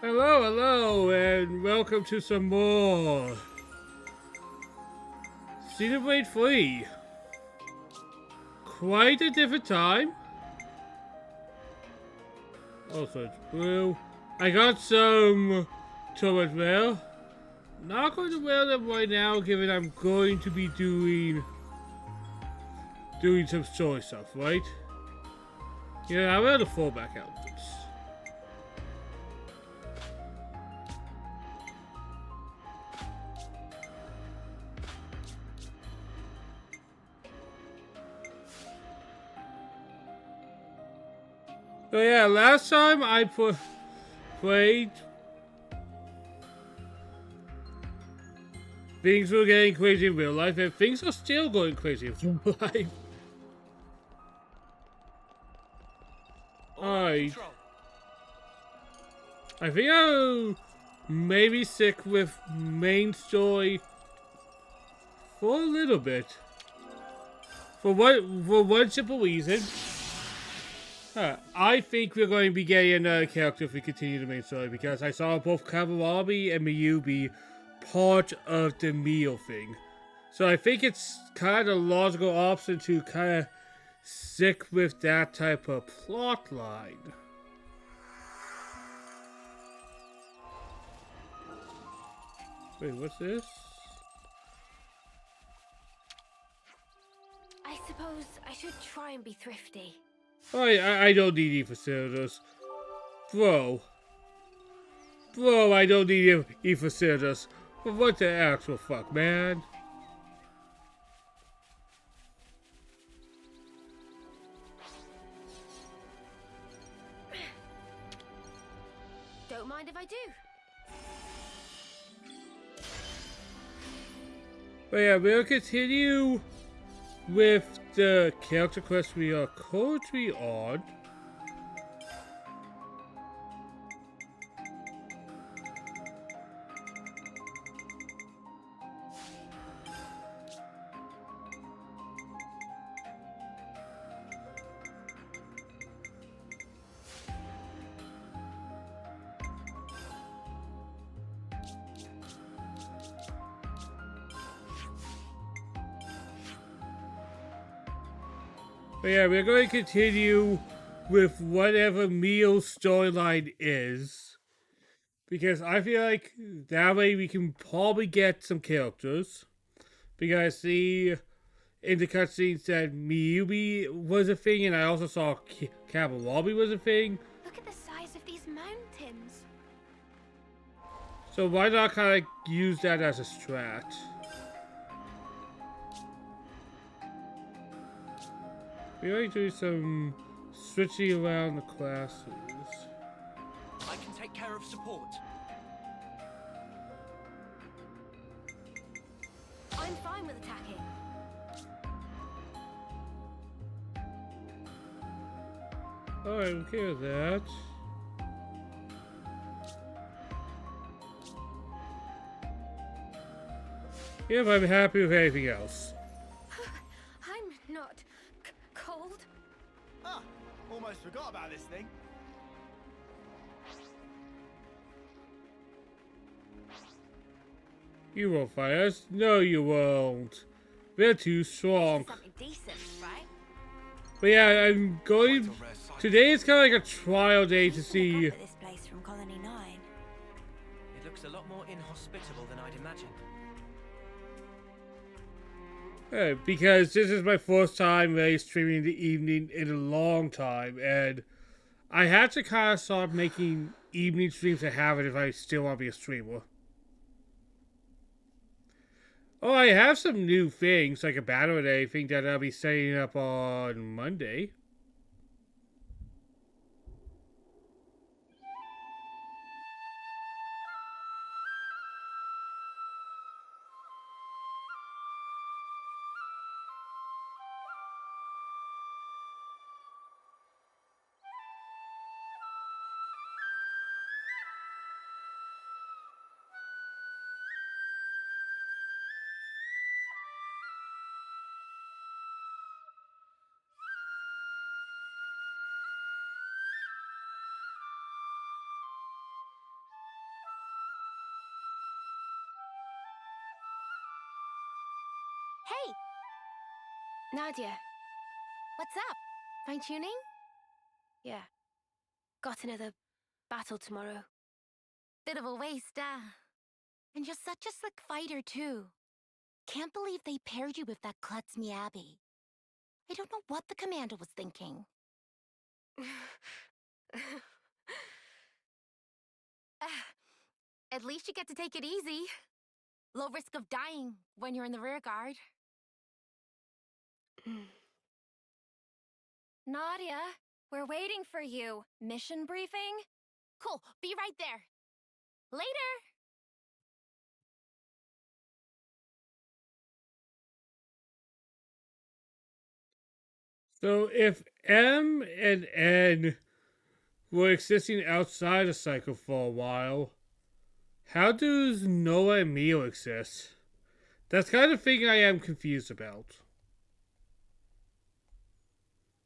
Hello, hello, and welcome to some more Xenoblade 3. Quite a different time. Also, it's blue. I got some turret rail. Not going to wear them right now, given I'm going to be doing some story stuff, right? Yeah, I wear the fallback outfits. So yeah, last time I played, things were getting crazy in real life, and things are still going crazy in real life. Alright. I think I'll maybe stick with main story for a little bit. For one simple reason. I think we're going to be getting another character if we continue the main story, because I saw both Kawarabi and Miyu be part of the meal thing. So I think it's kind of a logical option to kind of stick with that type of plot line. Wait, what's this? I suppose I should try and be thrifty. Oh, I don't need any facilities. Bro. Bro, I don't need any facilities. But what the actual fuck, man? Don't mind if I do. But yeah, we'll continue with the character quest we are currently on. But yeah, we're going to continue with whatever Meal's storyline is. Because I feel like that way we can probably get some characters. Because I see in the cutscenes that Miyubi was a thing, and I also saw Kabuwabi was a thing. Look at the size of these mountains. So why not kind of use that as a strat? We're going to do some switching around the classes. I can take care of support. I'm fine with attacking. Alright, okay with that. If I'm happy with anything else. I'm not cold. Ah, almost forgot about this thing. You won't fight us? No, you won't. We're too strong. Something decent, right? But yeah, I'm going. Today is kind of like a trial day to see. This place from Colony 9. It looks a lot more inhospitable than I'd imagined. Because this is my first time really streaming the evening in a long time, and I had to kind of start making evening streams to have it if I still want to be a streamer. Oh, I have some new things, like a battle day thing that I'll be setting up on Monday. Hey! Nadia. What's up? Fine-tuning? Yeah. Got another battle tomorrow. Bit of a waste, And you're such a slick fighter, too. Can't believe they paired you with that klutz Miyabi. I don't know what the commander was thinking. At least you get to take it easy. Low risk of dying when you're in the rear guard. Nadia, we're waiting for you. Mission briefing? Cool, be right there. Later! So if M and N were existing outside the cycle for a while, how does Noah and Mio exist? That's kind of thing I am confused about.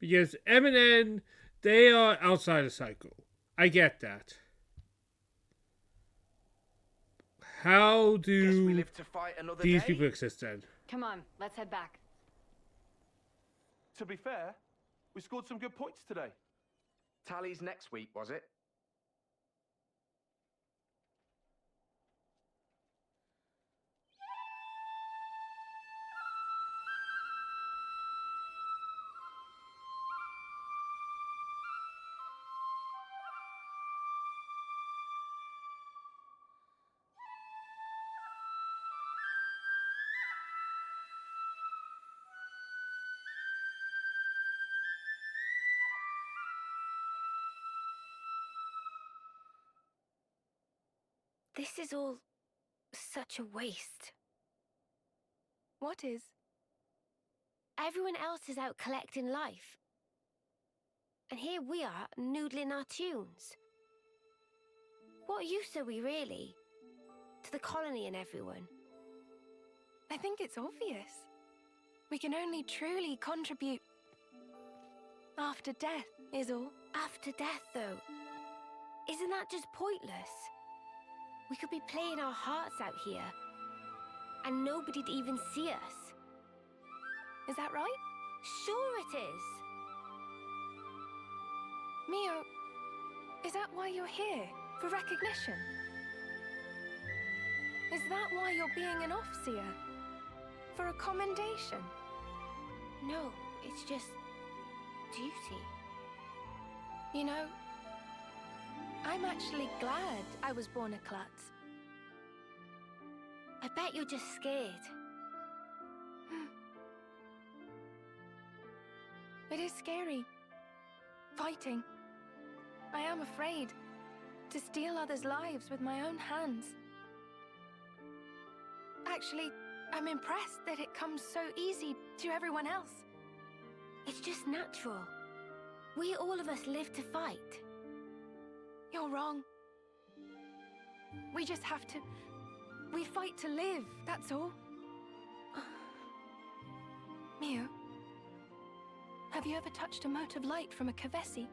Because M and N, they are outside the cycle. I get that. How Guess we do live to fight another these day? people exist then? Come on, let's head back. To be fair, we scored some good points today. Tallies next week, was it? This is all such a waste. What is? Everyone else is out collecting life. And here we are, noodling our tunes. What use are we really? To the colony and everyone. I think it's obvious. We can only truly contribute after death, is all. After death, though, isn't that just pointless? We could be playing our hearts out here, and nobody'd even see us. Is that right? Sure it is. Mio, is that why you're here? For recognition? Is that why you're being an Offseer? For a commendation? No, it's just duty. You know, I'm actually glad I was born a klutz. I bet you're just scared. It is scary. Fighting. I am afraid to steal others' lives with my own hands. Actually, I'm impressed that it comes so easy to everyone else. It's just natural. We all of us live to fight. You're wrong. We just have to... We fight to live, that's all. Mio, have you ever touched a mote of light from a Kavesi?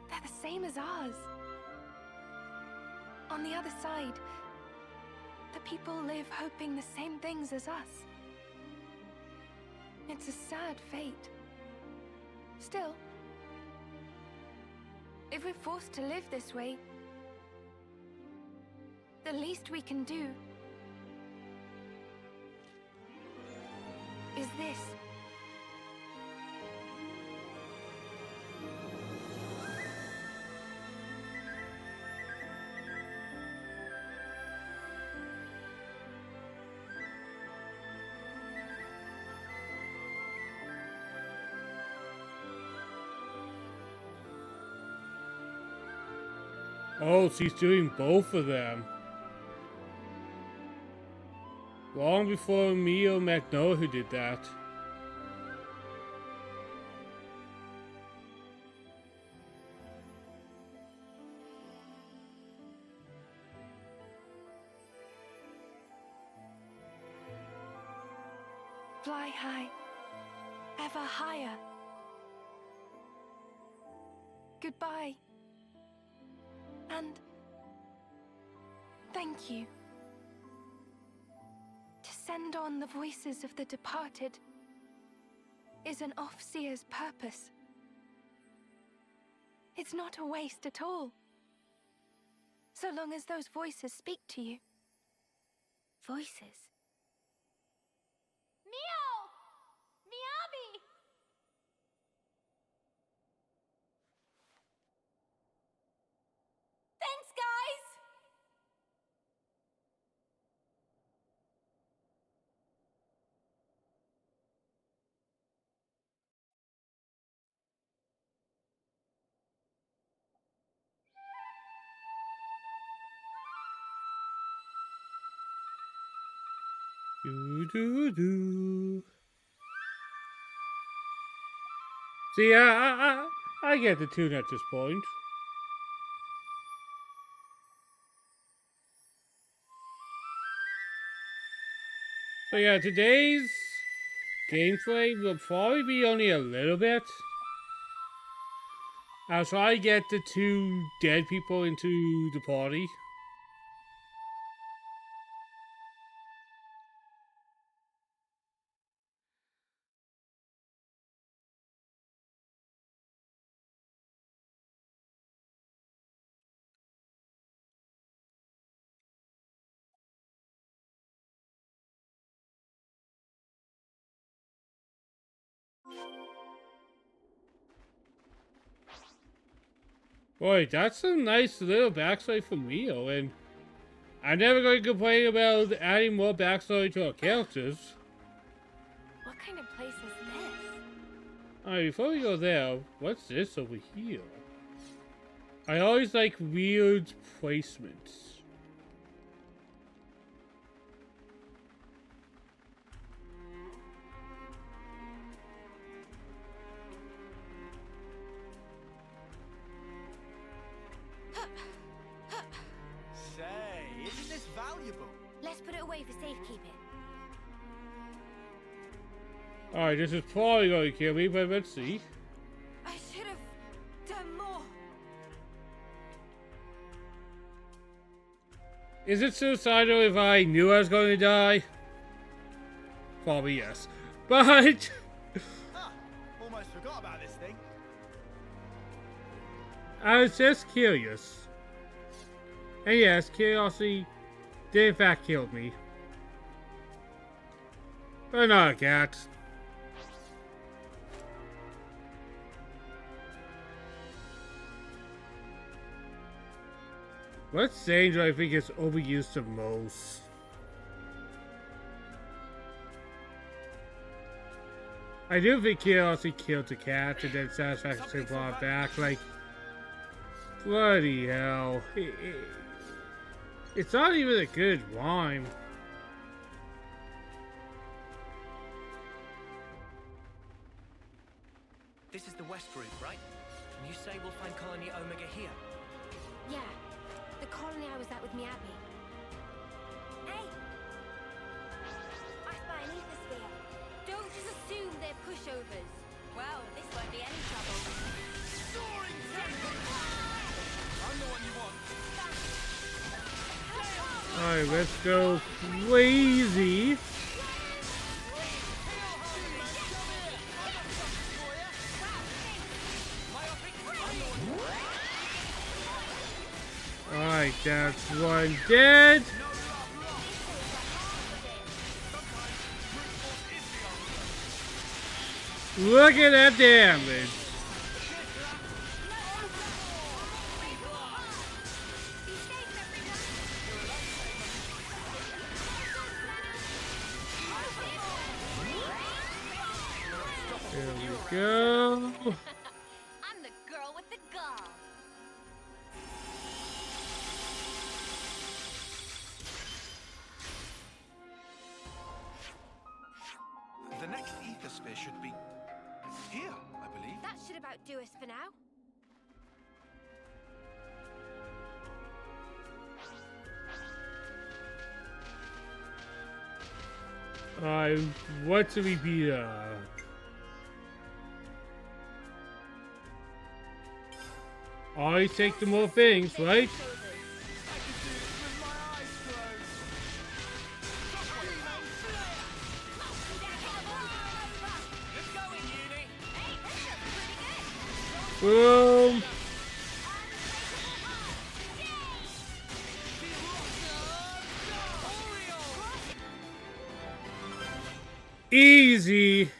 They're the same as ours. On the other side, the people live hoping the same things as us. It's a sad fate. Still, if we're forced to live this way, the least we can do is this. Oh, she's doing both of them. Long before Mio met Noah who did that. Fly high, ever higher. Goodbye. And thank you. send on the voices of the departed is an off-seer's purpose. It's not a waste at all, so long as those voices speak to you. Voices. Mio! Miyabi! Thanks, guys! Do do do. See, I get the tune at this point. So yeah, today's gameplay will probably be only a little bit. I'll try to get the 2 dead people into the party. Boy, that's a nice little backstory for Mio, and I'm never going to complain about adding more backstory to our characters. What kind of place is this? Alright, before we go there, what's this over here? I always like weird placements. Say, isn't this valuable? Let's put it away for safekeeping. Alright, this is probably going to kill me, but let's see. I should have done more. Is it suicidal if I knew I was going to die? Probably yes. But Ah, almost forgot about this thing. I was just curious. And yes, curiosity did in fact kill me. But not a cat. What stage do I think is overused the most? I do think curiosity killed the cat and then satisfaction brought it back. Like, bloody hell. It's not even a good rhyme. This is the west route, right? And you say we'll find Colony Omega here? Yeah, the colony I was at with Miyabi. Hey! I spy an ethosphere. Don't just assume they're pushovers. Well, this won't be any trouble. Soaring tank! I'm the one you want. Alright, let's go crazy. Alright, that's one dead. Look at that damage. There we go. I'm the girl with the gall. The next ethosphere should be here, I believe. That should about do us for now. What do we beat up? Always take the more things, right? Boom. Easy. That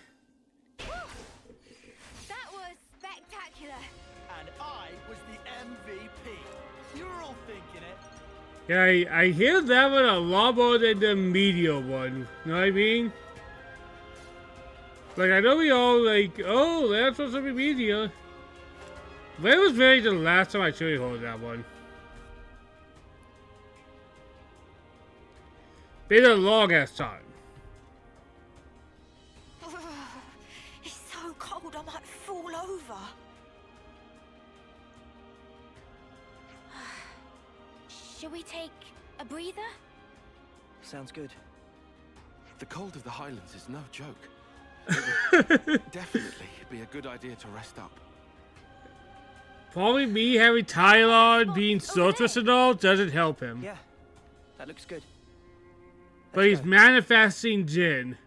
was spectacular. And I was the MVP. You were all thinking it. Yeah, I hear that one a lot more than the media one. You know what I mean? Like, I know we all like, oh, that's supposed to be media. When was really the last time I truly heard that one? Been a long ass time. It's so cold, I might fall over. Shall we take a breather? Sounds good. The cold of the Highlands is no joke. It would definitely be a good idea to rest up. Probably me having Tylon being surface and all doesn't help him. Yeah, that looks good. But he's manifesting Jin.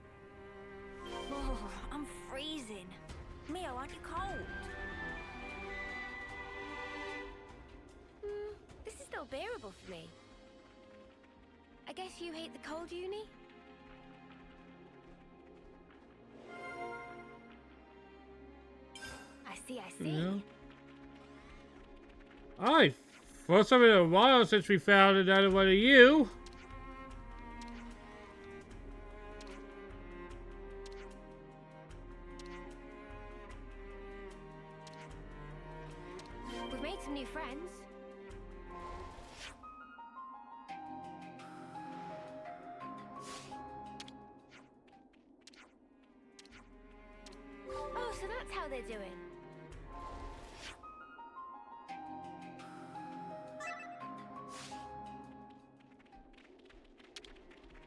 Oh, I'm freezing. Mio, aren't you cold? This is still bearable for me. I guess you hate the cold, Uni? I see. Yeah. Alright. First time in a while since we found another one of you. We've made some new friends. Oh, so that's how they're doing.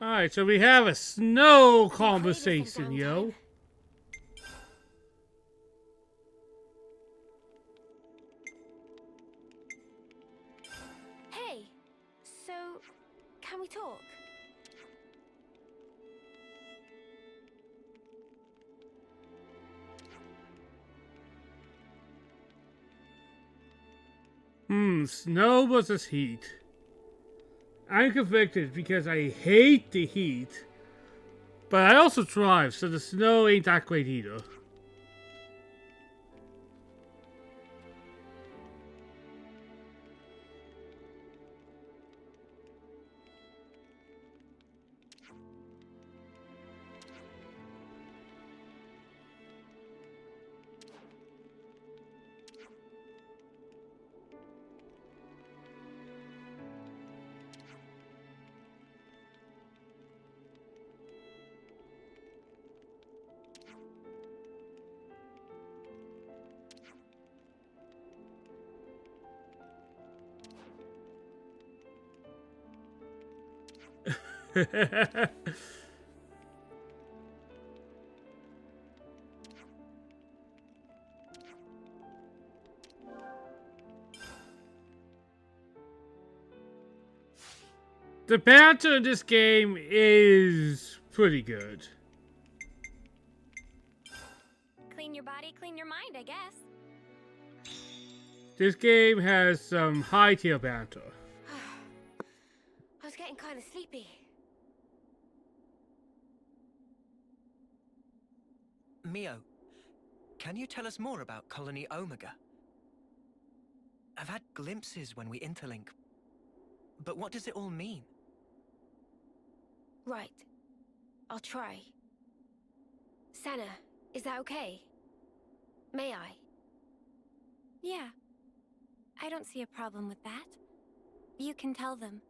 Alright, so we have a snow conversation, yo. Hey, so can we talk? Snow versus heat. I'm conflicted because I hate the heat, but I also thrive, so the snow ain't that great either. The banter in this game is pretty good. Clean your body, clean your mind, I guess. This game has some high tier banter. I was getting kind of sleepy. Mio, can you tell us more about Colony Omega? I've had glimpses when we interlink, but what does it all mean? Right. I'll try. Sana, is that okay? May I? Yeah. I don't see a problem with that. You can tell them.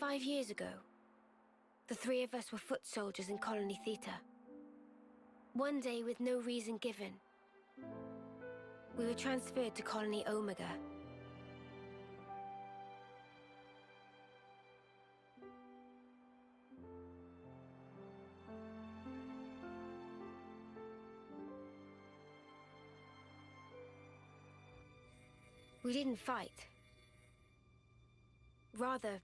"5 years ago, the three of us were foot soldiers in Colony Theta. One day, with no reason given, we were transferred to Colony Omega. We didn't fight. Rather,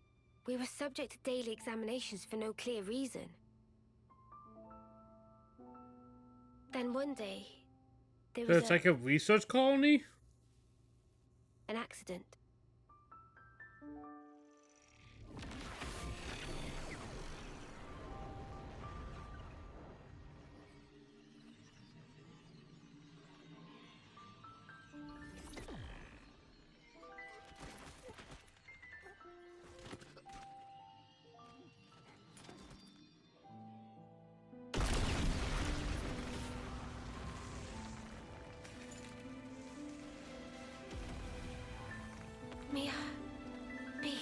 we were subject to daily examinations for no clear reason. Then one day, there So was it's like a research colony? an accident. Mia, B.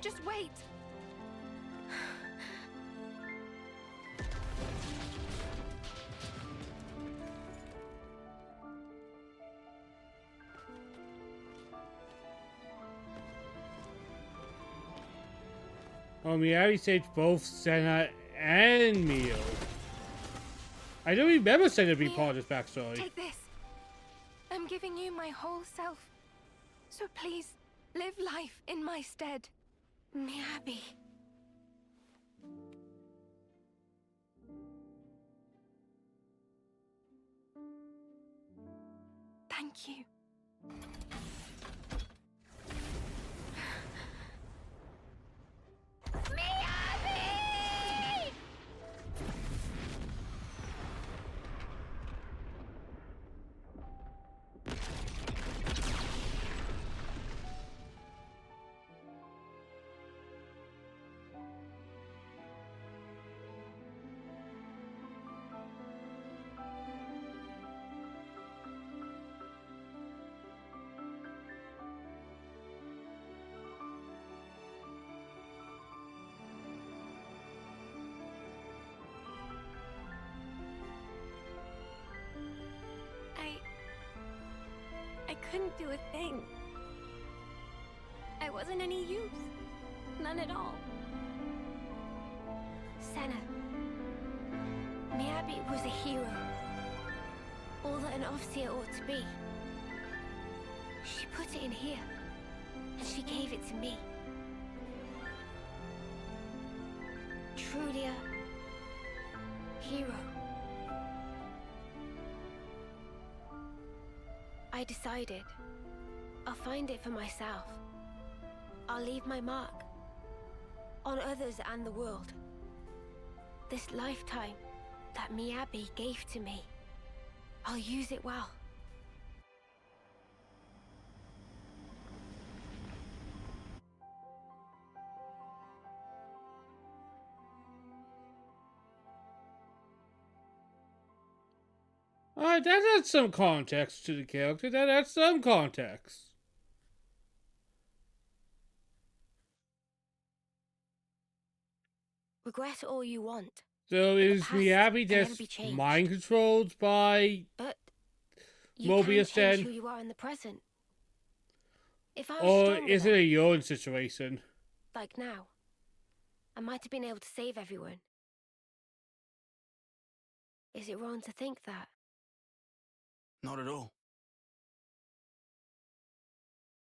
Just wait. Oh, Miyabi saved both Senna and Mio. I don't remember Senna being part of this backstory. Take this. I'm giving you my whole self. So please, live life in my stead. Miyabi. Thank you. I couldn't do a thing. I wasn't any use. None at all. Senna. Miyabi was a hero. All that an officer ought to be. She put it in here, and she gave it to me. Truly a hero. I decided I'll find it for myself. I'll leave my mark on others and the world. This lifetime that Miyabi gave to me, I'll use it well. Alright, that adds some context to the character. That adds some context. Regret all you want, So is past Miyabi can never just be changed. mind controlled by but you Mobius can change then? who you are in the present. If I was Or stronger is it then, a Yoan situation? like now, I might have been able to save everyone. Is it wrong to think that? Not at all.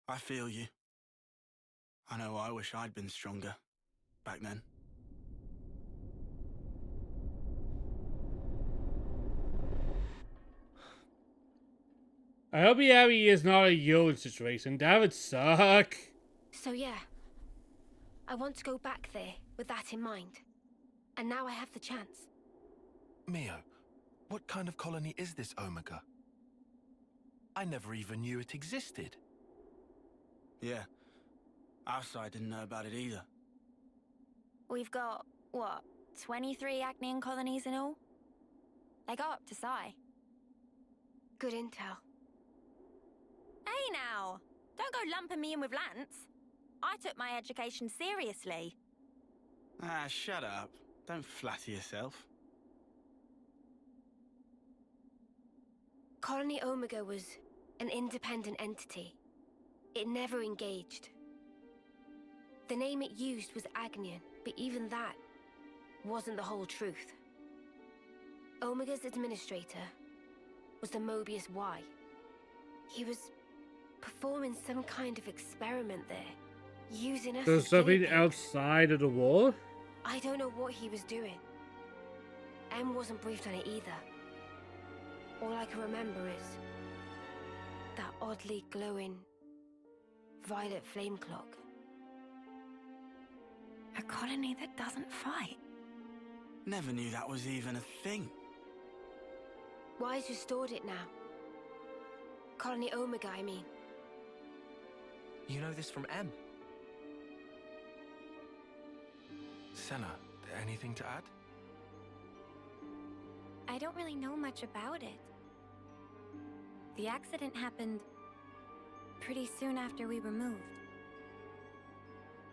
I feel you. I know I wish I'd been stronger back then. I hope Miyabi is not a Yoan situation. That would suck. So yeah, I want to go back there with that in mind. And now I have the chance. Mio, what kind of colony is this Omega? I never even knew it existed. Yeah. Our side didn't know about it either. We've got, what, 23 Acnean colonies in all? They go up to Psy. Good intel. Hey now! Don't go lumping me in with Lance. I took my education seriously. Ah, shut up. Don't flatter yourself. Colony Omega was an independent entity. It never engaged. The name it used was Agnian, but even that wasn't the whole truth. Omega's administrator was the Mobius Y. He was performing some kind of experiment there, using us There's as guinea something pigs. outside of the wall? I don't know what he was doing. Em wasn't briefed on it either. All I can remember is that oddly glowing violet flame clock. A colony that doesn't fight. Never knew that was even a thing. Why's restored it now? Colony Omega, I mean. You know this from M. Senna, anything to add? I don't really know much about it. The accident happened pretty soon after we were moved.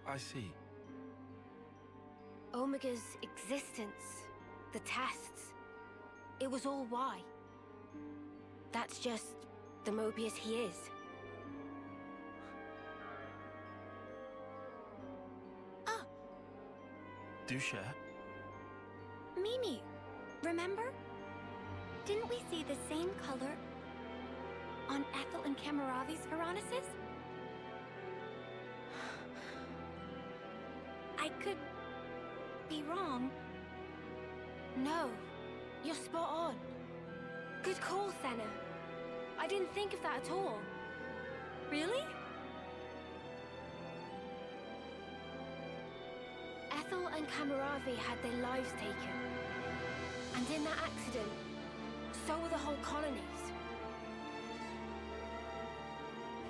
I see. Omega's existence, the tests, it was all why. That's just the Mobius he is. Ah, Do share. Mimi, remember? Didn't we see the same color on Ethel and Kamaravi's Veronicus? I could be wrong. No, you're spot on. Good call, Senna. I didn't think of that at all. Really? Ethel and Kamaravi had their lives taken. And in that accident, so were the whole colonies.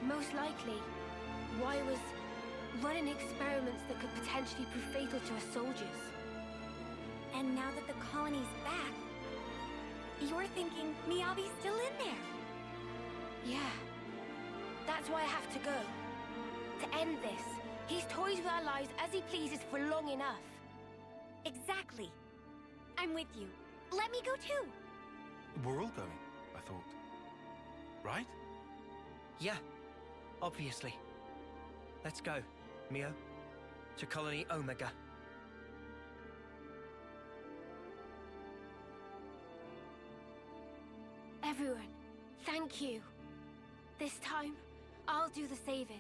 Most likely, Y was running experiments that could potentially prove fatal to her soldiers. And now that the colony's back, you're thinking Miyabi's still in there. Yeah. That's why I have to go. To end this, he's toys with our lives as he pleases for long enough. Exactly. I'm with you. Let me go too. We're all going, I thought. Right? Yeah, obviously. Let's go, Mio. To Colony Omega. Everyone, thank you. This time, I'll do the saving.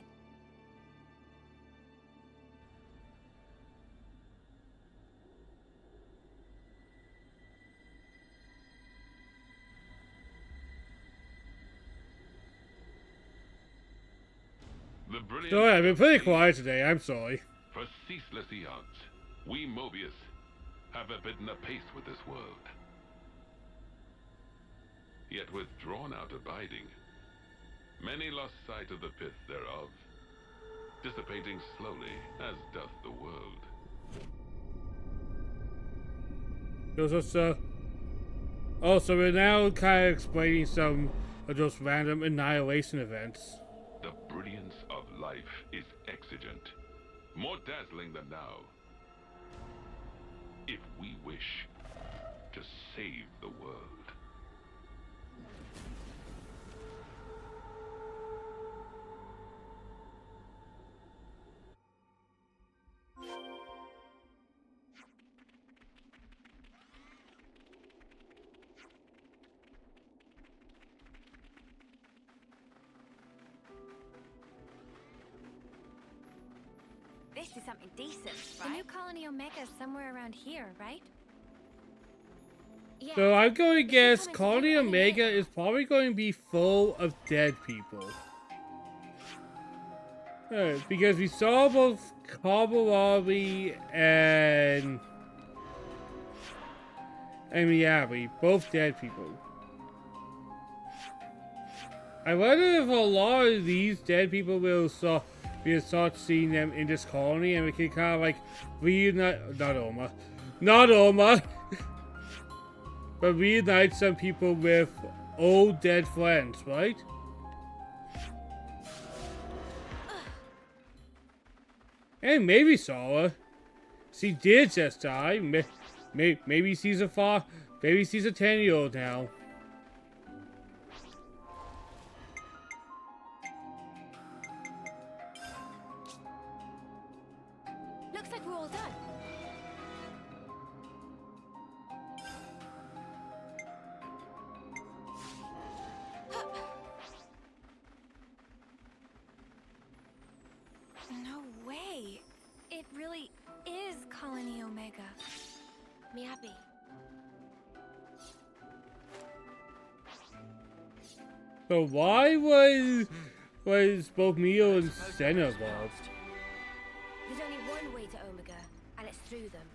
The brilliant Sorry, I've been pretty quiet today, I'm sorry. for ceaseless eons, we Mobius have forbidden a pace with this world. Yet with drawn-out abiding, many lost sight of the pith thereof, dissipating slowly as doth the world. So we're now kind of explaining some of those random annihilation events. The brilliance of life is exigent, more dazzling than now. If we wish to save the world. This is something decent, right? The new Colony Omega is somewhere around here, right? Yeah. So I'm going to guess coming to Colony take Omega Omega. is probably going to be full of dead people. Because we saw both Kaburari and Miyabi, both dead people. I wonder if a lot of these dead people will start seeing them in this colony, and we can kind of like reunite, not Oma, but reunite some people with old dead friends, right? And maybe Sora. She did just die. Maybe she's a 10-year-old now. Looks like we're all done. me Abbey. So why was both Mio and Senna involved? There's only one way to Omega, and it's through them.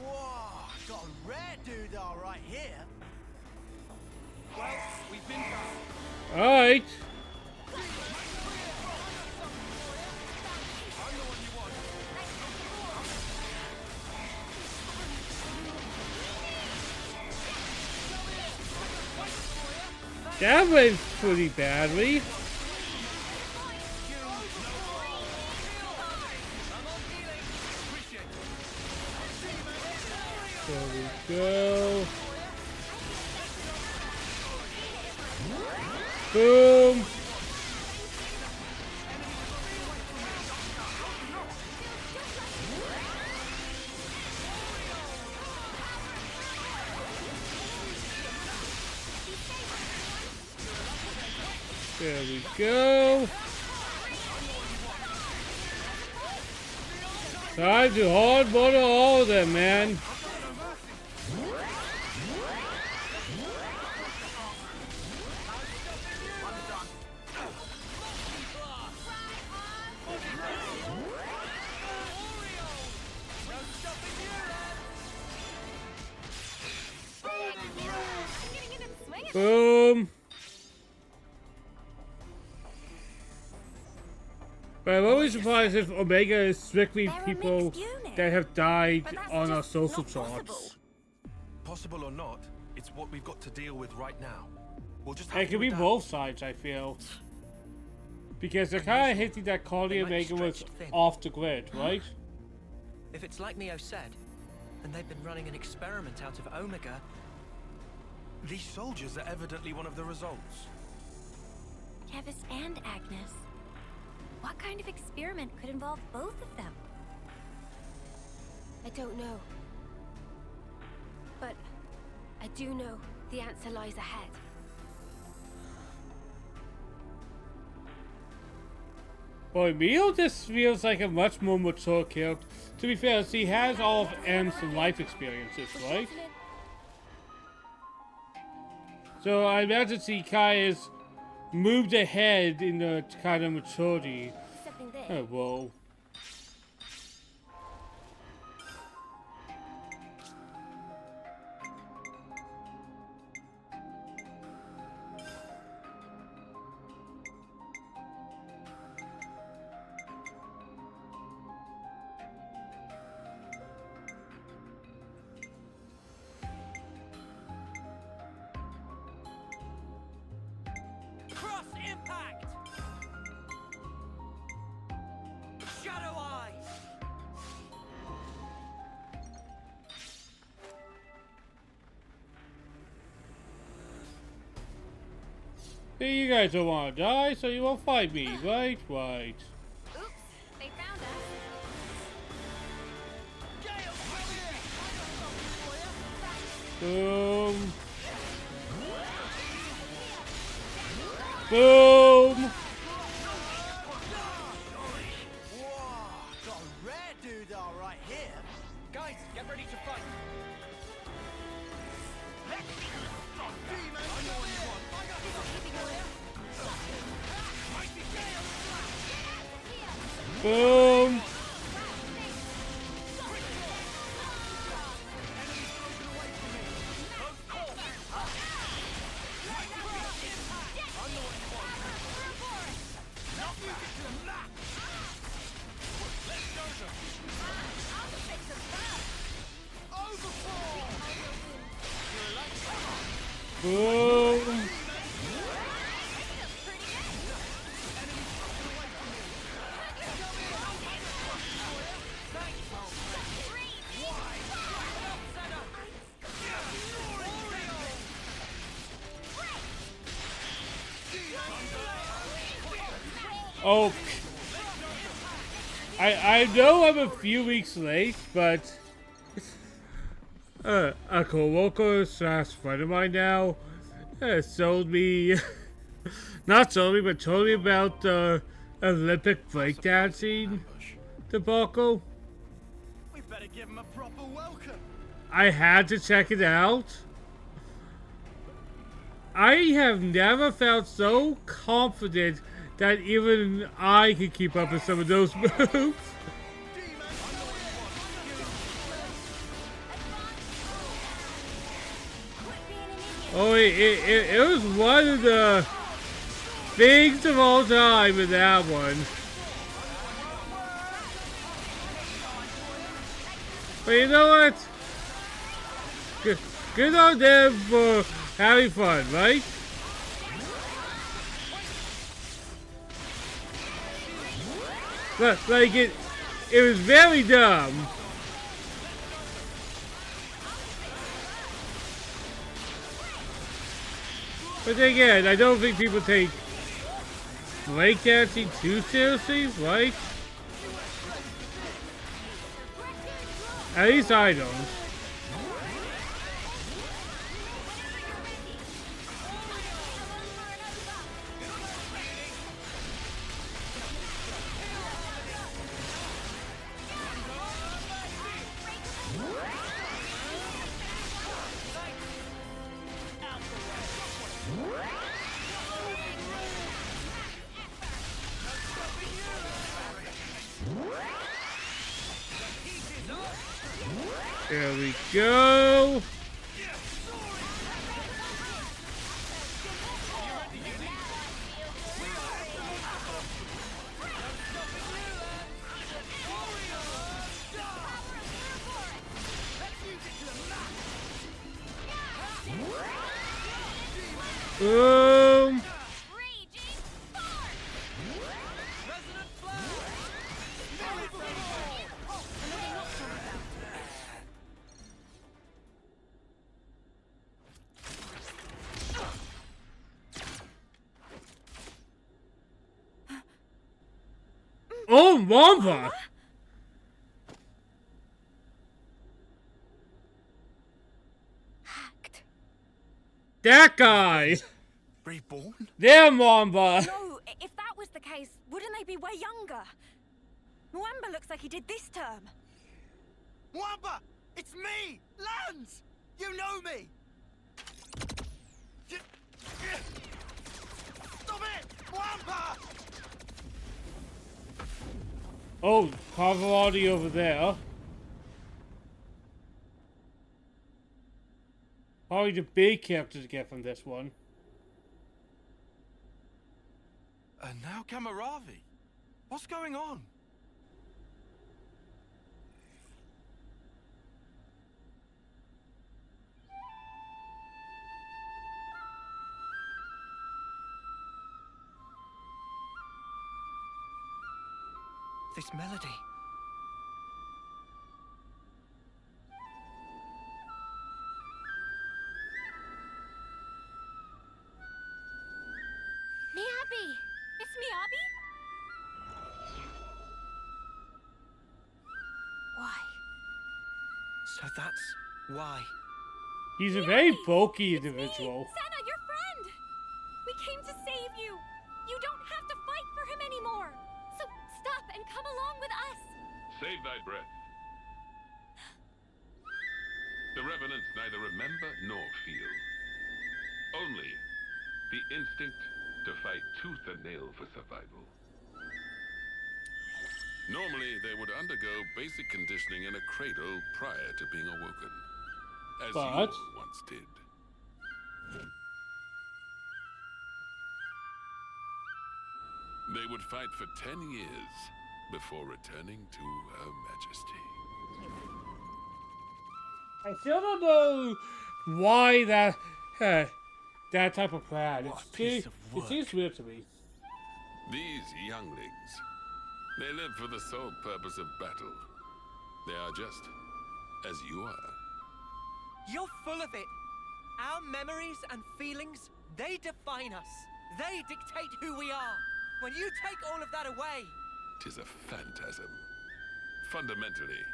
Whoa, got a rare doodah right here. Well, we've been found. Alright. That went pretty badly. There we go. Boom. There we go. Time to hard water all of them, man. Boom. But I'm always surprised if Omega is strictly people that have died on our social charts. Possible or not, it's what we've got to deal with right now. We'll just It have could to be adapt. both sides, I feel. Because they're kind of hinting that Carly Omega was off the grid, right? If it's like Mio said, then they've been running an experiment out of Omega. These soldiers are evidently one of the results. Kevis and Agnes. What kind of experiment could involve both of them? I don't know. But I do know the answer lies ahead. Boy, Mio just feels like a much more mature character. To be fair, he has all of M's life experiences, right? So I imagine Kai is moved ahead in the kind of maturity. Something there. Oh, whoa. Cross impact! Shadow Eyes! Hey, you guys don't want to die, so you won't fight me, right? Right. Oops, they found us. Boom. Boom. Whoa, got a rare doodah right here. Guys, get ready to fight! Boom. Boom. Oh, I know I'm a few weeks late, but a coworker slash friend of mine now told me, not told me, but told me about Olympic breakdancing debacle. We better give him a proper welcome. I had to check it out. I have never felt so confident that even I could keep up with some of those moves. Oh, it was one of the things of all time in that one. But you know what? Good on them for having fun, right? Like it was very dumb. But then again, I don't think people take breakdancing too seriously, right? At least I don't. There we go. Boom. Oh, Wamba! Hacked. That guy! Reborn? Damn, Wamba! No, if that was the case, wouldn't they be way younger? Mwamba looks like he did this term. Wamba! It's me! Lanz! You know me! Stop it! Wamba! Oh, Pavarotti over there. Probably the big character to get from this one. And now Kamaravi. What's going on? This melody. Miyabi! It's Miyabi? Why? So that's why. He's a very bulky individual. Senna, your friend! We came to save you! You don't have to fight for him anymore! So stop and come along with us! Save thy breath. The Revenants neither remember nor feel. Only the instinct to fight tooth and nail for survival. Normally, they would undergo basic conditioning in a cradle prior to being awoken. As you But once did. They would fight for 10 years before returning to Her Majesty. I still don't know why that type of plan. What a piece of It seems weird to me. These younglings, they live for the sole purpose of battle. They are just as you are. You're full of it. Our memories and feelings, they define us. They dictate who we are. When you take all of that away... 'Tis a phantasm. Fundamentally,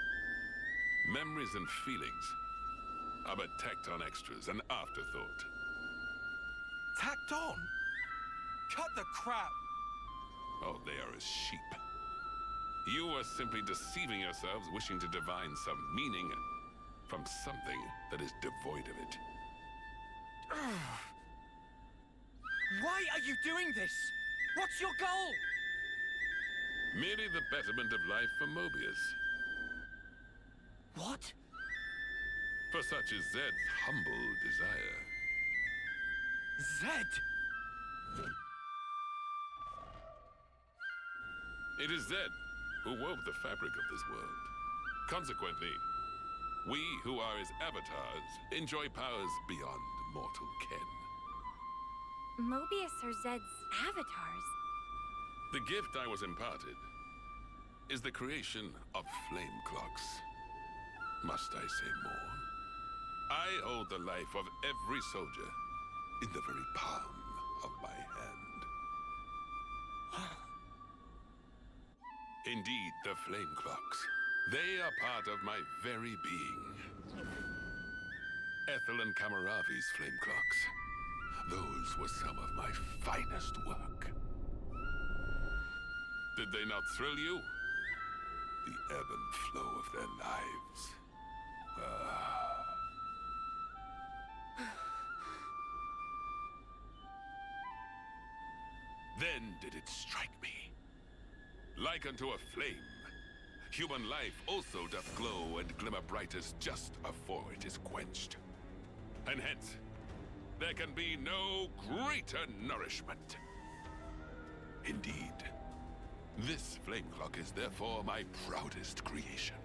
memories and feelings are but tacked on extras, an afterthought. Tacked on? Cut the crap! Oh, they are as sheep. You are simply deceiving yourselves, wishing to divine some meaning from something that is devoid of it. Why are you doing this? What's your goal? Merely the betterment of life for Mobius. What? For such is Zed's humble desire. Zed! It is Zed who wove the fabric of this world. Consequently, we who are his avatars enjoy powers beyond mortal ken. Mobius are Zed's avatars. The gift I was imparted is the creation of flame clocks. Must I say more? I hold the life of every soldier in the very palm of my hand. Indeed, the flame clocks. They are part of my very being. Ethel and Kamaravi's flame clocks. Those were some of my finest work. Did they not thrill you? The ebb and flow of their lives. Then did it strike me. Like unto a flame, human life also doth glow and glimmer brightest just afore it is quenched. And hence, there can be no greater nourishment. Indeed, this flame clock is therefore my proudest creation.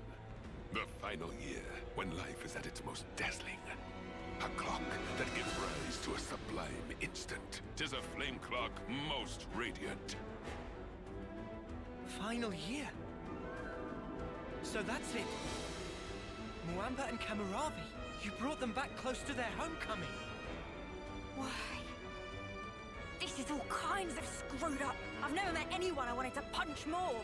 The final year, when life is at its most dazzling. A clock that gives rise to a sublime instant. 'Tis a flame clock most radiant. Final year. So that's it. Muamba and Kamaravi. You brought them back close to their homecoming. Why? This is all kinds of screwed up. I've never met anyone I wanted to punch more.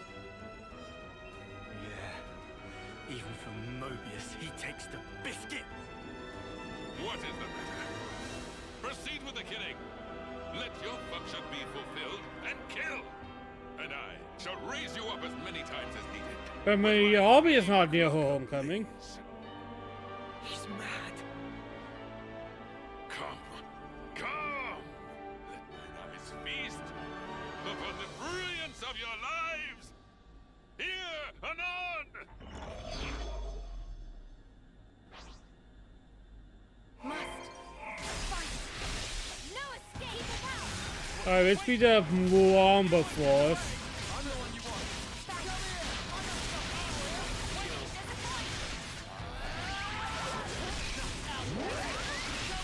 Yeah. Even from Mobius, he takes the biscuit. What is the matter? Proceed with the killing. Let your function be fulfilled and kill. And I shall raise you up as many times as needed. But my hobby is not near her homecoming. He's mad. Come. Let mine eyes feast upon the brilliance of your lives. Here, anon! Must fight. No escape. Alright, let's beat up Muamba first.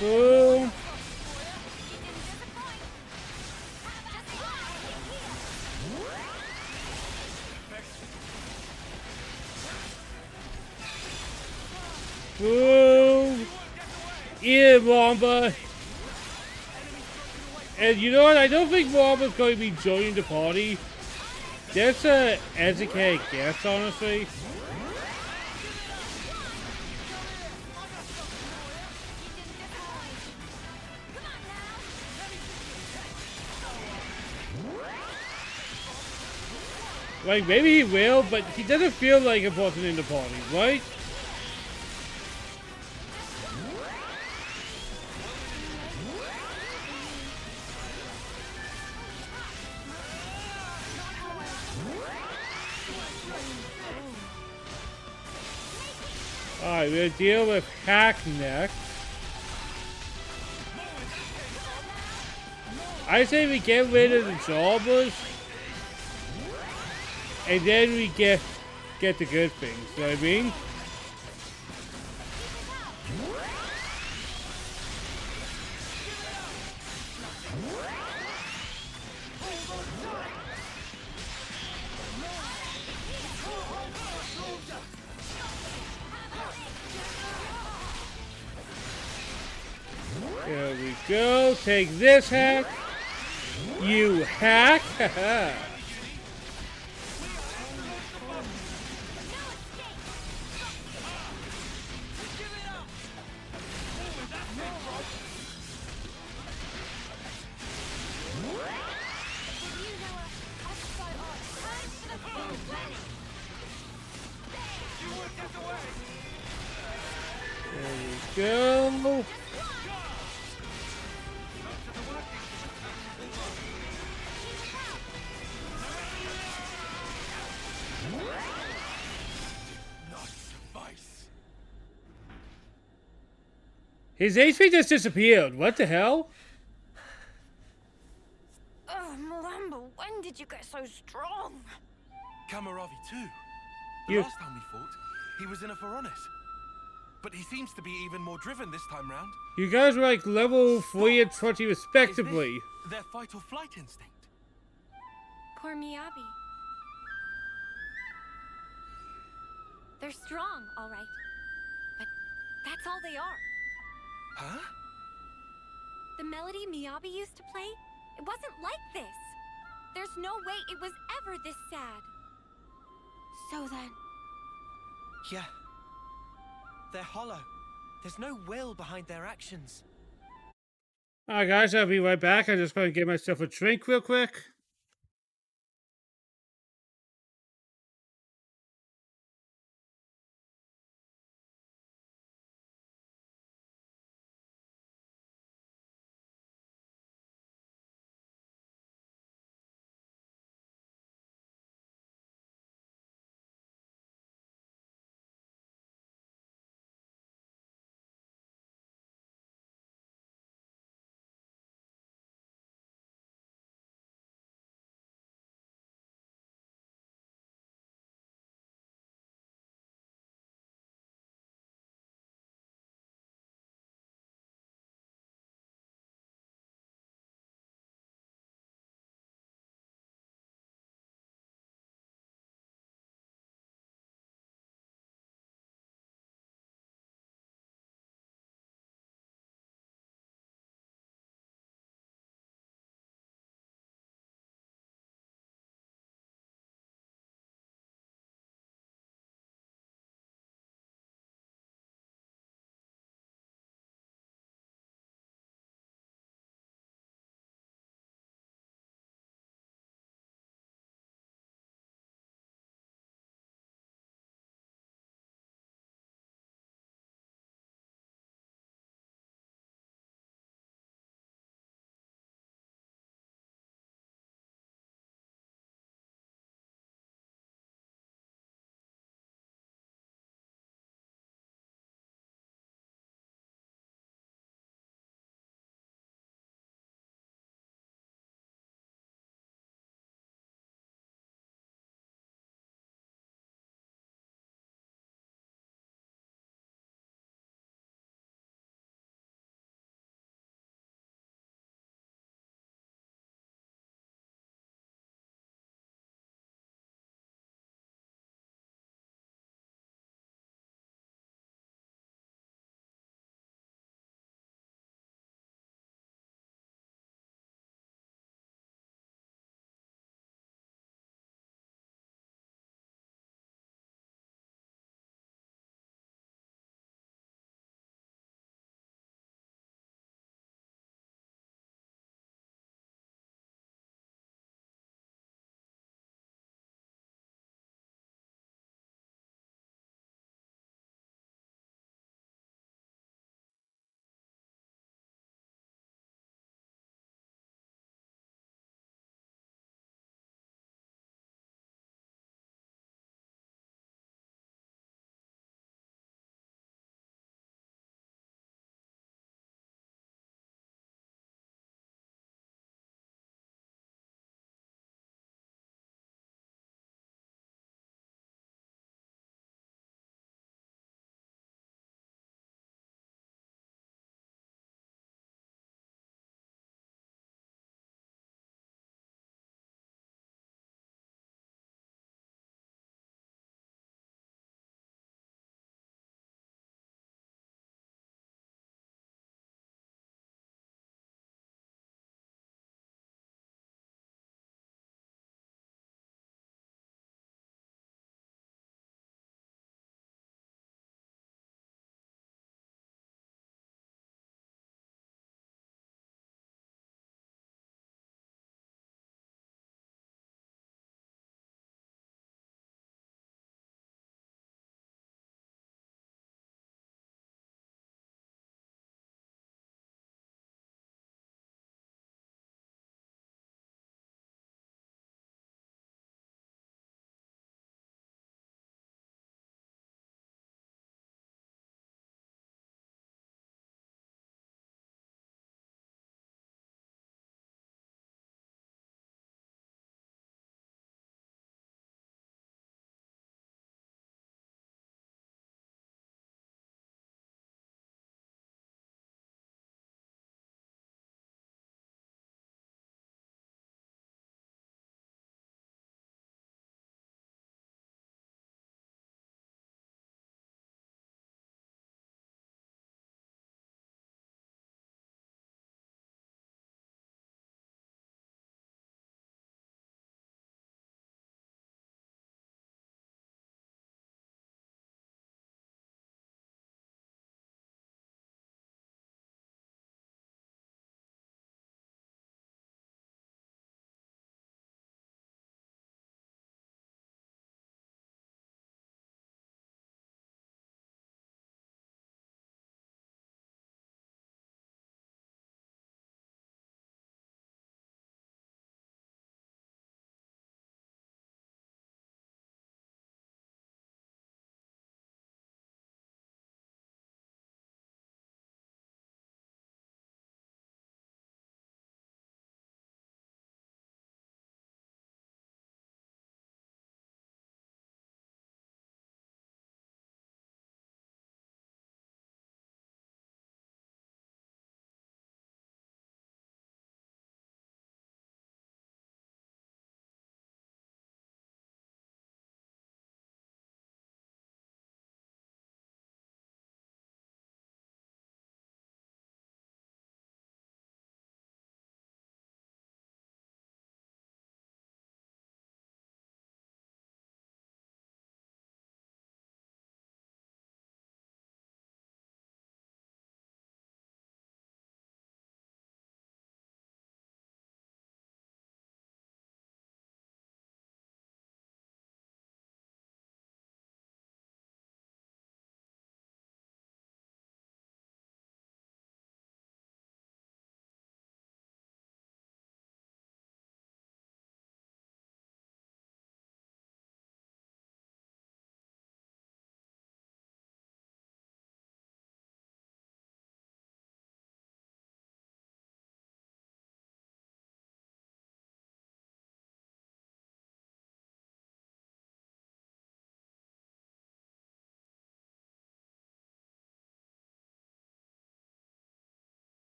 Boom. Boom. Yeah, Muamba. And you know what? I don't think Muamba's going to be joining the party. That's a educated guess, honestly. Like, maybe he will, but he doesn't feel like a person in the party, right? Alright, we'll deal with Hack next. I say we get rid of the jobbers. And then we get the good things, you know what I mean? There we go. Take this hack. You hack. There we go. Not suffice. His HP just disappeared. What the hell? Oh, Malambo, when did you get so strong? Kamaravi too. The You- last time we fought, he was in a Pharaonis. But he seems to be even more driven this time round. You guys were like level 3 and 20 Is respectively. this their fight or flight instinct? Poor Miyabi. They're strong, all right. But that's all they are. Huh? The melody Miyabi used to play, it wasn't like this. There's no way it was ever this sad. So then, Yeah. They're hollow. There's no will behind their actions. Alright guys, I'll be right back. I'm just going to get myself a drink real quick.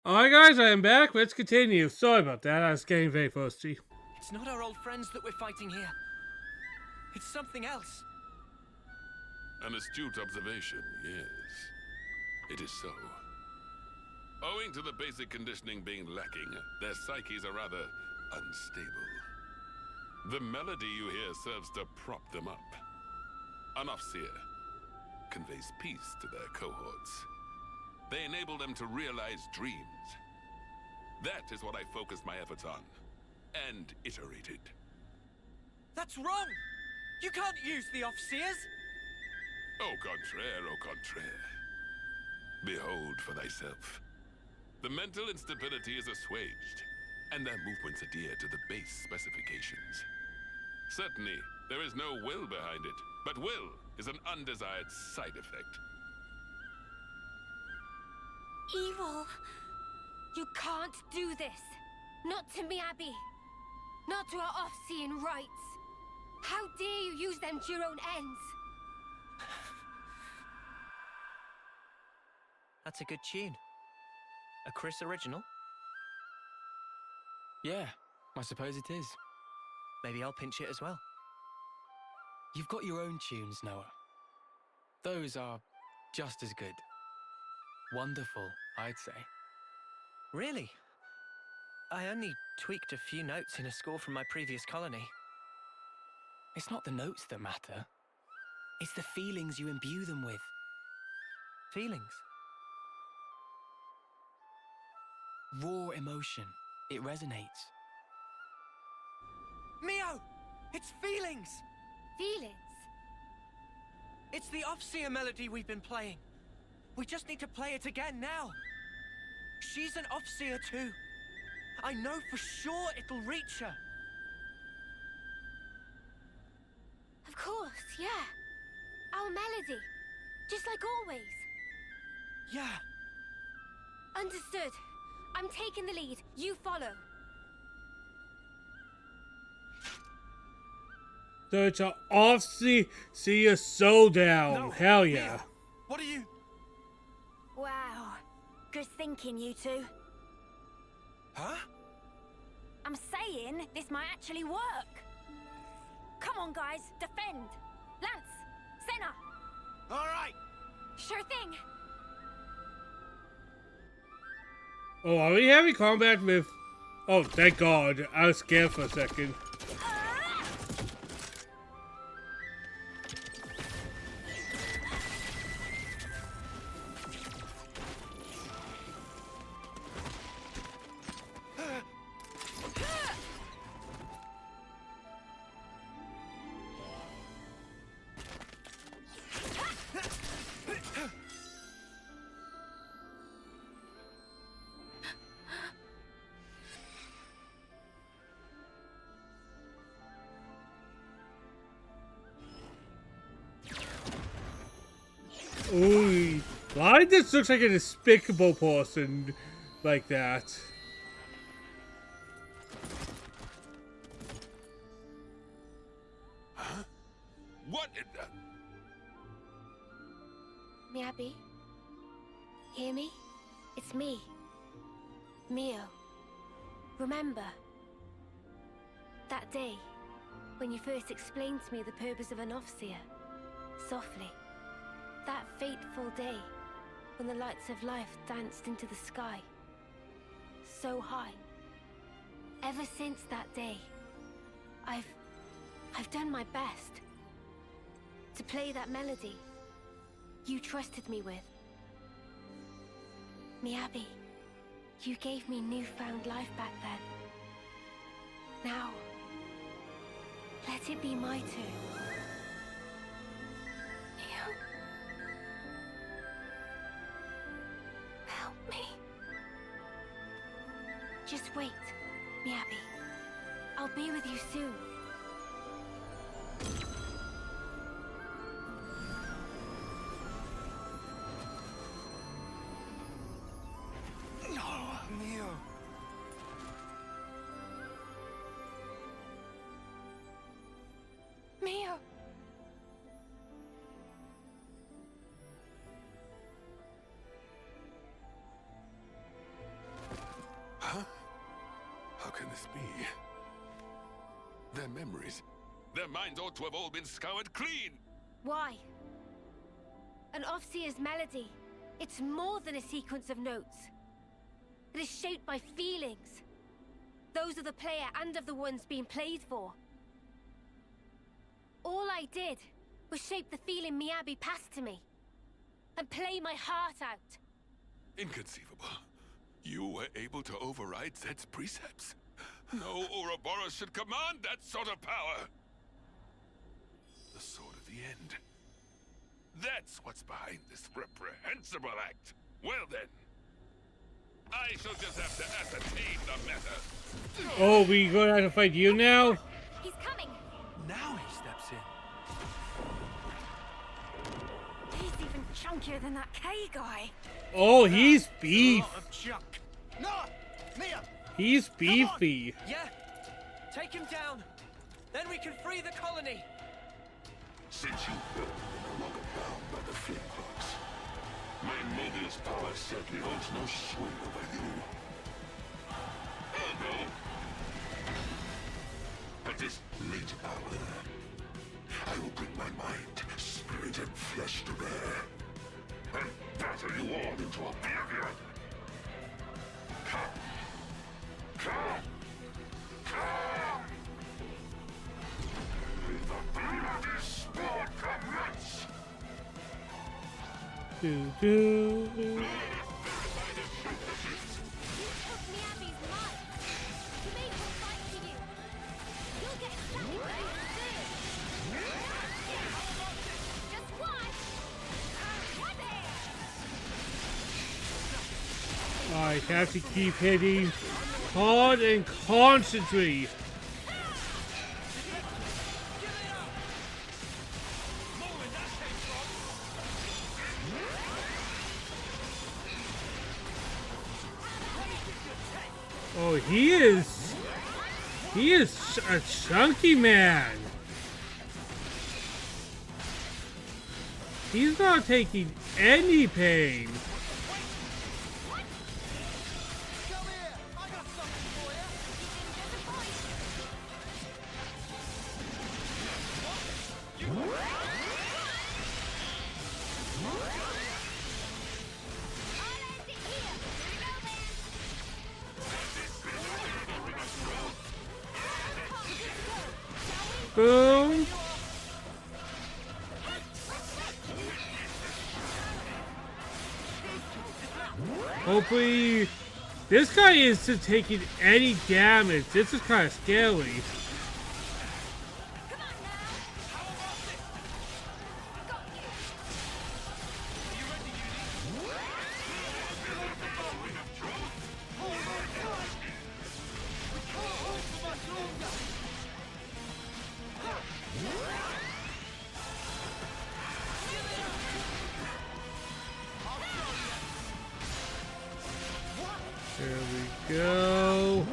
Alright guys, I am back. Let's continue. Sorry about that, I was getting very thirsty. It's not our old friends that we're fighting here. It's something else. An astute observation, yes. It is so. Owing to the basic conditioning being lacking, their psyches are rather unstable. The melody you hear serves to prop them up. An Offseer conveys peace to their cohorts. They enable them to realize dreams. That is what I focused my efforts on, and iterated. That's wrong! You can't use the Offseers! Au contraire, au contraire. Behold for thyself. The mental instability is assuaged, and their movements adhere to the base specifications. Certainly, there is no will behind it, but will is an undesired side effect. Evil. You can't do this. Not to me, Abby. Not to our off-seeing rights. How dare you use them to your own ends? That's a good tune. A Chris original? Yeah, I suppose it is. Maybe I'll pinch it as well. You've got your own tunes, Noah. Those are just as good. Wonderful, I'd say. Really? I only tweaked a few notes in a score from my previous colony. It's not the notes that matter. It's the feelings you imbue them with. Feelings? Raw emotion. It resonates. Mio! It's feelings! Feelings? It's the Offseer melody we've been playing. We just need to play it again now. She's an Offseer too. I know for sure it'll reach her. Of course, yeah. Our melody. Just like always. Yeah. Understood. I'm taking the lead. You follow. So it's an off-seer showdown. No, Hell yeah. Mia, what are you... Wow. Good thinking, you two. Huh? I'm saying this might actually work. Come on, guys. Defend. Lanz. Senna. All right. Sure thing. Oh, are we having combat with... Oh, thank God. I was scared for a second. Ooh, why this looks like a despicable person like that? Huh? What in the... Me, Abby? Hear me? It's me. Mio. Remember? That day, when you first explained to me the purpose of an Offseer. Softly. That fateful day, when the lights of life danced into the sky. So high. Ever since that day, I've done my best. To play that melody you trusted me with. Me, Abby, you gave me newfound life back then. Now, let it be my turn. Mio. Help me. Just wait, me, Abby. I'll be with you soon. Mio. Mio. How can this be? Their memories, their minds ought to have all been scoured clean. Why? An Offseer's melody. It's more than a sequence of notes. It is shaped by feelings. Those of the player and of the ones being played for. All I did was shape the feeling Miyabi passed to me. And play my heart out. Inconceivable. You were able to override Zed's precepts? No Ouroboros should command that sort of power! The Sword of the End. That's what's behind this reprehensible act. Well then, I shall just have to ascertain the matter. Oh, we gonna have to fight you now? He's coming! Now he steps in. He's even chunkier than that K guy. Oh, he's beef. A lot of junk. No! Mia! He's beefy. Yeah? Take him down. Then we can free the colony. Since you were no longer bound by the flame clocks, my Mobius power certainly holds no sway over you. Ergo, at this late hour, I will bring my mind, spirit, and flesh to bear, and batter you all into oblivion. Come! Come! Come! With the bloody sport commence! Do do. You took Miyabi's mind. You made him fight for you. You'll get something for this too. Just watch. I have to keep hitting hard and concentrate. Oh, he is a chunky man. He's not taking any pain. Boom. Hopefully, this guy isn't taking any damage. This is kind of scary. There we go.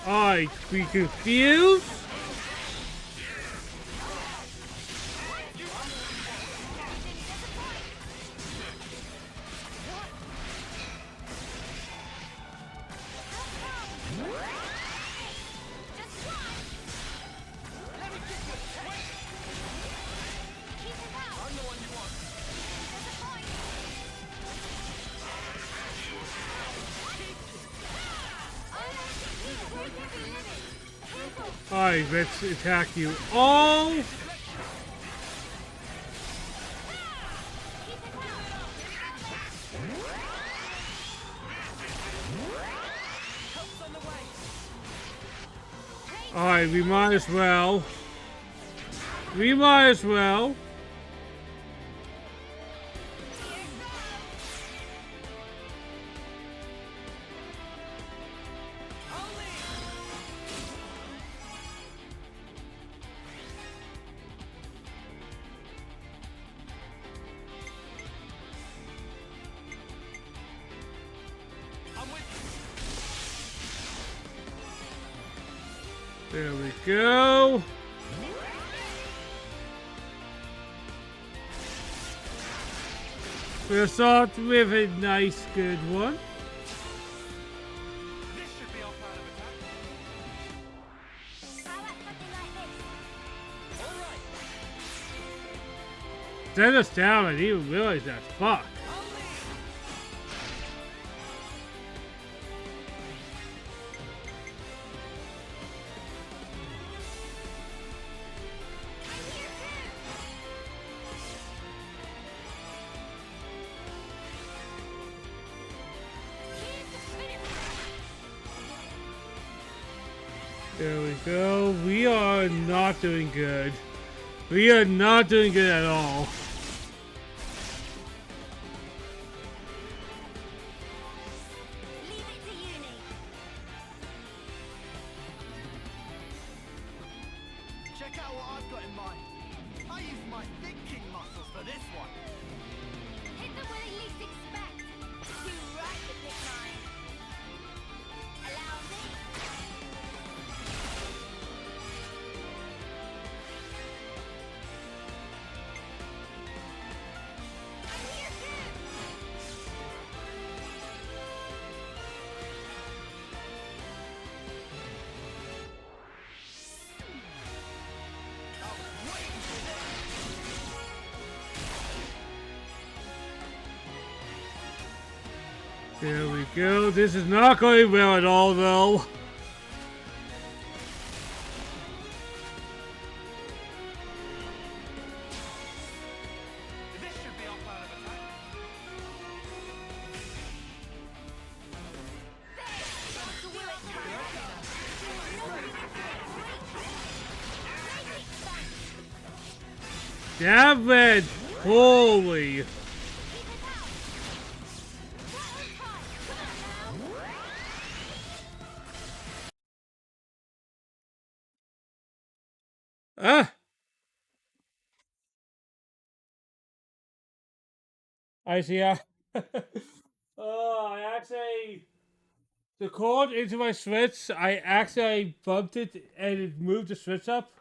I be confused. Alright, let's attack you all. Alright, we might as well. We might as well. There we go. We'll start with a nice, good one. This should be our plan of attack. How about something like this? All right. Send us down, I didn't even realize that. Fuck. There we go. We are not doing good. We are not doing good at all. Leave it to uni. Check out what I've got in mind. I use my thinking muscles for this one. Hit them where they least expect. Too right to pick mine. Allow me. I'm here too. There we go. This is not going well at all, though. This should be our plan of attack. Damn it! Holy. Ah! I see. Oh, I actually. The cord into my switch, I actually bumped it and it moved the switch up.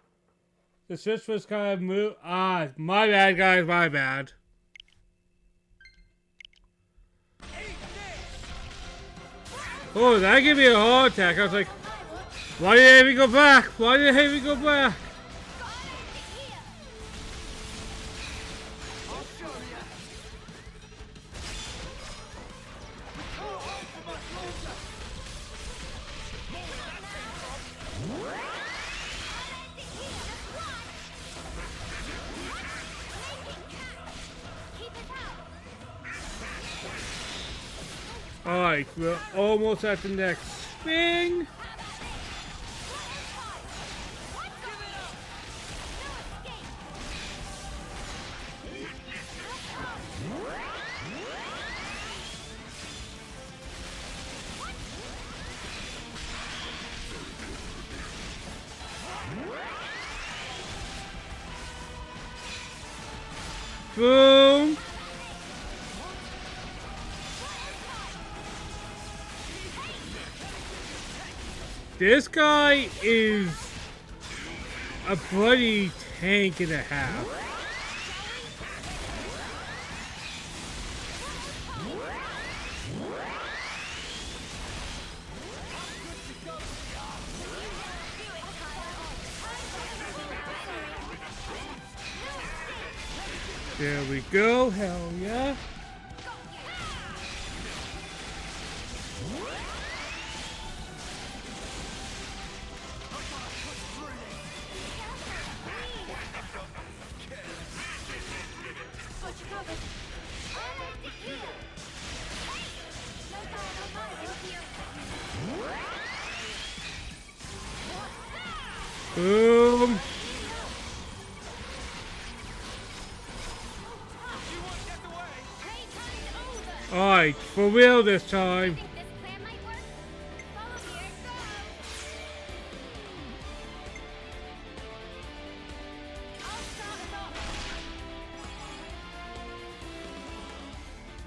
The switch was kind of moved. Ah, my bad, guys, my bad. Oh, that gave me a heart attack. I was like, why did I even go back? Why did I even go back? Alright, we're almost at the next thing. Boom. This guy is a bloody tank and a half. There we go, hell yeah. Boom. Alright, for real this time.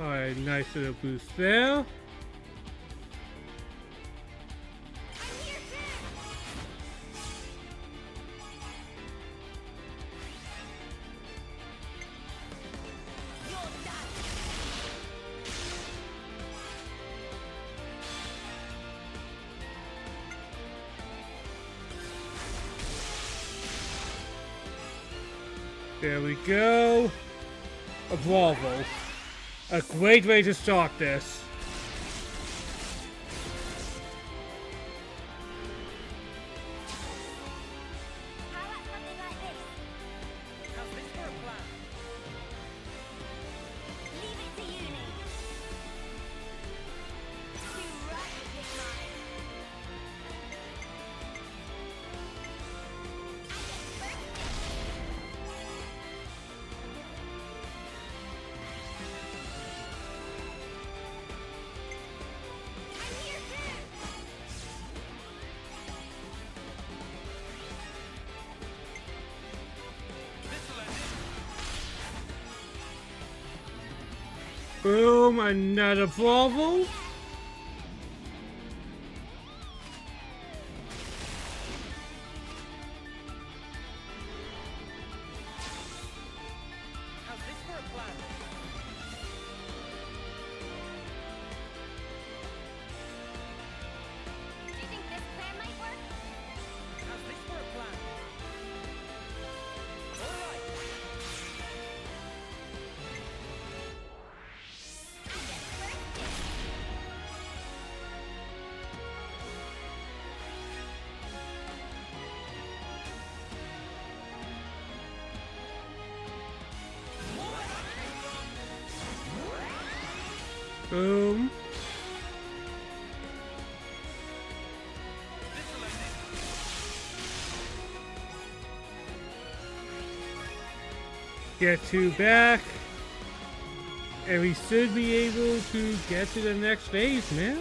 Alright, nice little boost there. There we go. A Bravo. A great way to start this. How about something like this? How's this for a plan? Leave it to you, Nate. You rock it, big man. I'm here too. Boom, another Bravo. How's this for a plan? Do you think this plan might work? How's this for a plan? All right. Boom. Get two back. And we should be able to get to the next phase, man.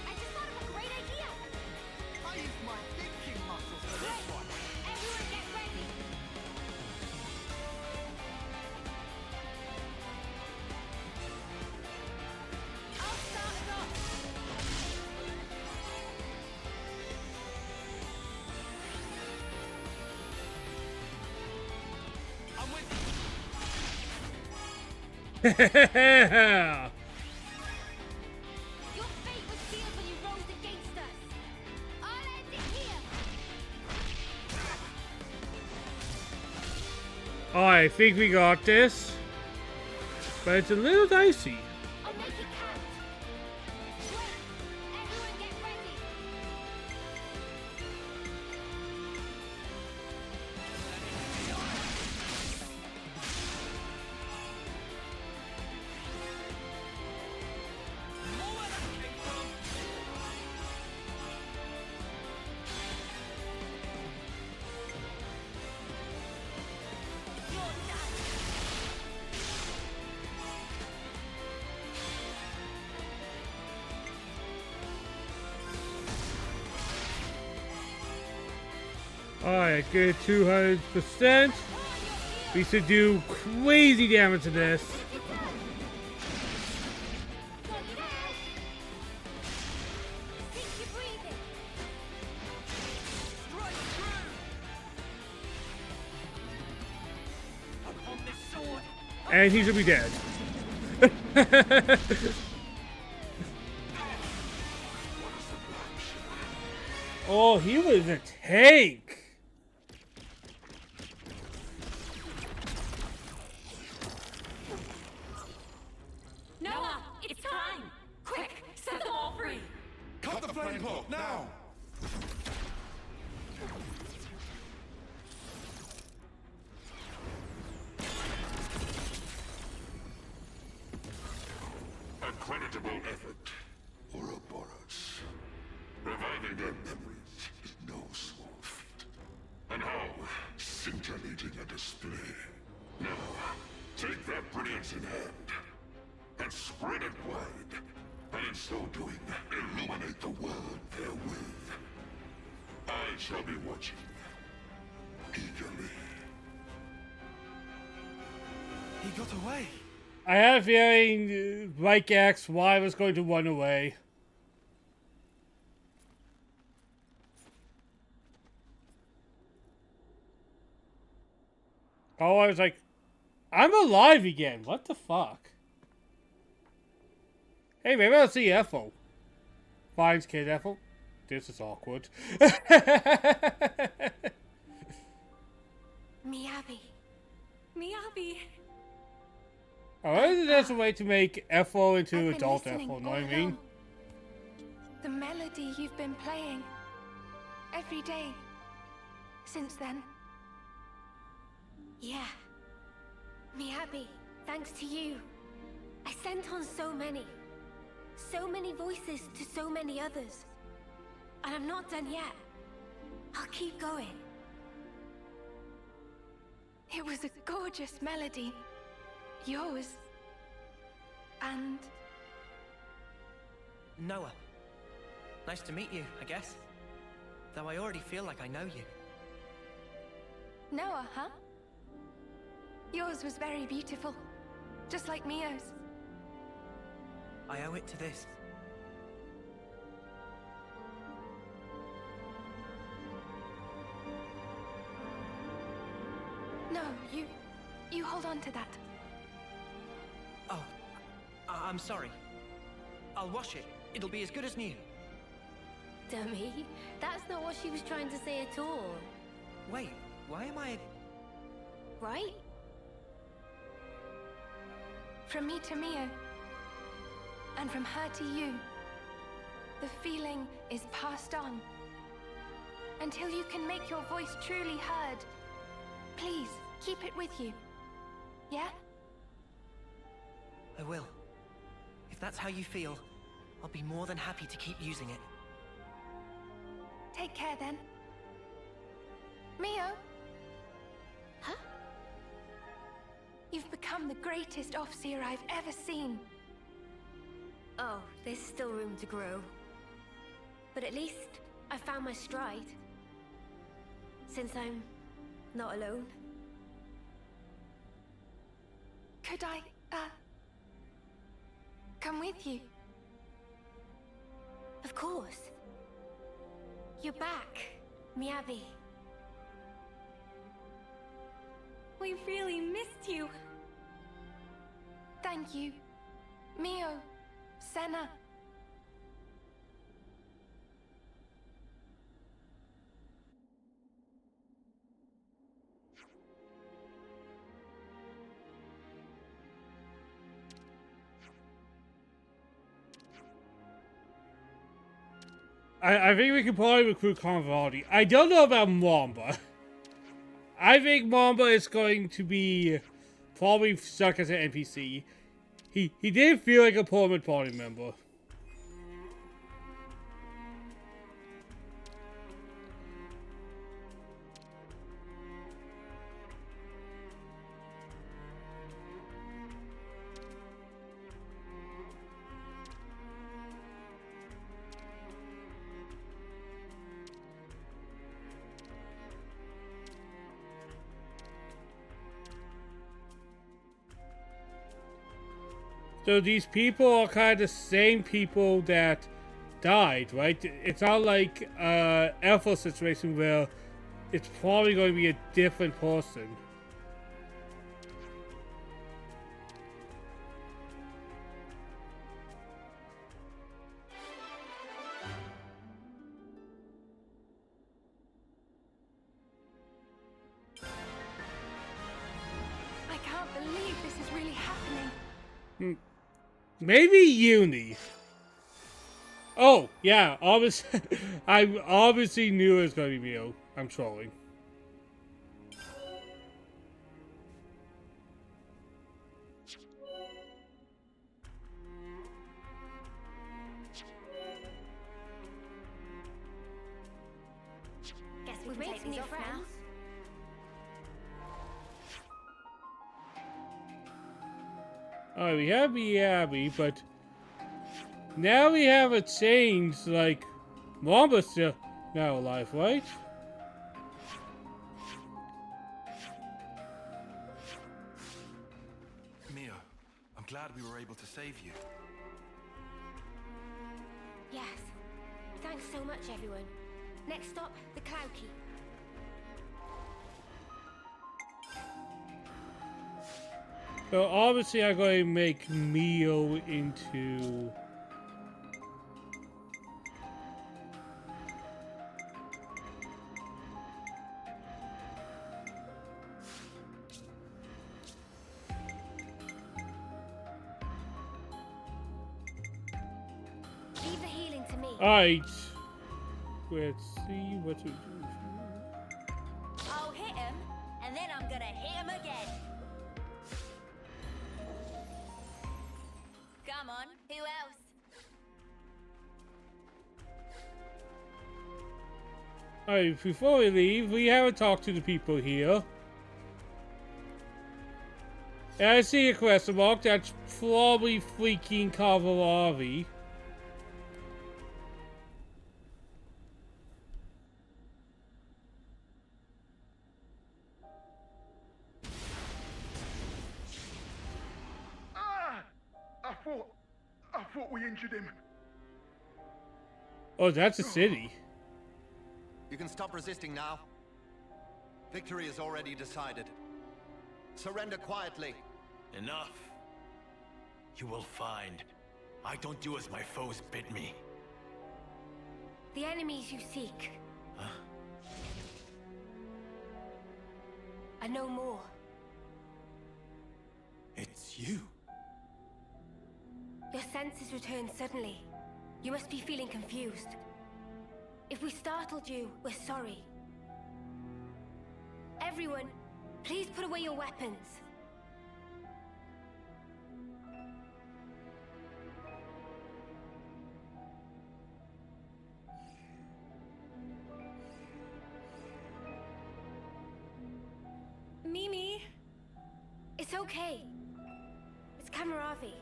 I just thought of a great idea. I used my thinking muscles for this one. Everyone get ready. I'll start us off. I'm with Yeah. Your fate was sealed when you rose against us. I'll end it here. I think we got this. But it's a little dicey. I'll make it count. Wait, everyone get ready. more where that came from. You're done. Alright, good 200%. We should do crazy damage to this. Slow down. Think you're breathing. Strike true. Upon this sword. And he should be dead. Oh, he was a tank. Noah, it's time. Quick, set them all free. Cut the flame cloak now! A creditable effort, Ouroboros. Reviving their memories is no small feat. And how scintillating a display. Now, take their brilliance in hand and spread it wide, and in so doing, illuminate the world therewith. I shall be watching eagerly. He got away. I had a feeling like X, Y was going to run away. Oh, I was like, I'm alive again. What the fuck? Hey, maybe I'll see Ethel. Finds kid Ethel. this is awkward. Miyabi. Miyabi. I think there's a way to make Ethel into I've been adult listening Ethel, know all what I mean? along. The melody you've been playing every day since then. Yeah. Miyabi, thanks to you. I sent on so many voices to so many others. And I'm not done yet. I'll keep going. It was a gorgeous melody. Yours. And Noah. Nice to meet you, I guess. Though I already feel like I know you. Noah, huh? Yours was very beautiful. Just like Mio's. I owe it to this. No, you hold on to that. Oh, I'm sorry. I'll wash it. It'll be as good as new. Dummy, that's not what she was trying to say at all. Wait, why am I... Right? From me to Mio. And from her to you. The feeling is passed on. Until you can make your voice truly heard. Please, keep it with you. Yeah? I will. If that's how you feel, I'll be more than happy to keep using it. Take care then. Mio? Huh? You've become the greatest Offseer I've ever seen. Oh, there's still room to grow. But at least I found my stride. Since I'm not alone. Could I, come with you? Of course. You're back, Miyabi. We really missed you. Thank you. Mio, Senna. I think we can probably recruit Convaldi. I don't know about Mamba. I think Mamba is going to be probably stuck as an NPC. He did feel like a permanent party member. So these people are kind of the same people that died, right? It's not like Ethel situation where it's probably going to be a different person. I can't believe this is really happening. Maybe Uni. Oh, yeah, obviously, I obviously knew it was going to be Mio. I'm trolling. Guess we can take these off now. Alright, we have Miyabi, but now we have a change, like, Mamba's still now alive, right? Mio, I'm glad we were able to save you. Yes. Thanks so much, everyone. Next stop, the Cloud Keep. So obviously I'm going to make Mio into... Alright. Let's see what to do. I'll hit him, and then I'm gonna hit him again. Come on, who else? Alright, before we leave, we haven't talked to the people here. And I see a question mark. That's probably freaking Cavalari. I thought we injured him. Oh, that's a city. You can stop resisting now. Victory is already decided. Surrender quietly. Enough. You will find. I don't do as my foes bid me. The enemies you seek are no more. It's you. Your senses returned suddenly. You must be feeling confused. If we startled you, we're sorry. Everyone, please put away your weapons. Mimi. It's okay. It's Camaravi.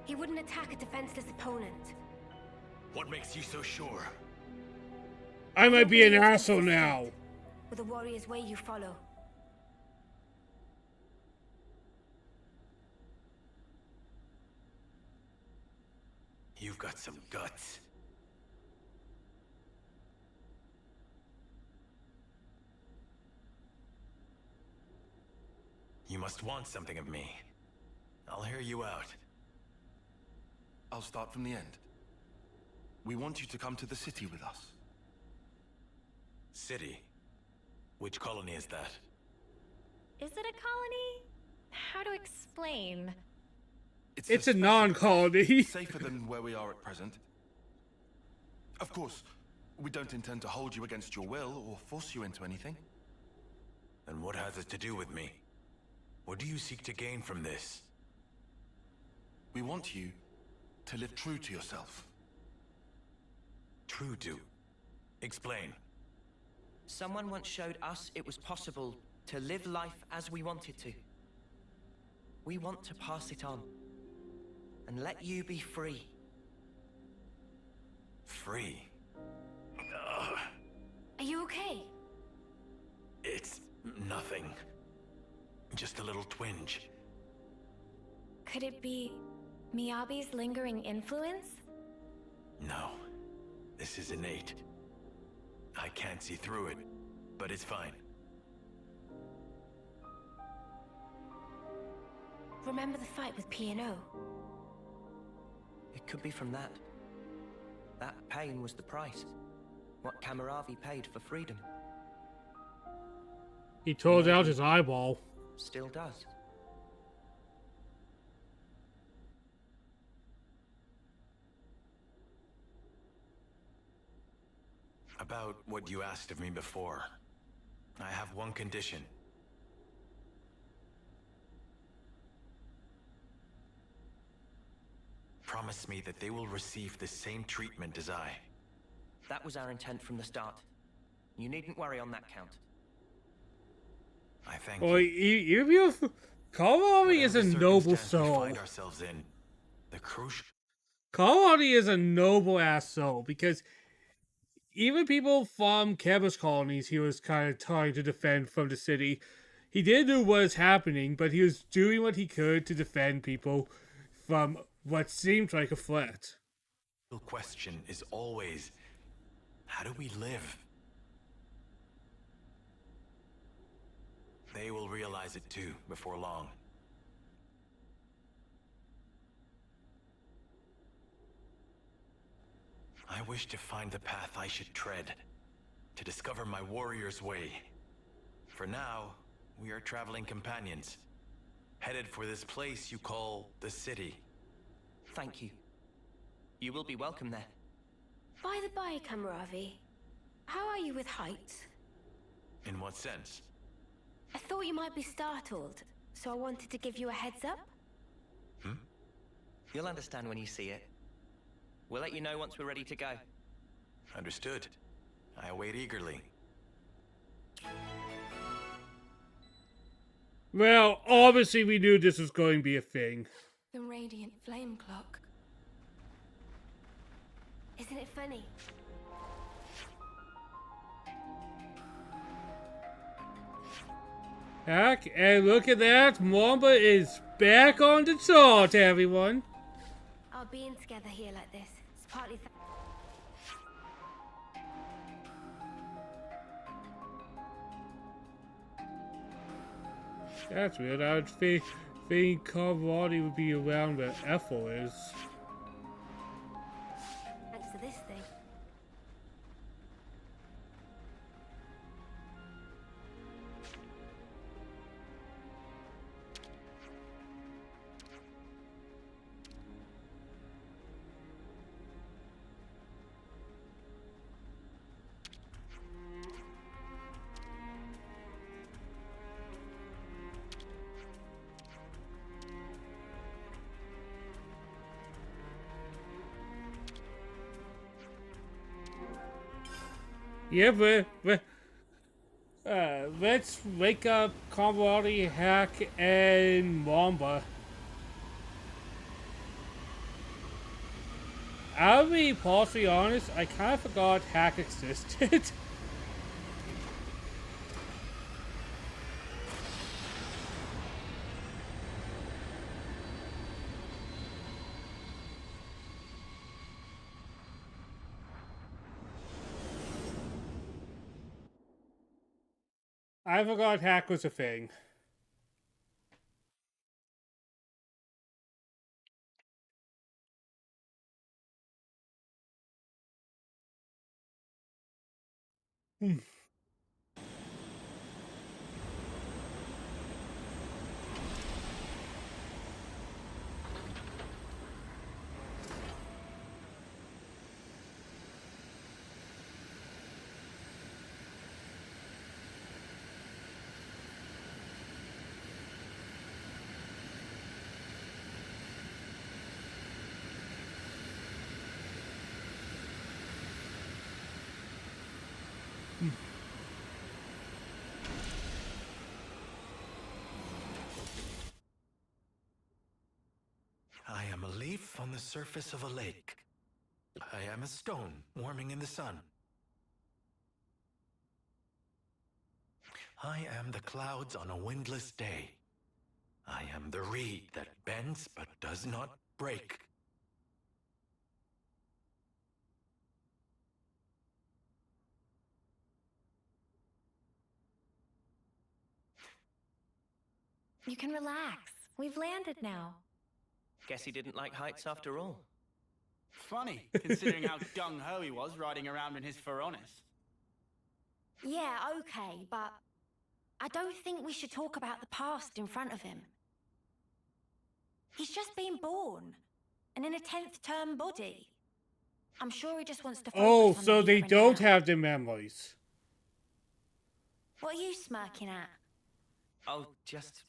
He wouldn't attack a defenseless opponent. What makes you so sure? I might be an asshole now. With a warrior's way you follow. You've got some guts. You must want something of me. I'll hear you out. I'll start from the end. We want you to come to the city with us. City? Which colony is that? Is it a colony? How to explain? It's a non-colony. Safer than where we are at present. Of course, we don't intend to hold you against your will or force you into anything. And what has it to do with me? What do you seek to gain from this? We want you to live true to yourself. True to? Explain. Someone once showed us it was possible to live life as we wanted to. We want to pass it on. And let you be free. Free? Are you okay? It's nothing. Just a little twinge. Could it be Miyabi's lingering influence? No. This is innate. I can't see through it, but it's fine. Remember the fight with P&O? It could be from that. That pain was the price. What Camaravi paid for freedom. He tore out his eyeball. Still does. About what you asked of me before. I have one condition. Promise me that they will receive the same treatment as I. That was our intent from the start. You needn't worry on that count. I thank Well, you. Cavalari is a Whatever noble circumstance we soul. find ourselves in, the crucial. Cavalari is a noble ass soul because even people from Keba's colonies he was kind of trying to defend from the city. He didn't know what was happening, but he was doing what he could to defend people from what seemed like a threat. The question is always, how do we live? They will realize it too, before long. I wish to find the path I should tread, to discover my warrior's way. For now, we are traveling companions, headed for this place you call the city. Thank you. You will be welcome there. By the by, Kamaravi, how are you with heights? In what sense? I thought you might be startled, so I wanted to give you a heads up. You'll understand when you see it. We'll let you know once we're ready to go. Understood. I await eagerly. Well, obviously we knew this was going to be a thing. The radiant flame clock. Isn't it funny? Heck, and look at that, Mamba is back on the chart, everyone. Our being together here like this, it's partly That's weird. I would think Carvati would be around where Ethel is. thanks to this thing. Yeah, let's wake up Carvati, Hack, and Mamba. I'll be partially honest, I kind of forgot Hack existed. I forgot Hack was a thing. I am a leaf on the surface of a lake. I am a stone warming in the sun. I am the clouds on a windless day. I am the reed that bends but does not break. You can relax. We've landed now. Guess he didn't like heights after all. Funny, considering how gung-ho he was riding around in his Feronis. Yeah, okay, but I don't think we should talk about the past in front of him. He's just been born, and in a 10th term body. I'm sure he just wants to focus Oh, on so the they here and don't now. have the memories. What are you smirking at? Oh, just...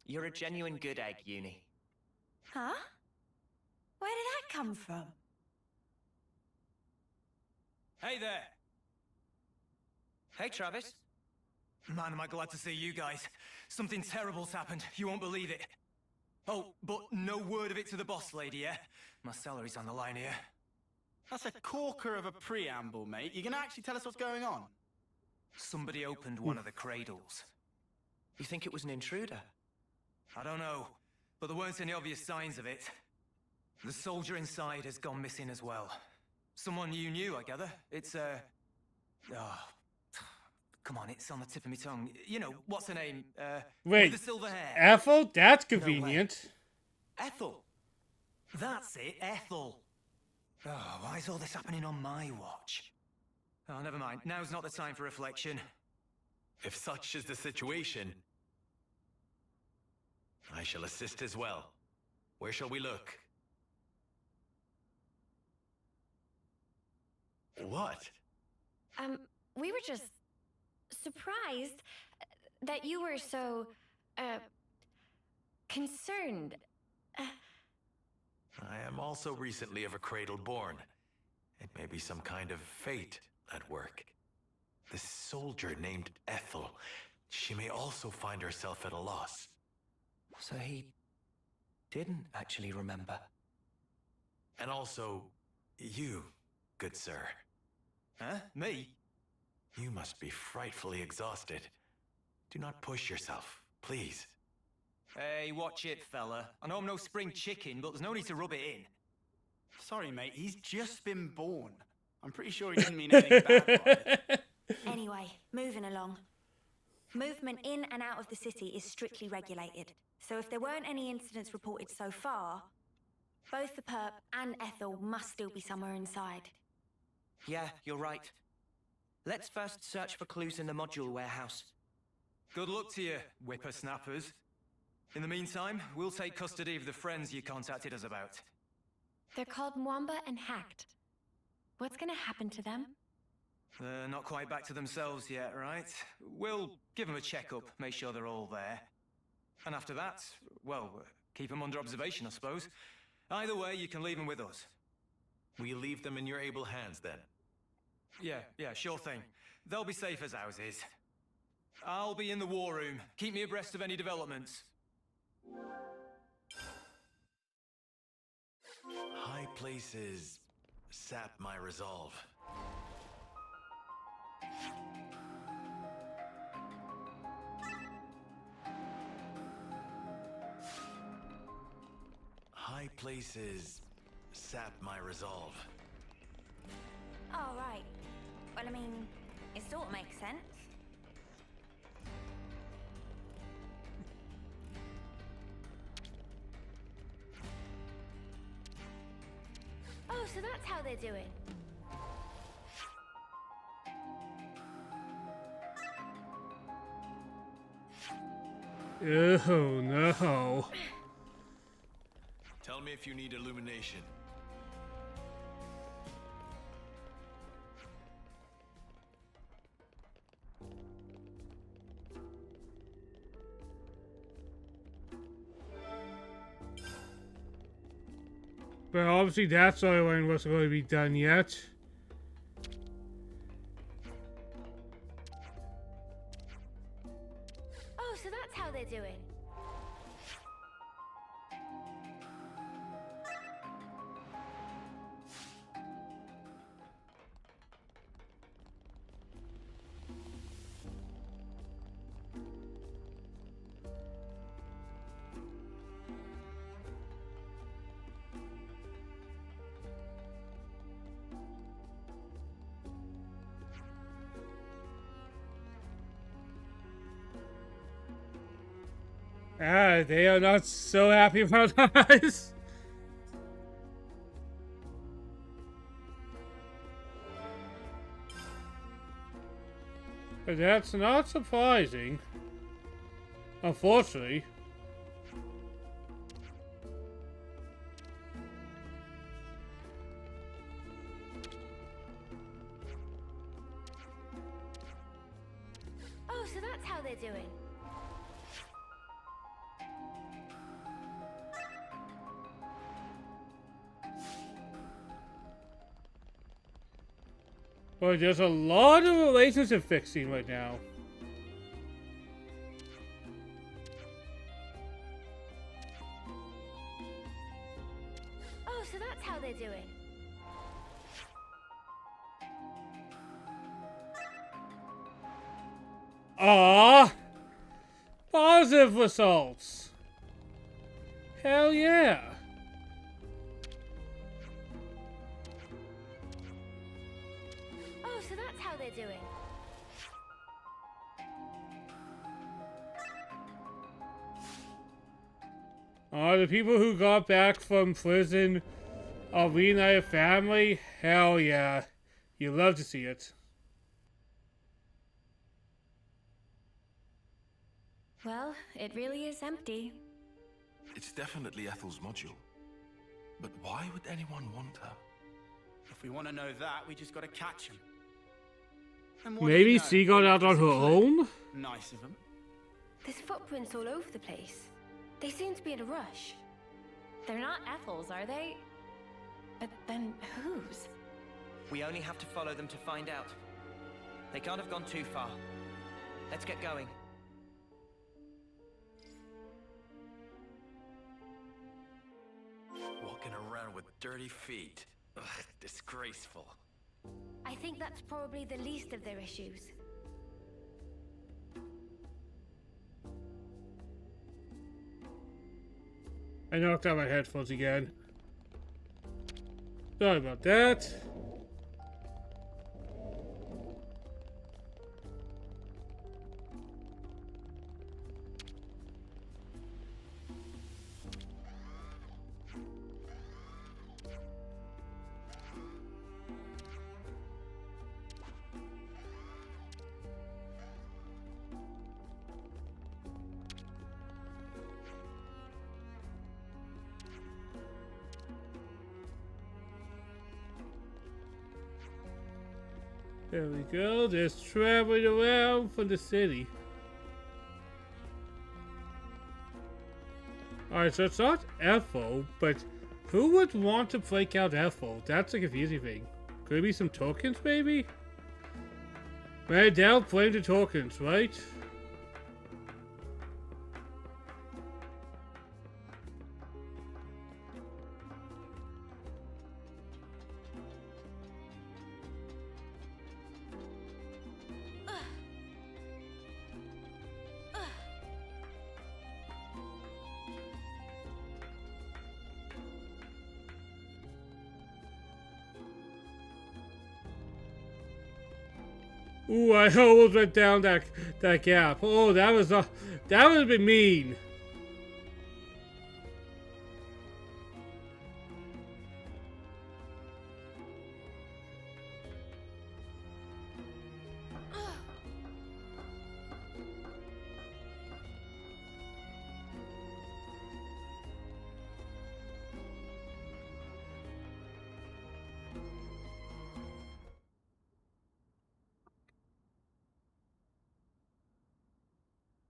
You're a genuine good egg, Uni. Huh? Where did that come from? Hey there! Hey, Travis. Man, am I glad to see you guys. Something terrible's happened. You won't believe it. Oh, but no word of it to the boss lady, yeah? My salary's on the line here. That's a corker of a preamble, mate. You gonna actually tell us what's going on? Somebody opened one of the cradles. You think it was an intruder? I don't know, but there weren't any obvious signs of it. The soldier inside has gone missing as well. Someone you knew, I gather. It's, oh, come on, it's on the tip of my tongue. You know, what's her name? Wait, with the silver hair. Ethel? That's No way. convenient. Ethel. That's it, Ethel. Oh, why is all this happening on my watch? Oh, never mind. Now's not the time for reflection. If such is the situation, I shall assist as well. Where shall we look? What? We were just surprised that you were so, concerned. I am also recently of a cradle born. It may be some kind of fate at work. This soldier named Ethel, she may also find herself at a loss. So he didn't actually remember. And also, you, good sir. Huh? Me? You must be frightfully exhausted. Do not push yourself, please. Hey, watch it, fella. I know I'm no spring chicken, but there's no need to rub it in. Sorry, mate, he's just been born. I'm pretty sure he didn't mean anything bad by it. Anyway, moving along. Movement in and out of the city is strictly regulated. So if there weren't any incidents reported so far, both the perp and Ethel must still be somewhere inside. Yeah, you're right. Let's first search for clues in the module warehouse. Good luck to you, whippersnappers. In the meantime, we'll take custody of the friends you contacted us about. They're called Mwamba and Hacked. What's gonna happen to them? They're not quite back to themselves yet, right? We'll give them a checkup, make sure they're all there. And after that, well, keep them under observation, I suppose. Either way, you can leave them with us. We leave them in your able hands, then. Yeah, sure thing. They'll be safe as ours is. I'll be in the war room. Keep me abreast of any developments. High places sap my resolve. High places sap my resolve. Oh, right. Well, I mean, it sort of makes sense. Oh, so that's how they're doing. Oh no. Tell me if you need illumination. But obviously that storyline wasn't going to be done yet. Oh, so that's how they're doing. They are not so happy about us. But that's not surprising. Unfortunately. Oh, so that's how they're doing. But there's a lot of relationship fixing right now. Oh, so that's how they're doing. Ah, positive results. Hell yeah. Oh, so that's how they're doing. The people who got back from prison are reunited family. Hell yeah. You love to see it. Well, it really is empty. It's definitely Ethel's module. But why would anyone want her? If we want to know that, we just got to catch him. And what do Maybe you know? she got out on her own? Nice of him. There's footprints all over the place. They seem to be in a rush. They're not Ethel's, are they? But then whose? We only have to follow them to find out. They can't have gone too far. Let's get going. Walking around with dirty feet. Ugh, disgraceful. I think that's probably the least of their issues. I knocked out my headphones again. Sorry about that. There we go, just traveling around from the city. Alright, so it's not Ethel, but who would want to break out Ethel? That's a confusing thing. Could it be some tokens, maybe? Right, they'll play the tokens, right? Ooh, I almost went down that gap. Oh, that would have been mean.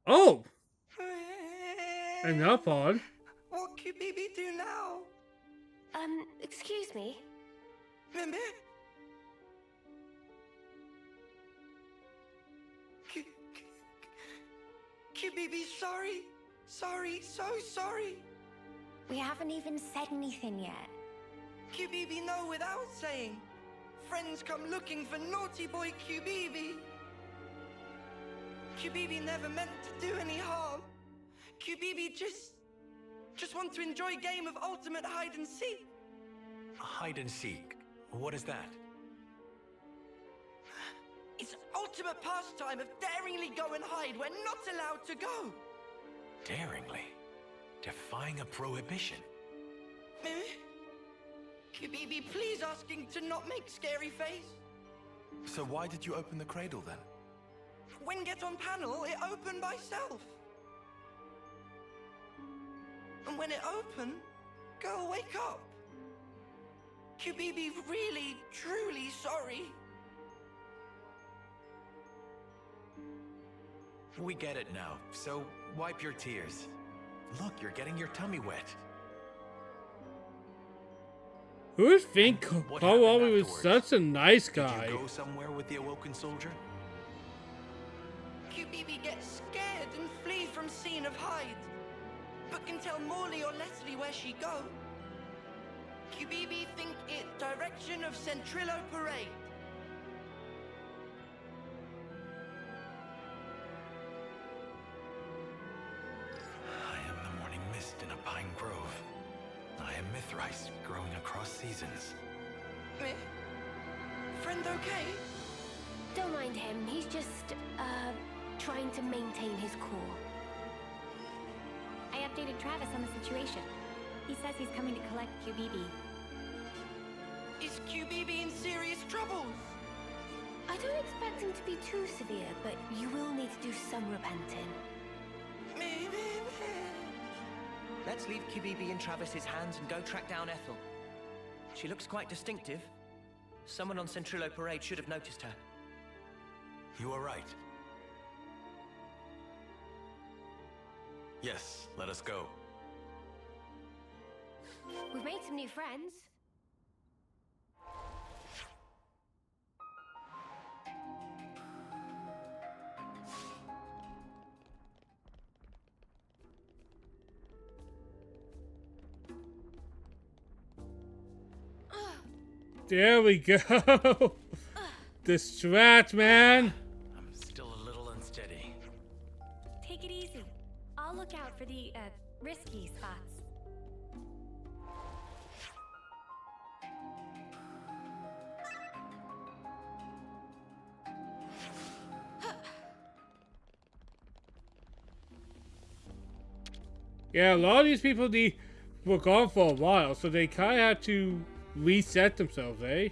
Oh! And up on. What could Bibi do now? Excuse me? Mimi? Bibi, sorry. Sorry, so sorry. We haven't even said anything yet. Bibi know without saying. Friends come looking for naughty boy Bibi. Bibi never meant to do any harm. Bibi just want to enjoy game of ultimate hide and seek. Hide and seek? What is that? It's ultimate pastime of daringly go and hide where not allowed to go. Daringly? Defying a prohibition? Bibi, please asking to not make scary face. So why did you open the cradle then? When get on panel, it opened by self. And when it opened, girl wake up. Bibi really, truly sorry. We get it now, so wipe your tears. Look, you're getting your tummy wet. Who would think Kawaii was such a nice guy? Did you go somewhere with the awoken soldier? Bibi gets scared and flee from scene of hide, but can tell Morley or Leslie where she go. Bibi think it direction of Centrillo Parade. I am the morning mist in a pine grove. I am Mithrice, growing across seasons. Friend okay? Don't mind him, he's just, trying to maintain his cool. I updated Travis on the situation. He says he's coming to collect QBB. Is QBB in serious troubles? I don't expect him to be too severe, but you will need to do some repenting. Let's leave QBB in Travis's hands and go track down Ethel. She looks quite distinctive. Someone on Centrillo Parade should have noticed her. You are right. Yes, let us go. We've made some new friends. There we go. The strat, man. I'm still a little unsteady. Take it easy. I'll look out for the, risky spots. Yeah, a lot of these people were gone for a while, so they kind of had to reset themselves, eh?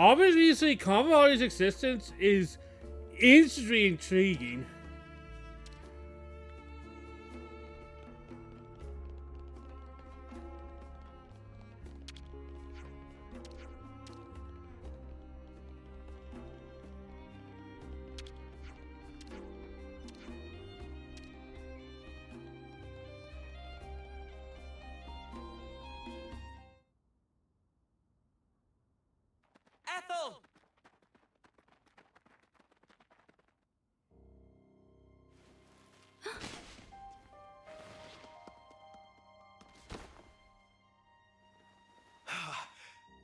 Obviously, Kamara's existence is instantly intriguing. Ethel!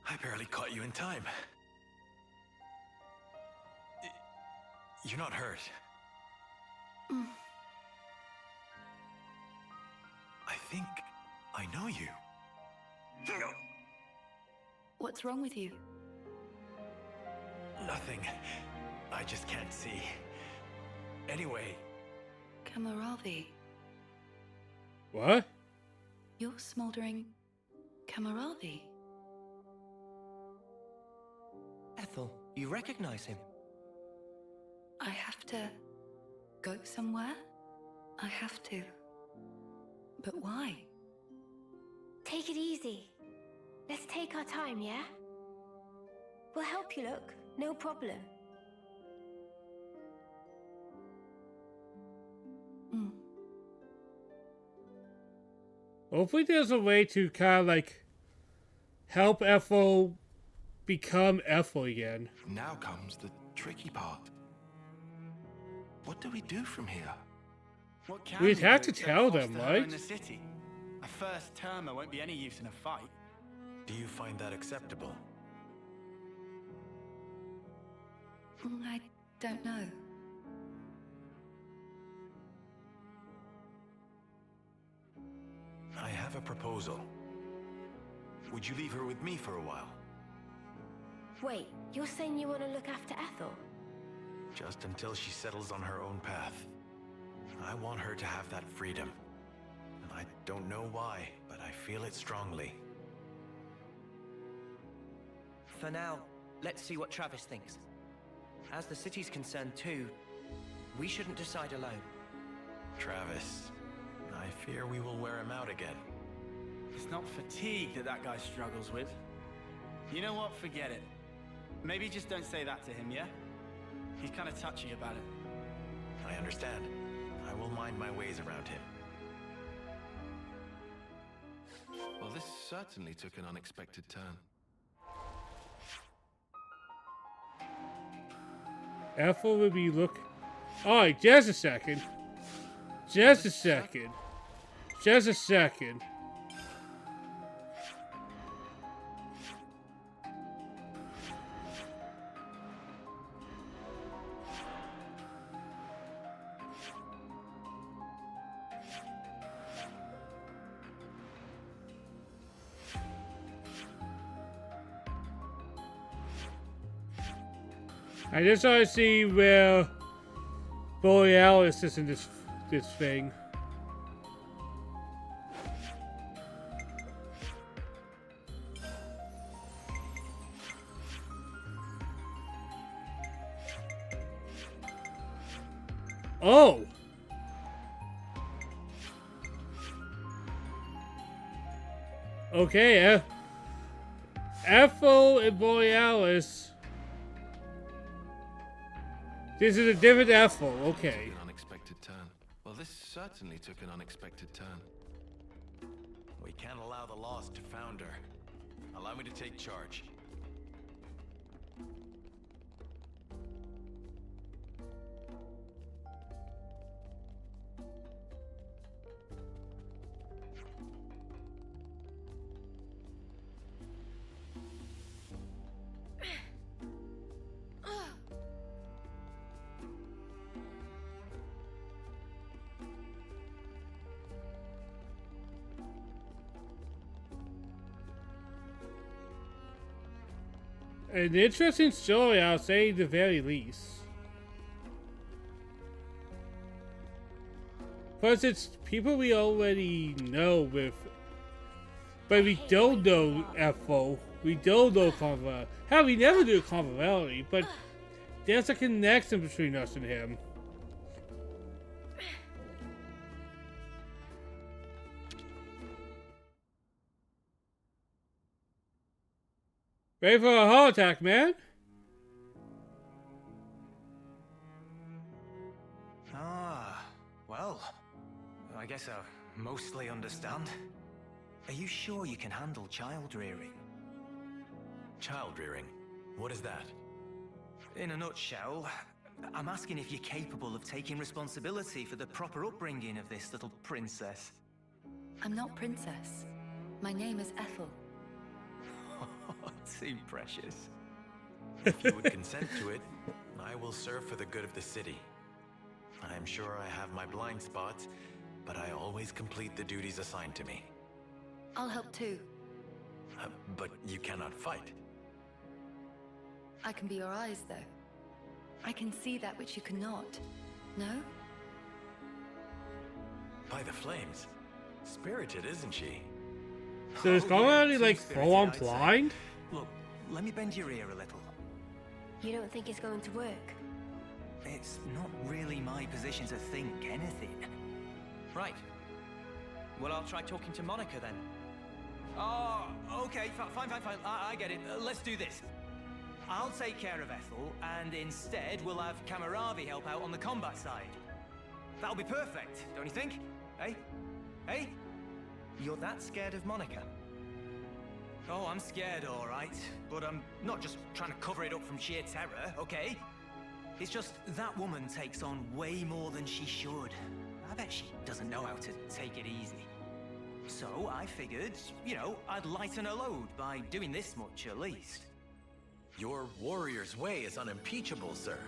I barely caught you in time. You're not hurt. I think I know you. What's wrong with you? Nothing. I just can't see. Anyway. Kamaravi. What? You're smoldering Kamaravi. Ethel, you recognize him? I have to go somewhere? I have to. But why? Take it easy. Let's take our time, yeah? We'll help you, look. No problem. Hopefully there's a way to kind of like help Ethel become Ethel again. Now comes the tricky part. What do we do from here? What can We'd we have do to except tell them, foster her in right? the city? A first termer won't be any use in a fight. Do you find that acceptable? I don't know. I have a proposal. Would you leave her with me for a while? Wait, you're saying you want to look after Ethel? Just until she settles on her own path. I want her to have that freedom. And I don't know why, but I feel it strongly. For now, let's see what Travis thinks. As the city's concerned too, we shouldn't decide alone. Travis, I fear we will wear him out again. It's not fatigue that guy struggles with. You know what? Forget it. Maybe just don't say that to him, yeah? He's kind of touchy about it. I understand. I will mind my ways around him. Well, this certainly took an unexpected turn. Ethel will be Alright, just a second. Just a second. Just a second. I just want to see where Borealis is in this thing. Oh! Okay, Ethel and Borealis. This is a different Ethel, okay. An unexpected turn. Well, this certainly took an unexpected turn. We can't allow the lost to founder. Allow me to take charge. An interesting story, I'll say the very least. Plus, it's people we already know with, but we don't know Ethel. We don't know Converality. Hell, we never do Converality, but there's a connection between us and him. Ready for a heart attack, man? Ah, well, I guess I mostly understand. Are you sure you can handle child rearing? Child rearing? What is that? In a nutshell, I'm asking if you're capable of taking responsibility for the proper upbringing of this little princess. I'm not princess. My name is Ethel. Too precious. If you would consent to it, I will serve for the good of the city. I am sure I have my blind spots, but I always complete the duties assigned to me. I'll help too. But you cannot fight. I can be your eyes, though. I can see that which you cannot. No? By the flames. Spirited, isn't she? So is Converality like full-on blind? Look, let me bend your ear a little. You don't think it's going to work? It's not really my position to think anything. Right. Well, I'll try talking to Monica then. Oh, okay, fine. I get it. Let's do this. I'll take care of Ethel, and instead we'll have Kamaravi help out on the combat side. That'll be perfect, don't you think? Hey? Hey? You're that scared of Monica? Oh, I'm scared, all right. But I'm not just trying to cover it up from sheer terror, okay? It's just that woman takes on way more than she should. I bet she doesn't know how to take it easy. So I figured, I'd lighten her load by doing this much at least. Your warrior's way is unimpeachable, sir.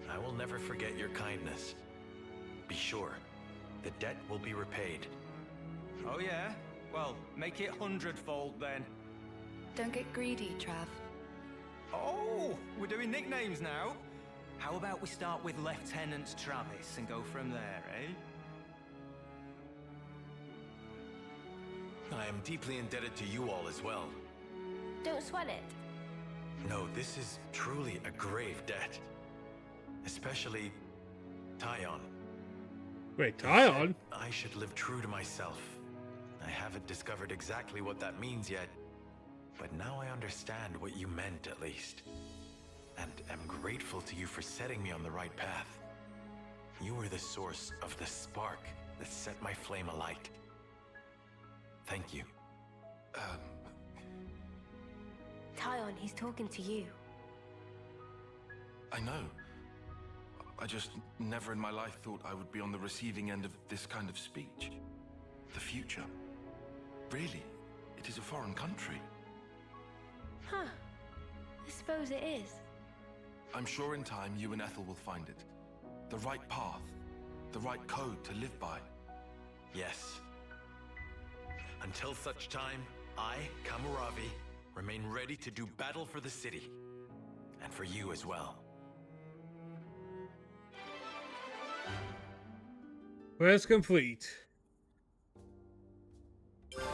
I will never forget your kindness. Be sure, the debt will be repaid. Oh yeah? Well, make it 100-fold then. Don't get greedy, Trav. Oh, we're doing nicknames now. How about we start with Lieutenant Travis and go from there, eh? I am deeply indebted to you all as well. Don't sweat it. No, this is truly a grave debt. Especially Tyon. Wait, Tyon? I should live true to myself. I haven't discovered exactly what that means yet, but now I understand what you meant at least. And am grateful to you for setting me on the right path. You were the source of the spark that set my flame alight. Thank you. Tyon, he's talking to you. I know. I just never in my life thought I would be on the receiving end of this kind of speech. The future. Really, it is a foreign country. Huh. I suppose it is. I'm sure in time you and Ethel will find it. The right path. The right code to live by. Yes. Until such time, I, Kamaravi, remain ready to do battle for the city. And for you as well. Quest complete. Don't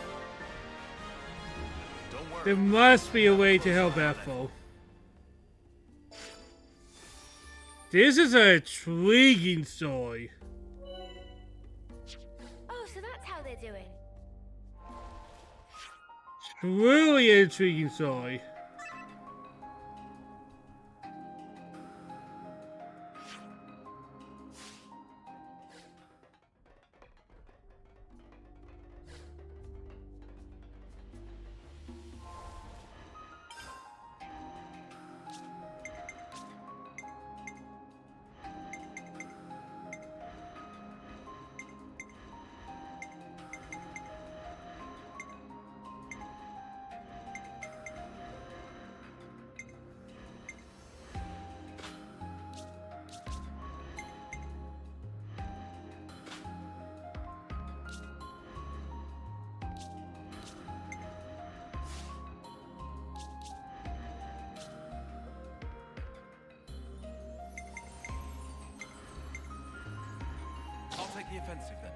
worry. There must be a way to help Ethel. This is an intriguing story. Oh, so that's how they're doing. Truly intriguing story. I'll take the offensive then.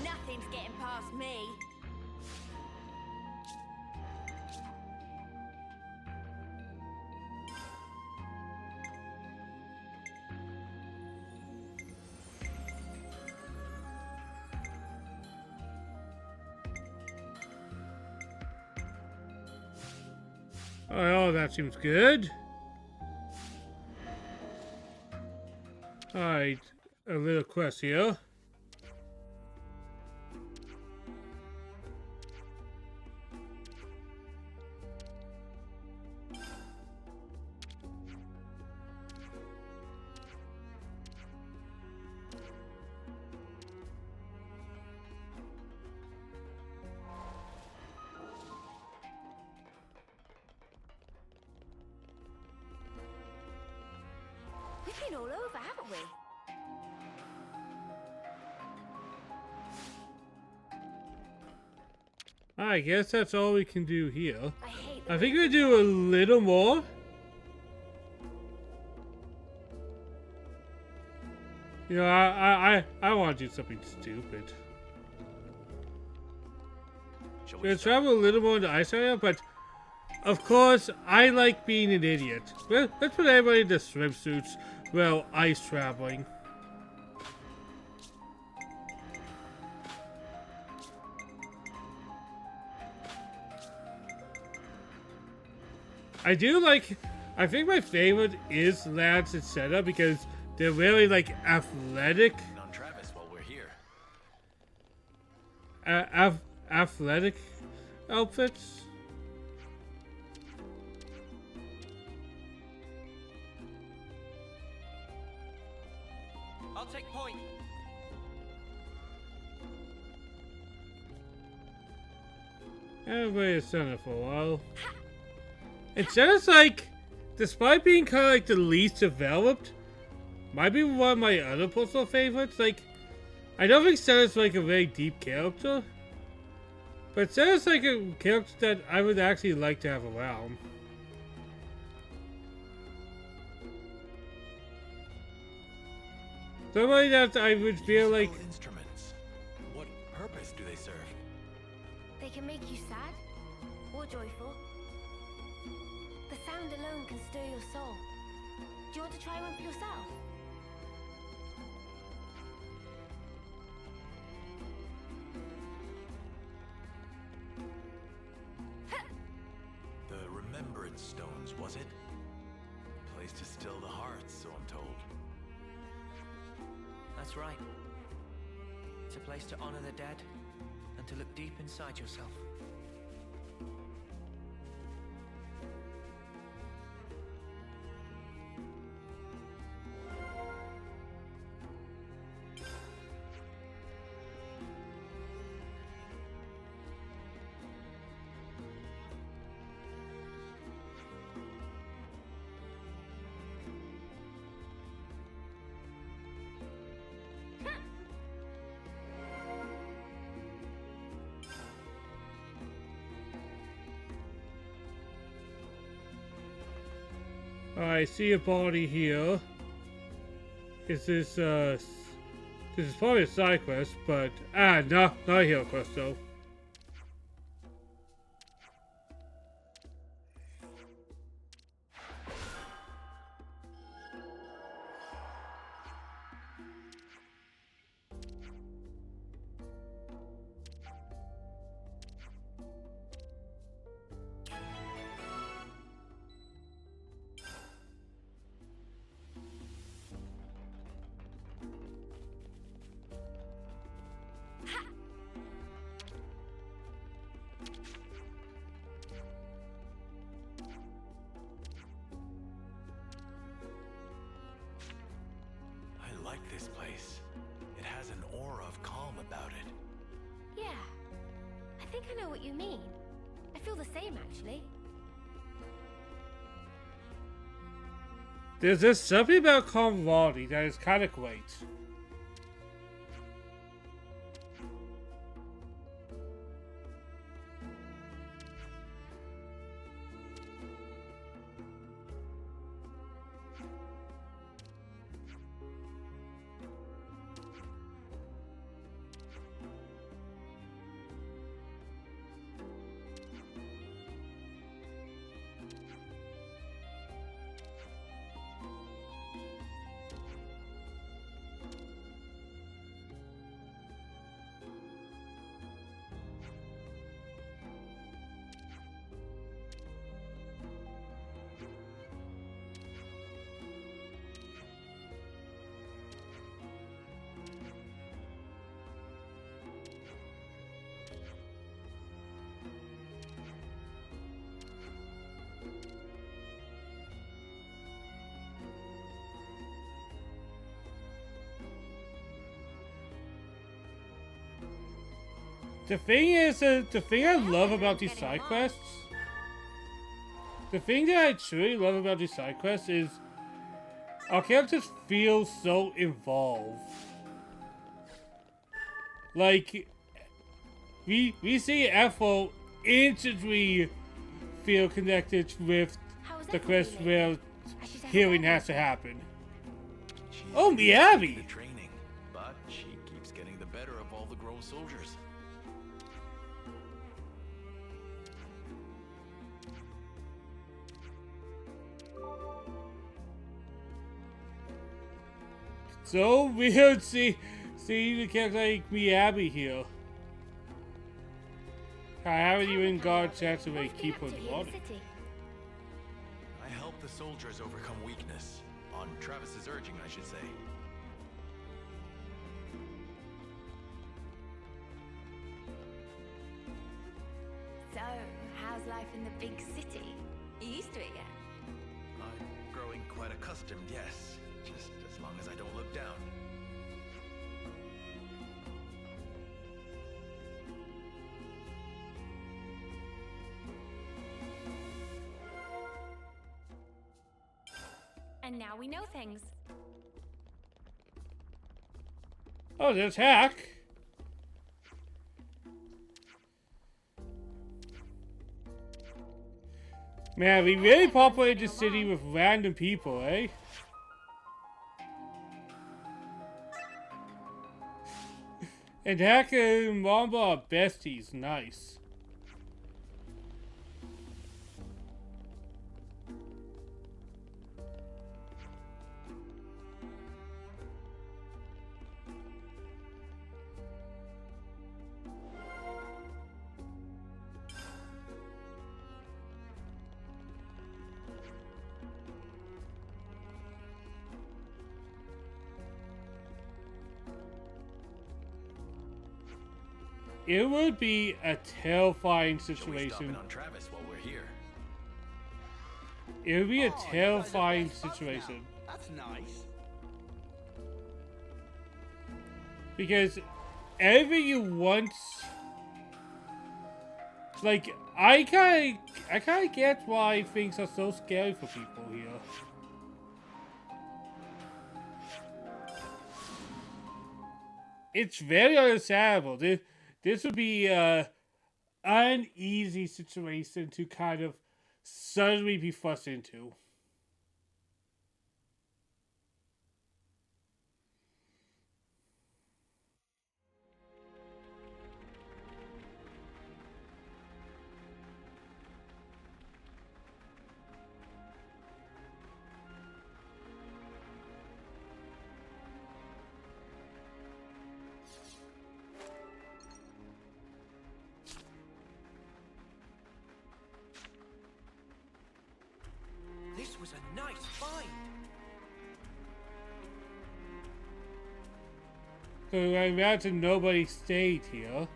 Nothing's getting past me. Oh, that seems good. Alright, a little quest here. We've been all over, haven't we? I guess that's all we can do here. I hate I think we do a little more. You know, I want to do something stupid. Shall We're gonna travel a little more into Ice Area, but of course, I like being an idiot. Let's put everybody in the swimsuits while ice traveling. I do like, I think my favorite is Lanz and Senna because they're really like athletic. On Travis while we're here. Athletic outfits. I'll take point. Everybody is Senna for a while. And Senna's like, despite being kind of like the least developed, might be one of my other personal favorites. Like, I don't think Senna's like a very deep character, but Senna's like a character that I would actually like to have around. Somebody that I would feel like. Instruments. What purpose do they serve? They can make you sad or joyful. The sound alone can stir your soul. Do you want to try one for yourself? The Remembrance Stones, was it? Place to still the hearts, so I'm told. That's right. It's a place to honor the dead and to look deep inside yourself. I see a body here. Is this, this is probably a side quest, but, no, not a hero quest, though. I like this place. It has an aura of calm about it. Yeah, I think I know what you mean. I feel the same, actually. There's just something about camaraderie that is kind of great. The thing is, the thing I love about these side quests, the thing that I truly love about these side quests is our characters feel so involved. Like, we see Ethel instantly feel connected with the quest where healing has to happen. Oh, Miyabi! The training, but she keeps getting the better of all the grown soldiers. So weird see the character like Miyabi here. I haven't even got a chance to like keep on watching. I help the soldiers overcome weakness. On Travis's urging, I should say. So, how's life in the big city? You used to it yet? I'm growing quite accustomed, yes. Just as long as I don't look down. And now we know things. Oh, there's Hack. Man, we really populated the city with random people, eh? And Hack and Mamba are besties, nice. It would be a terrifying situation. On Travis while we're here. It would be a terrifying situation. That's nice. Because everything you want, like I kind of get why things are so scary for people here. It's very understandable. This would be an uneasy situation to kind of suddenly be thrust into. So I imagine nobody stayed here.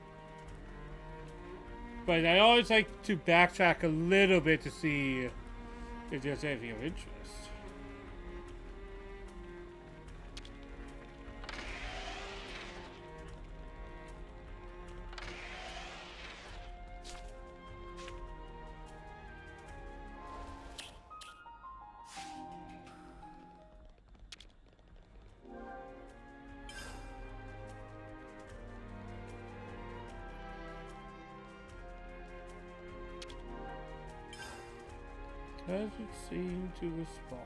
But I always like to backtrack a little bit to see if there's anything of interest. Doesn't seem to respond.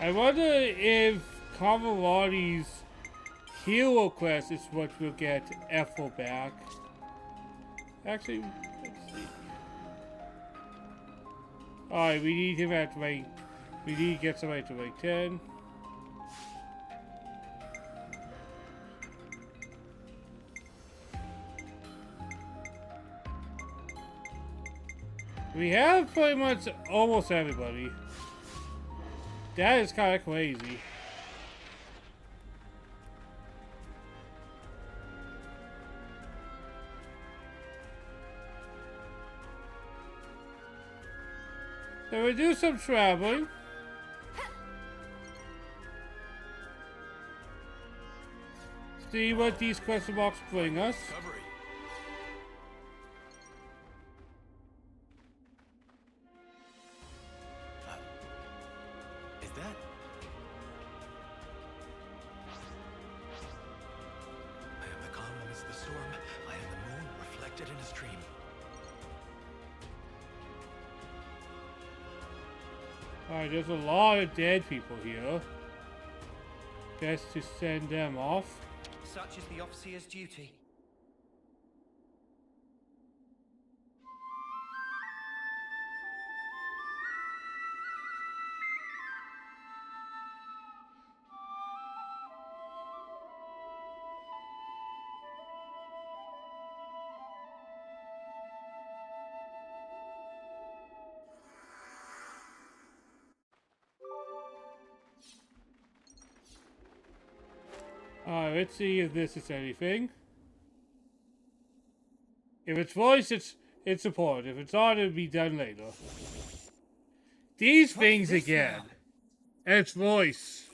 I wonder if Cavalari's hero quest is what will get Ethel back. Actually, let's see. Alright, we need him at rank. We need to get somebody to rank 10. We have pretty much almost everybody. That is kind of crazy. So we do some traveling. See what these question marks bring us. Alright, there's a lot of dead people here. Best to send them off. Such is the Overseer's duty. Alright, let's see if this is anything. If it's voice, it's support. If it's not, it'll be done later. These things again. And it's voice.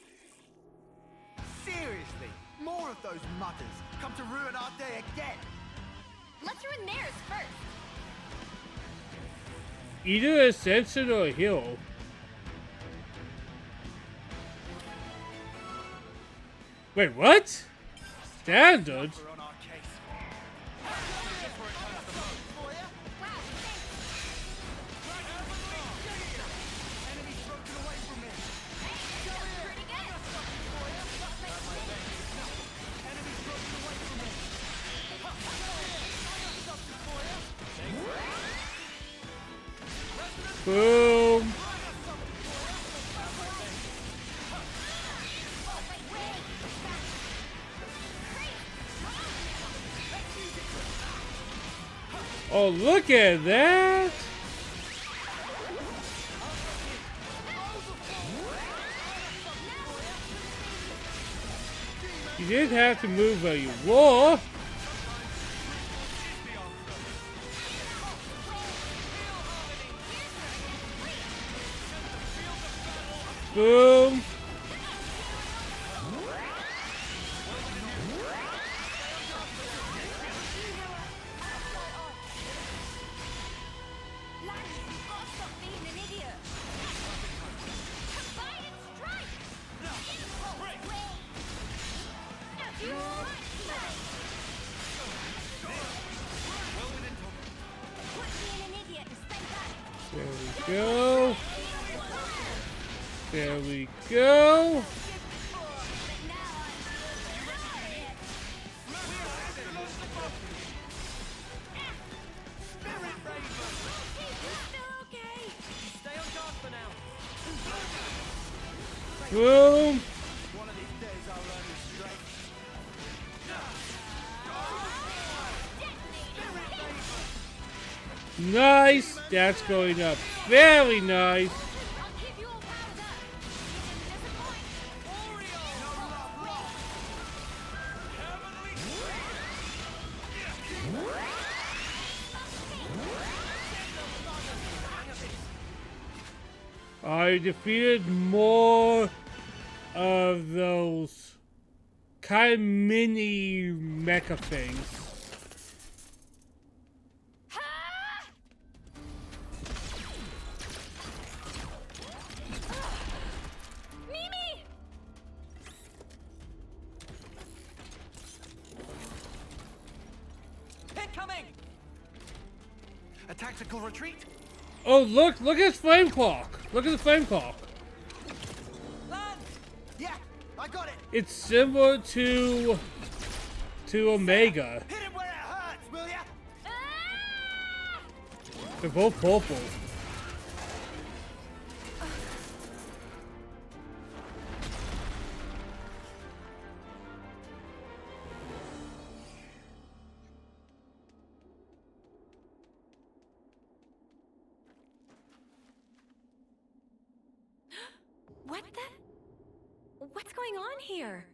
Seriously, more of those mutters come to ruin our day again. Let's ruin theirs first. Either Ascension or a hero. Wait, what? Standard? Boom. Oh, look at that! You didn't have to move where you were. Boom. There we go. There we go. Boom. Nice. That's going up very nice. I defeated more of those kind of mini mecha things. Mimi! Incoming! A tactical retreat? Oh, look at his flame clock. Look at the flame clock. Lanz! Yeah, I got it! It's similar to Omega. Hit him where it hurts, will ya? They're both purple. What the? What's going on here?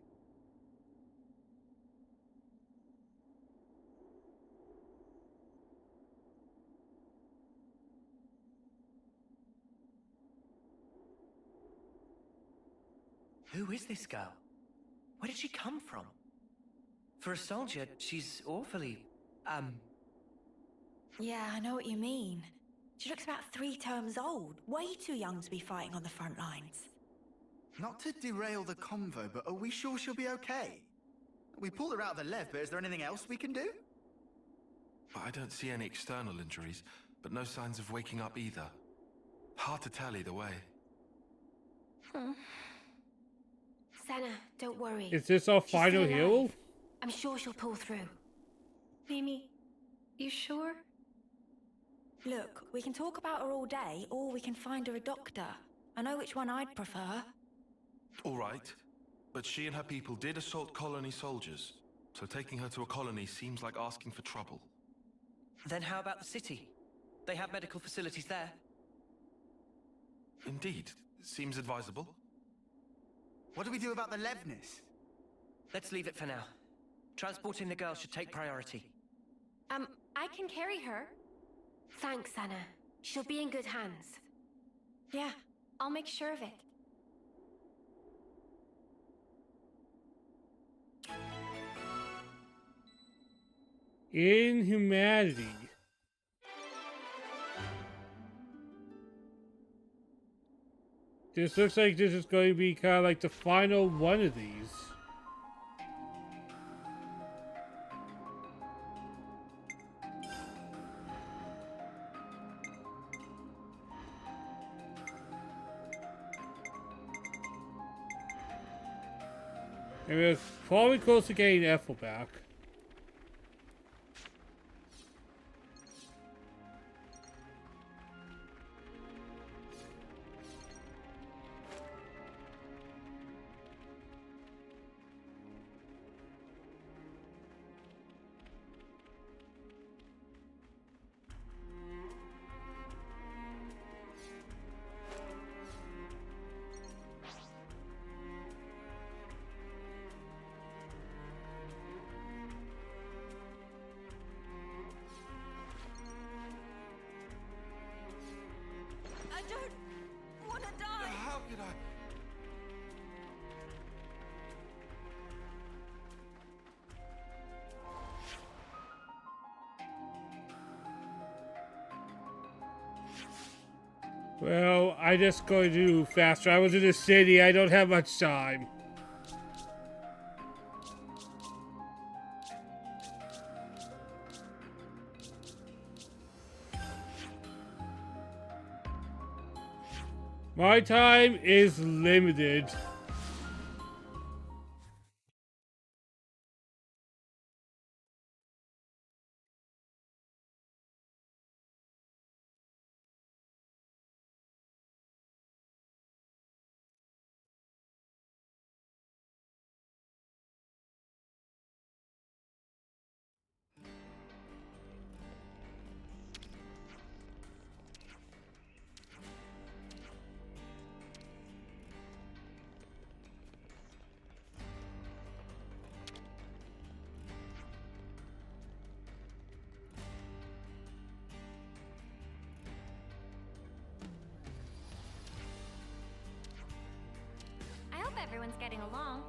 Who is this girl? Where did she come from? For a soldier, she's awfully, Yeah, I know what you mean. She looks about 3 terms old. Way too young to be fighting on the front lines. Not to derail the convo, but are we sure she'll be okay? We pulled her out of the left, but is there anything else we can do? I don't see any external injuries, but no signs of waking up either. Hard to tell either way. Senna, don't worry. Is this our She's final still hero? alive. I'm sure she'll pull through. Mimi, you sure? Look, we can talk about her all day, or we can find her a doctor. I know which one I'd prefer. All right, but she and her people did assault colony soldiers, so taking her to a colony seems like asking for trouble. Then how about the city? They have medical facilities there. Indeed, seems advisable. What do we do about the Levnis? Let's leave it for now. Transporting the girl should take priority. I can carry her. Thanks, Senna. She'll be in good hands. Yeah, I'll make sure of it. Inhumanity. This looks like this is going to be kind of like the final one of these. And we're probably close to getting Ethel back. I don't want to die. How could I? Well, I just go to do faster. I was in the city. I don't have much time. My time is limited. everyone's getting along.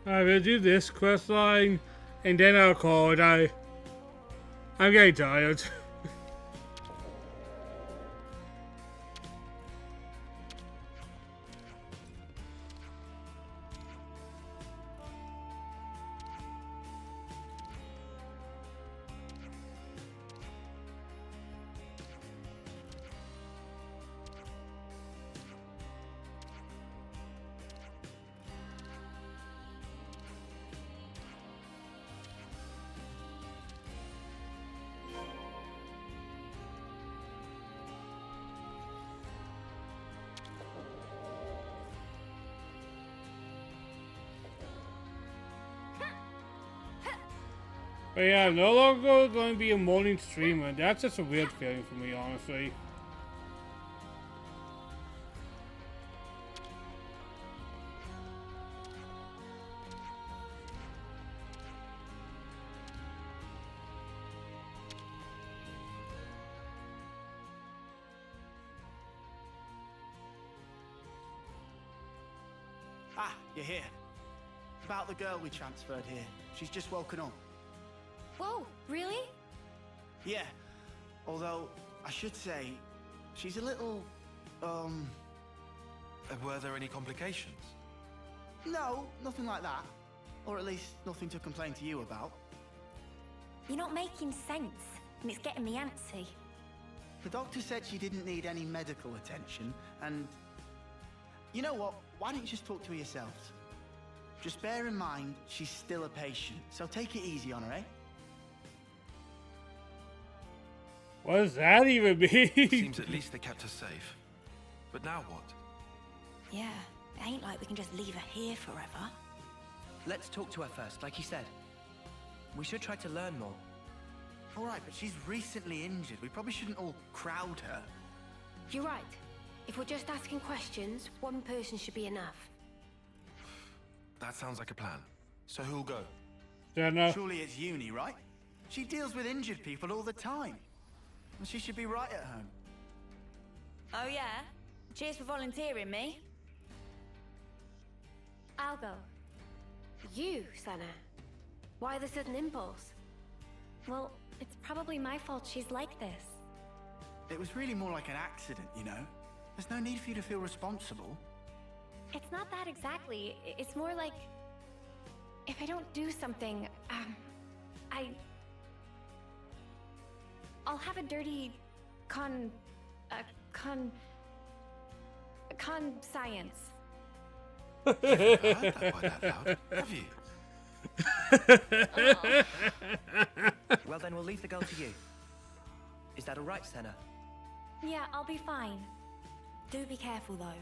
I will do this quest line, and then I'll call it. I'm getting tired. But yeah, I'm no longer going to be a morning streamer. That's just a weird feeling for me, honestly. Ah, you're here. About the girl we transferred here. She's just woken up. Whoa, really? Yeah. Although, I should say, she's a little, Were there any complications? No, nothing like that. Or at least nothing to complain to you about. You're not making sense, and it's getting me antsy. The doctor said she didn't need any medical attention, and... You know what? Why don't you just talk to her yourselves? Just bear in mind, she's still a patient, so take it easy on her, eh? What does that even mean? Seems at least they kept her safe. But now what? Yeah, it ain't like we can just leave her here forever. Let's talk to her first, like you said. We should try to learn more. All right, but she's recently injured. We probably shouldn't all crowd her. You're right. If we're just asking questions, one person should be enough. That sounds like a plan. So who'll go? Surely it's Uni, right? She deals with injured people all the time. Well, she should be right at home. Oh yeah? Cheers for volunteering me. I'll go. You, Senna. Why the sudden impulse? Well, it's probably my fault she's like this. It was really more like an accident, you know? There's no need for you to feel responsible. It's not that exactly. It's more like... if I don't do something, I'll have a dirty... science. You've never heard that word out loud, have you? Well, then we'll leave the girl to you. Is that all right, Senna? Yeah, I'll be fine. Do be careful though.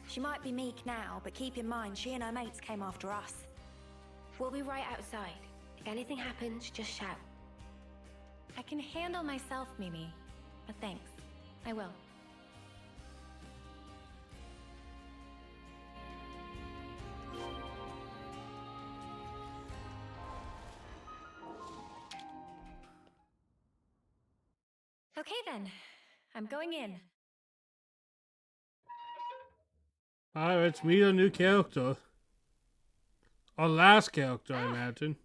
She might be meek now, but keep in mind, she and her mates came after us. We'll be right outside. If anything happens, just shout. I can handle myself, Mimi. But thanks. I will. Okay then. I'm going in. Alright, let's meet a new character. Our last character, I imagine.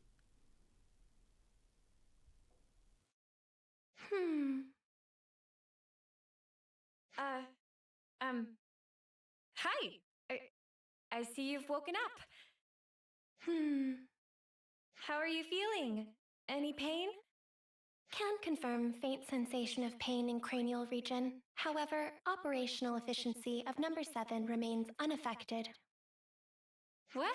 Hi. I see you've woken up. How are you feeling? Any pain? Can confirm faint sensation of pain in cranial region. However, operational efficiency of number 7 remains unaffected. What?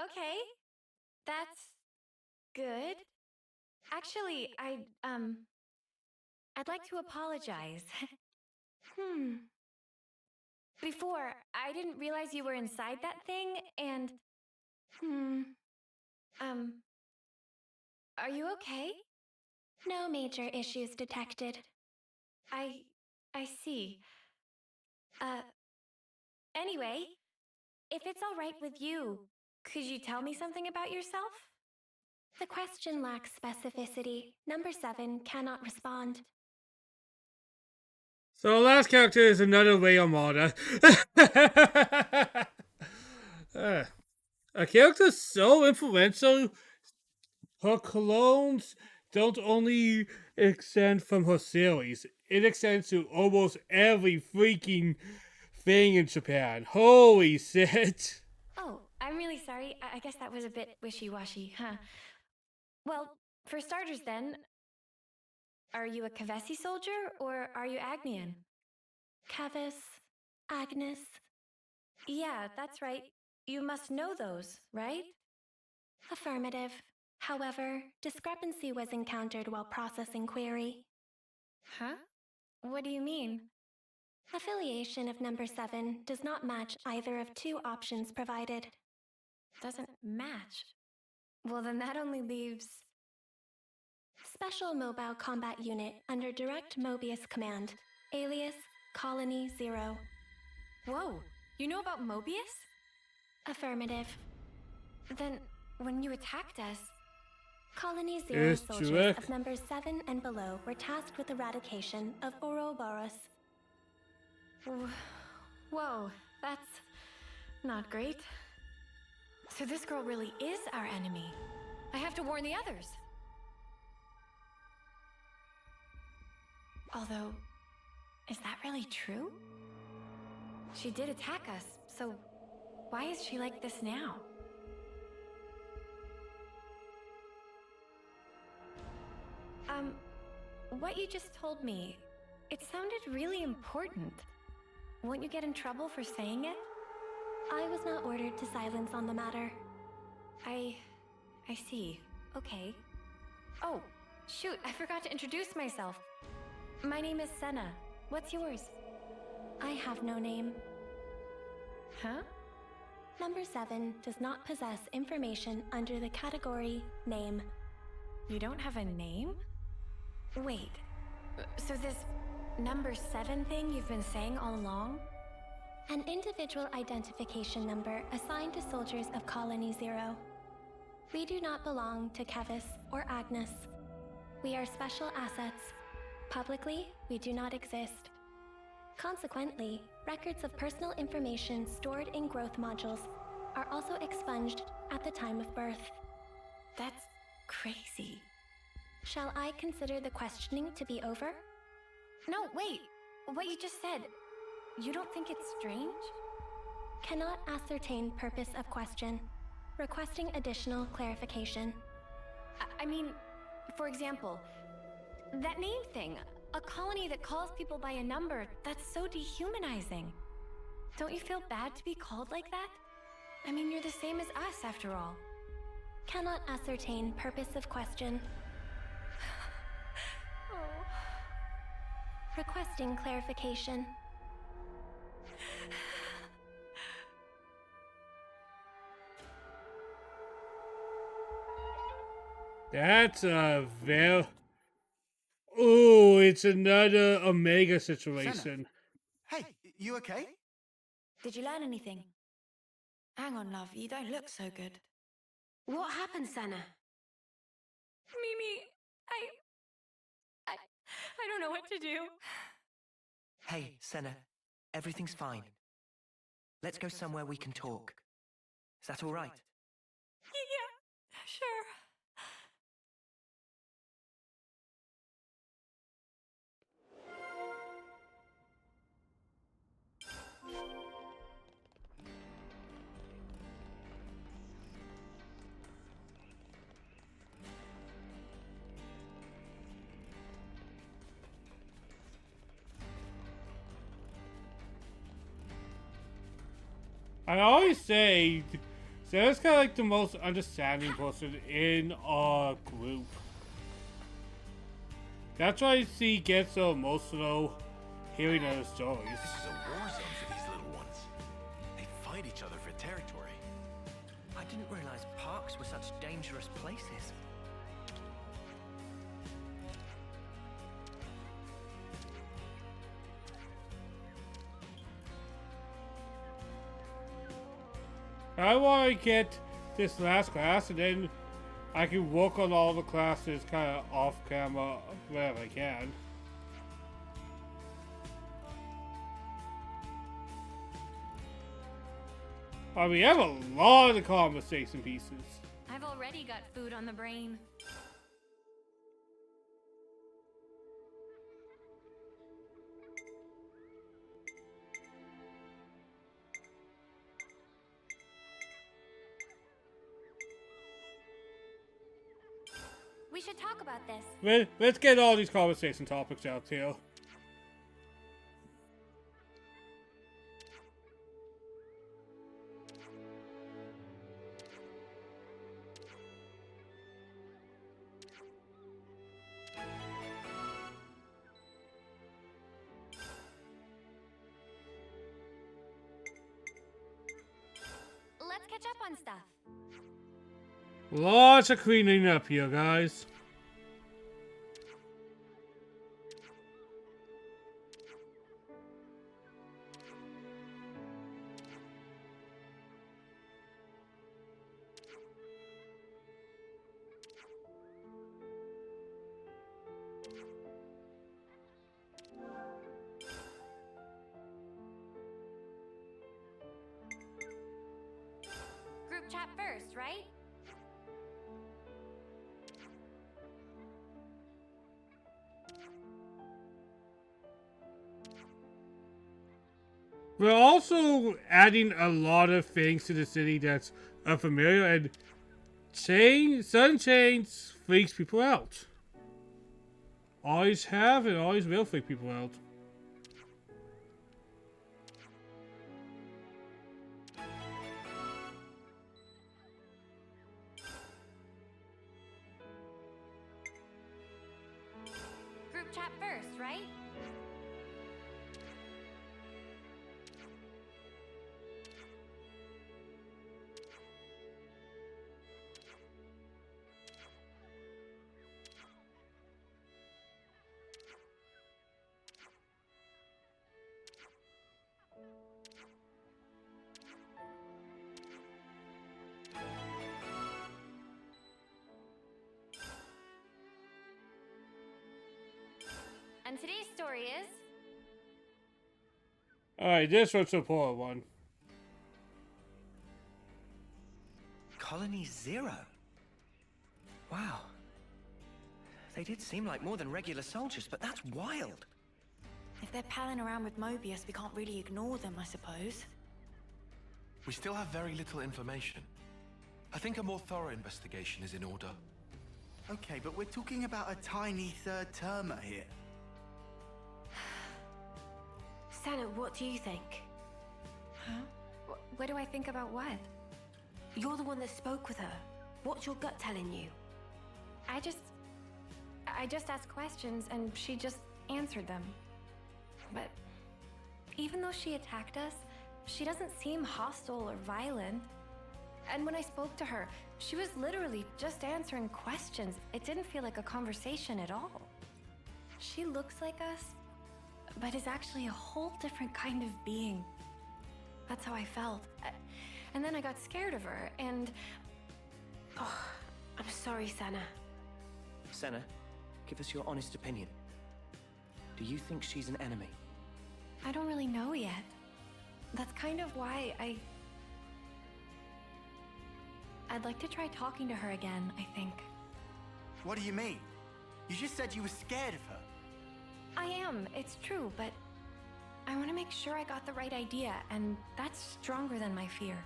Okay. That's good. Actually, I'd like to apologize. Before, I didn't realize you were inside that thing, and... Are you okay? No major issues detected. I see. Anyway, if it's all right with you, could you tell me something about yourself? The question lacks specificity. Number 7 cannot respond. So our last character is another Ray Armada. A character so influential, her clones don't only extend from her series, it extends to almost every freaking thing in Japan. Holy shit. Oh, I'm really sorry. I guess that was a bit wishy-washy, huh? Well, for starters then, are you a Kavesi soldier or are you Agnian? Kavis, Agnes. Yeah, that's right. You must know those, right? Affirmative. However, discrepancy was encountered while processing query. Huh? What do you mean? Affiliation of number 7 does not match either of 2 options provided. Doesn't match? Well, then that only leaves... Special Mobile Combat Unit under Direct Mobius Command. Alias, Colony 0. Whoa, you know about Mobius? Affirmative. Then, when you attacked us... Colony 0 soldiers of numbers 7 and below were tasked with eradication of Ouroboros. Whoa, that's not great. So this girl really is our enemy. I have to warn the others. Although, is that really true? She did attack us, so why is she like this now? What you just told me, it sounded really important. Won't you get in trouble for saying it? I was not ordered to silence on the matter. I see. Okay. Oh, shoot, I forgot to introduce myself. My name is Senna. What's yours? I have no name. Huh? Number 7 does not possess information under the category name. You don't have a name? Wait, so this number 7 thing you've been saying all along? An individual identification number assigned to soldiers of Colony 0. We do not belong to Kevis or Agnes. We are special assets. Publicly, we do not exist. Consequently, records of personal information stored in growth modules are also expunged at the time of birth. That's crazy. Shall I consider the questioning to be over? No, wait. What you just said, you don't think it's strange? Cannot ascertain purpose of question. Requesting additional clarification. I mean, for example, that name thing. A colony that calls people by a number, that's so dehumanizing. Don't you feel bad to be called like that? I mean, you're the same as us, after all. Cannot ascertain purpose of question. Requesting clarification. That's a very... Oh, it's another Omega situation. Hey, you okay? Did you learn anything? Hang on, love, you don't look so good. What happened, Senna? Mimi, I don't know what to do. Hey, Senna. Everything's fine. Let's go somewhere we can talk. Is that all right? Yeah, sure. I always say, Sarah's kind of like the most understanding person in our group. That's why she gets so emotional hearing her stories. This is a war zone for these little ones. They fight each other for territory. I didn't realize parks were such dangerous places. I want to get this last class and then I can work on all the classes kind of off camera wherever I can. We have a lot of conversation pieces. I've already got food on the brain. We should talk about this. Let's get all these conversation topics out here. Let's catch up on stuff. Lots of cleaning up here, guys. Group chat first, right? We're also adding a lot of things to the city that's unfamiliar, and sudden change freaks people out. Always have and always will freak people out. Group chat first, right? And today's story is... Alright, this one's a poor one. Colony Zero? Wow. They did seem like more than regular soldiers, but that's wild. If they're palling around with Mobius, we can't really ignore them, I suppose. We still have very little information. I think a more thorough investigation is in order. Okay, but we're talking about a tiny third-termer here. Senna, what do you think? Huh? What do I think about what? You're the one that spoke with her. What's your gut telling you? I just asked questions and she just answered them. But even though she attacked us, she doesn't seem hostile or violent. And when I spoke to her, she was literally just answering questions. It didn't feel like a conversation at all. She looks like us, but is actually a whole different kind of being. That's how I felt. And then I got scared of her, and... Oh, I'm sorry, Senna. Senna, give us your honest opinion. Do you think she's an enemy? I don't really know yet. That's kind of why I'd like to try talking to her again, I think. What do you mean? You just said you were scared of her. I am, it's true, but I want to make sure I got the right idea, and that's stronger than my fear.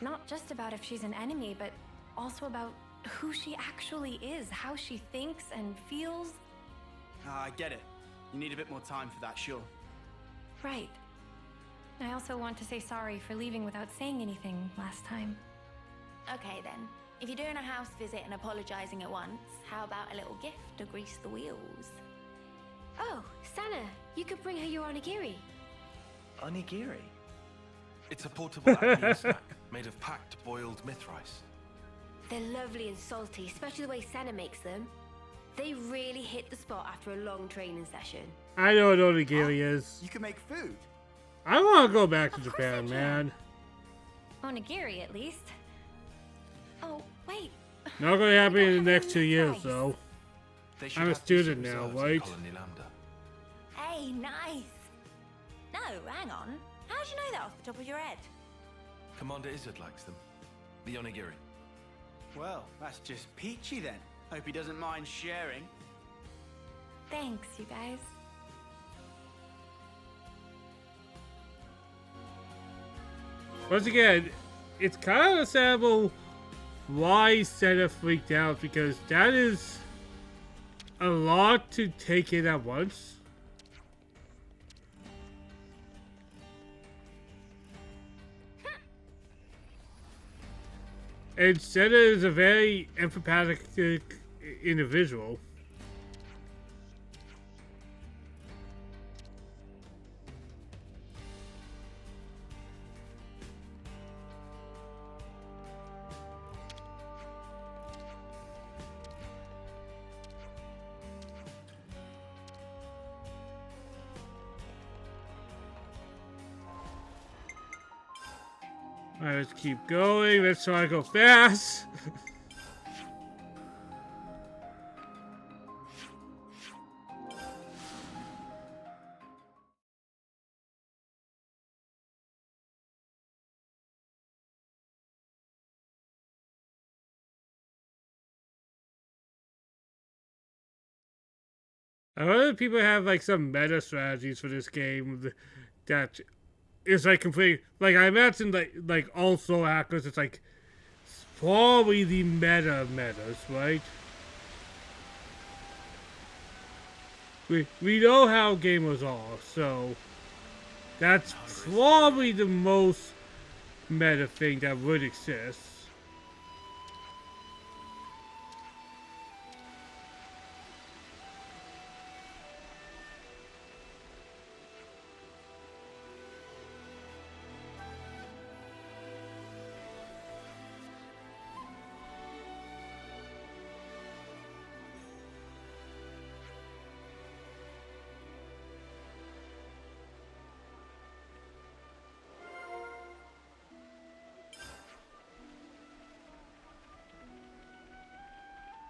Not just about if she's an enemy, but also about who she actually is, how she thinks and feels. I get it. You need a bit more time for that, sure. Right. I also want to say sorry for leaving without saying anything last time. Okay then. If you're doing a house visit and apologizing at once, how about a little gift to grease the wheels? Oh, Senna, you could bring her your onigiri. Onigiri? It's a portable Abbey snack made of packed boiled myth rice. They're lovely and salty, especially the way Senna makes them. They really hit the spot after a long training session. I know what onigiri is. You can make food. I want to go back to Japan, man. Onigiri, at least. Oh, wait. Not going to happen in the next 2 years, though. I'm a student now, right? Hey, nice. No, hang on. How'd you know that off the top of your head? Commander Izzard likes them. The onigiri. Well, that's just peachy then. Hope he doesn't mind sharing. Thanks, you guys. Once again, it's kind of understandable why Senna freaked out, because that is a lot to take in at once. And Senna is a very empathetic individual. Alright, let's keep going. Let's try to go fast. I wonder if people have like some meta strategies for this game that is like complete. Like I imagine like all soul hackers, it's like probably the meta of metas, right? We know how gamers are, so that's probably the most meta thing that would exist.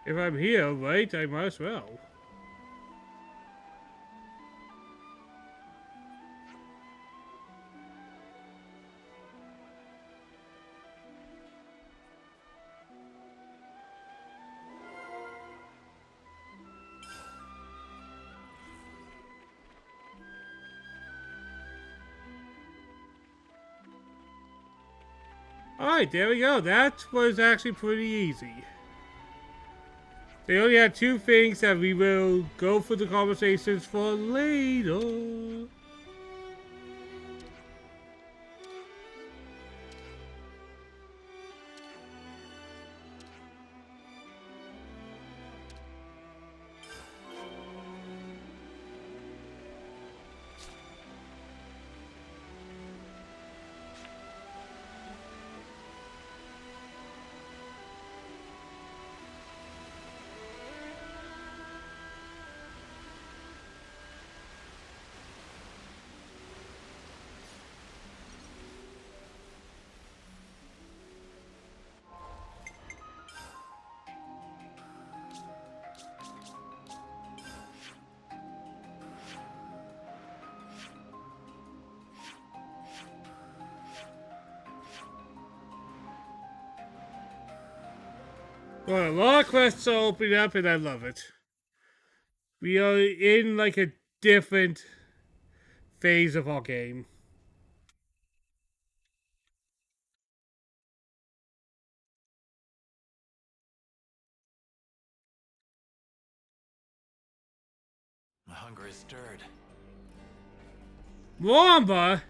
If I'm here, right, I might as well. Alright, there we go. That was actually pretty easy. They only had two things that we will go for the conversations for later. Well, a lot of quests are opening up, and I love it. We are in like a different phase of our game. My hunger is stirred. Wamba!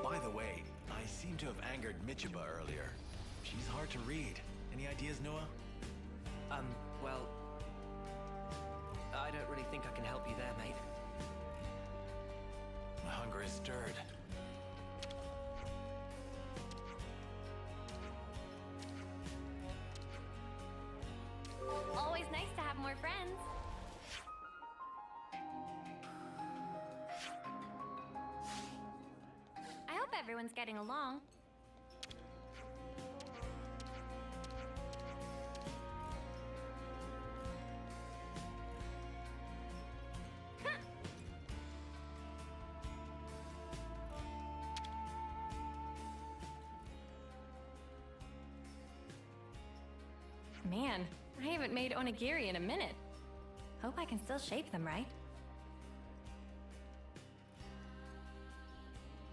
By the way, I seem to have angered Michiba earlier. She's hard to read. Any ideas, Noah? Well... I don't really think I can help you there, mate. My hunger is stirred. Always nice to have more friends. I hope everyone's getting along. Man, I haven't made onigiri in a minute. Hope I can still shape them right.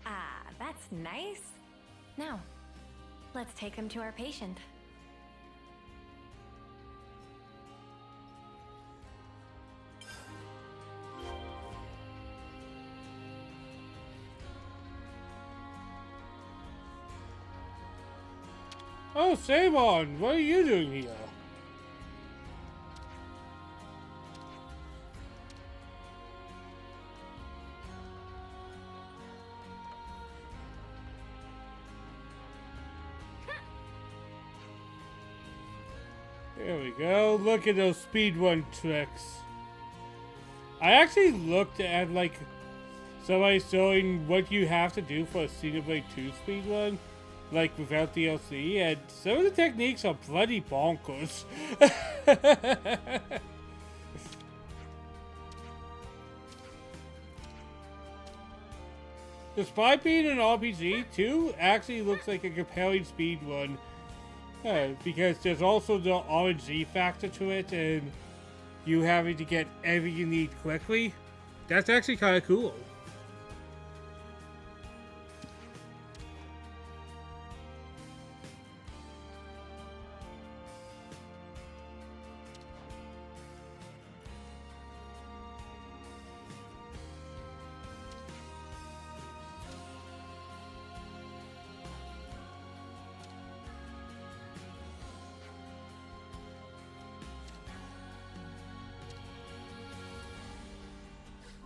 Ah, that's nice. Now, let's take them to our patient. Oh, Savon, what are you doing here? There we go. Look at those speedrun tricks. I actually looked at like somebody showing what you have to do for a Xenoblade 2 speedrun, like without DLC, and some of the techniques are bloody bonkers. Despite being an RPG, 2 actually looks like a compelling speedrun. Because there's also the RNG factor to it, and you having to get everything you need quickly. That's actually kind of cool.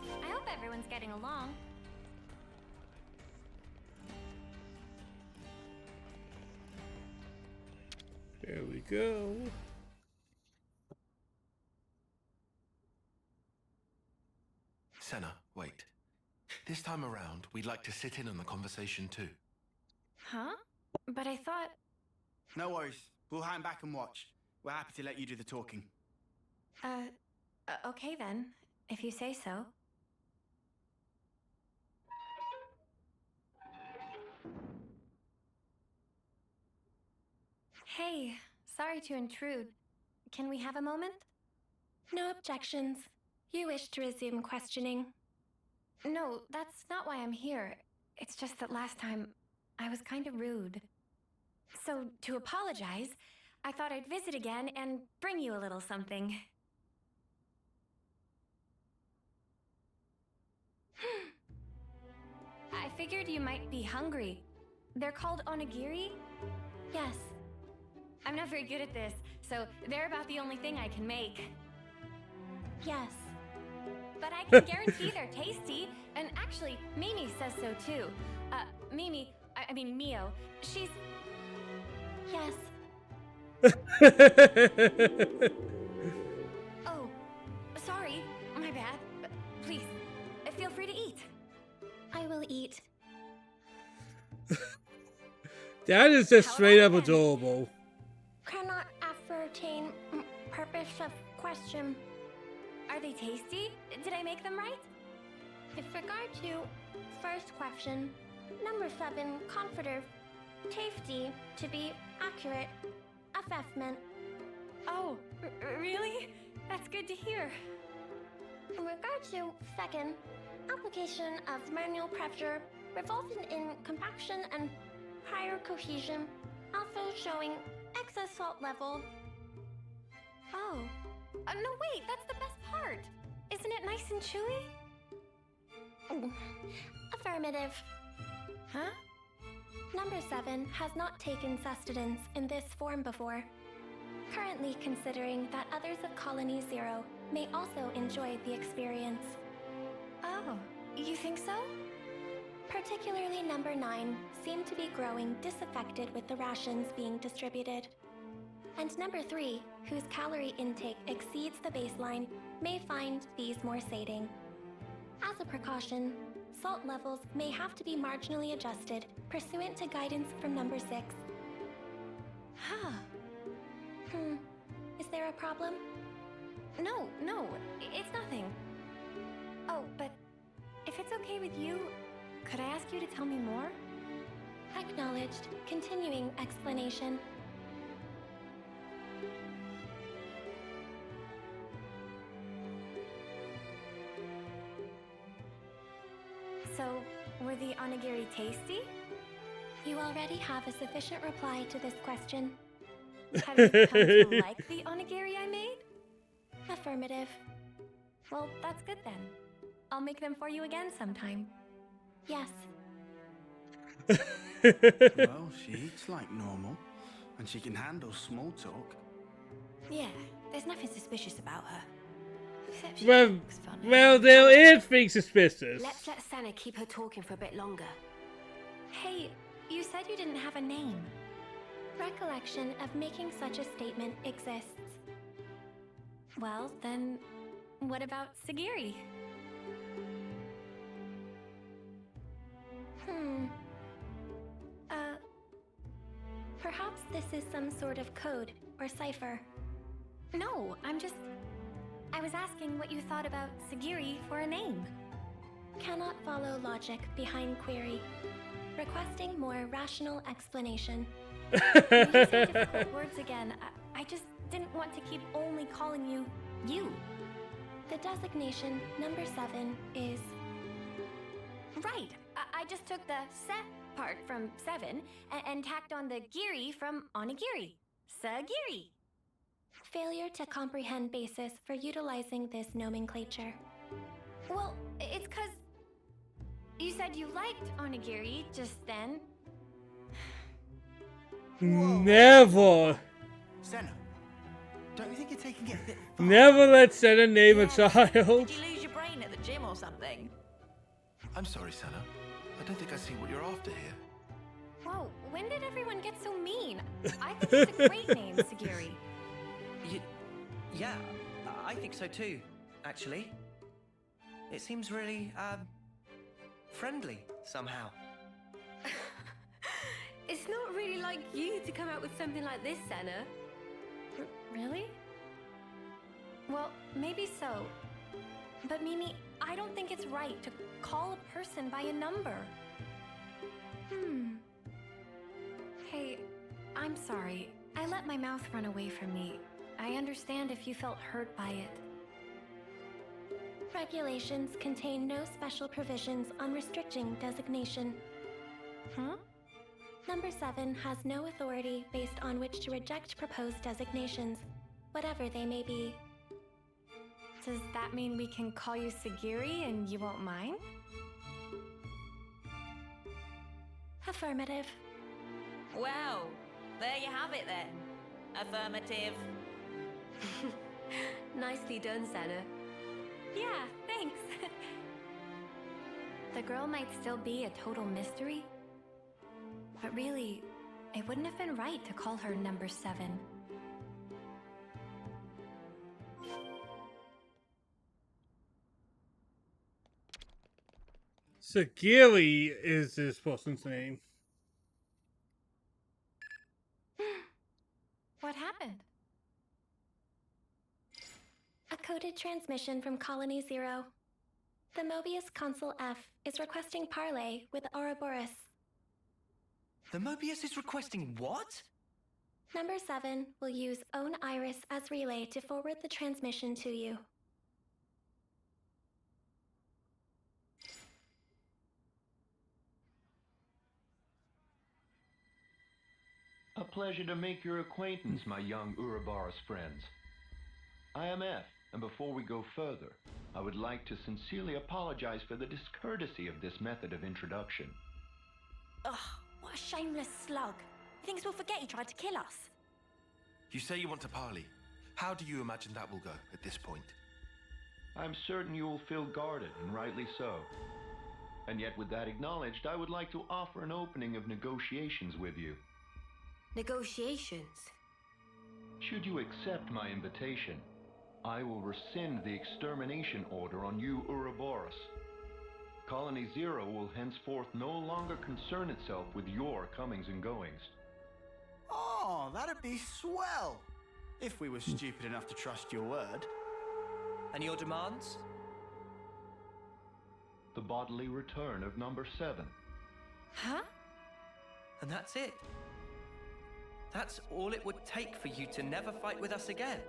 I hope everyone's getting along. There we go. Senna, wait. This time around, we'd like to sit in on the conversation too. Huh? But I thought... No worries. We'll hang back and watch. We're happy to let you do the talking. Okay then, if you say so. Hey, sorry to intrude. Can we have a moment? No objections. You wish to resume questioning? No, that's not why I'm here. It's just that last time, I was kind of rude. So, to apologize, I thought I'd visit again and bring you a little something. I figured you might be hungry. They're called onigiri? Yes. I'm not very good at this, so they're about the only thing I can make. Yes. But I can guarantee they're tasty, and actually, Mimi says so too. I mean Mio, she's... Yes. Oh, sorry, my bad. Please, feel free to eat. I will eat. That is just straight up adorable. Cannot ascertain purpose Bishop, question. Are they tasty? Did I make them right? With regard to first question, number 7, comforter. Tasty, to be accurate. Assessment. Oh, really? That's good to hear. In regard to second, application of manual pressure resulting in compaction and higher cohesion, also showing excess salt level. Oh. No, wait, that's the best part. Isn't it nice and chewy? Affirmative. Huh? Number 7 has not taken sustenance in this form before. Currently considering that others of Colony 0 may also enjoy the experience. Oh, you think so? Particularly number 9 seem to be growing disaffected with the rations being distributed. And number 3, whose calorie intake exceeds the baseline, may find these more sating. As a precaution, salt levels may have to be marginally adjusted pursuant to guidance from number 6. Huh. Is there a problem? No, it's nothing. Oh, but if it's okay with you, could I ask you to tell me more? Acknowledged. Continuing explanation. So, were the onigiri tasty? You already have a sufficient reply to this question. Have you come to like the onigiri I made? Affirmative. Well, that's good then. I'll make them for you again sometime. Yes. Well, she eats like normal, and she can handle small talk. Yeah, there's nothing suspicious about her. Except she Well, looks funny. well, there is things suspicious. Let's let Senna keep her talking for a bit longer. Hey, you said you didn't have a name. Recollection of making such a statement exists. Well, then, what about Sagiri? Perhaps this is some sort of code or cipher. No, I was asking what you thought about Sagiri for a name. Cannot follow logic behind query. Requesting more rational explanation. You say difficult words again. I just didn't want to keep only calling you, you. The designation number 7 is... Right. I just took the se part from 7 and tacked on the giri from onigiri. Sagiri. Failure to comprehend basis for utilizing this nomenclature. Well, it's 'cause you said you liked onigiri just then. Never. Senna, don't you think you're taking it a bit Never let Senna name a child. Did you lose your brain at the gym or something? I'm sorry, Senna. I don't think I see what you're after here. Whoa, when did everyone get so mean? I think it's a great name, Sagiri. Yeah, I think so too, actually. It seems really, friendly, somehow. It's not really like you to come out with something like this, Senna. Really? Well, maybe so. But Mimi, I don't think it's right to call a person by a number. Hey, I'm sorry. I let my mouth run away from me. I understand if you felt hurt by it. Regulations contain no special provisions on restricting designation. Huh? Number 7 has no authority based on which to reject proposed designations, whatever they may be. Does that mean we can call you Sagiri and you won't mind? Affirmative. Well, there you have it then. Affirmative. Nicely done, Senna. Yeah, thanks. The girl might still be a total mystery, but really, it wouldn't have been right to call her number 7. Sagiri is this person's name. What happened? Coded transmission from Colony 0. The Mobius Consul F is requesting parley with Ouroboros. The Mobius is requesting what? Number 7 will use Own Iris as relay to forward the transmission to you. A pleasure to make your acquaintance, my young Ouroboros friends. I am F, and before we go further, I would like to sincerely apologize for the discourtesy of this method of introduction. Ugh, what a shameless slug. He thinks we'll forget he tried to kill us. You say you want to parley. How do you imagine that will go at this point? I'm certain you will feel guarded, and rightly so. And yet, with that acknowledged, I would like to offer an opening of negotiations with you. Negotiations? Should you accept my invitation, I will rescind the extermination order on you Ouroboros. Colony 0 will henceforth no longer concern itself with your comings and goings. Oh, that'd be swell! If we were stupid enough to trust your word. And your demands? The bodily return of number 7. Huh? And that's it? That's all it would take for you to never fight with us again?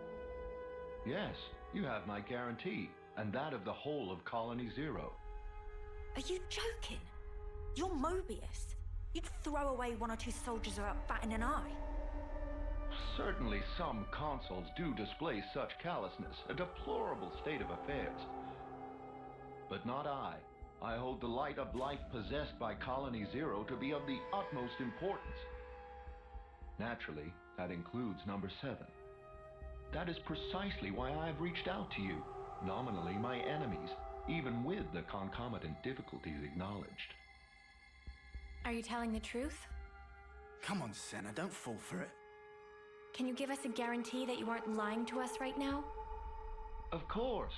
Yes, you have my guarantee, and that of the whole of Colony 0. Are you joking? You're Mobius. You'd throw away 1 or 2 soldiers without batting an eye. Certainly some consuls do display such callousness, a deplorable state of affairs. But not I. I hold the light of life possessed by Colony 0 to be of the utmost importance. Naturally, that includes number 7. That is precisely why I have reached out to you, nominally my enemies, even with the concomitant difficulties acknowledged. Are you telling the truth? Come on, Senna, don't fall for it. Can you give us a guarantee that you aren't lying to us right now? Of course,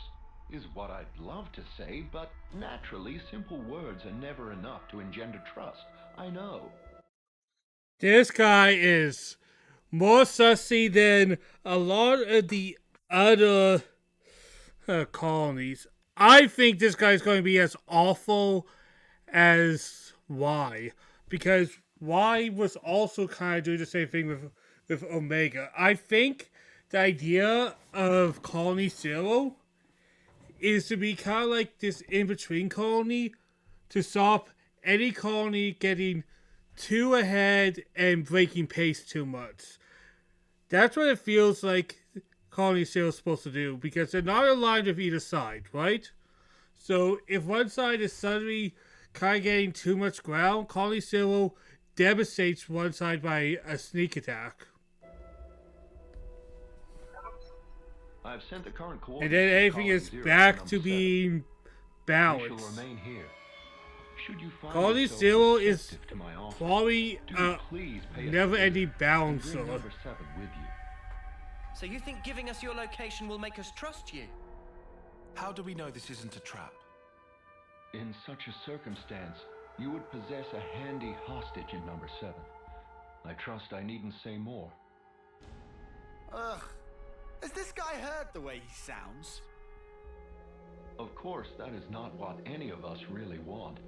is what I'd love to say, but naturally simple words are never enough to engender trust, I know. This guy is more sussy than a lot of the other colonies. I think this guy's going to be as awful as Y, because Y was also kind of doing the same thing with Omega. I think the idea of Colony 0 is to be kind of like this in-between colony to stop any colony getting too ahead and breaking pace too much. That's what it feels like Colony 0 is supposed to do, because they're not aligned with either side, right? So if one side is suddenly kind of getting too much ground, Colony 0 devastates one side by a sneak attack. I've sent the current And coordinates then to everything is Colony 0 back number to 7. being We balanced. shall remain here. Should you find Colony yourself 0 is receptive to my offer, probably do please pay us never-ending and balancer. bring number 7 with you. So you think giving us your location will make us trust you? How do we know this isn't a trap? In such a circumstance, you would possess a handy hostage in number 7. I trust I needn't say more. Ugh. Has this guy heard the way he sounds? Of course, that is not what any of us really want.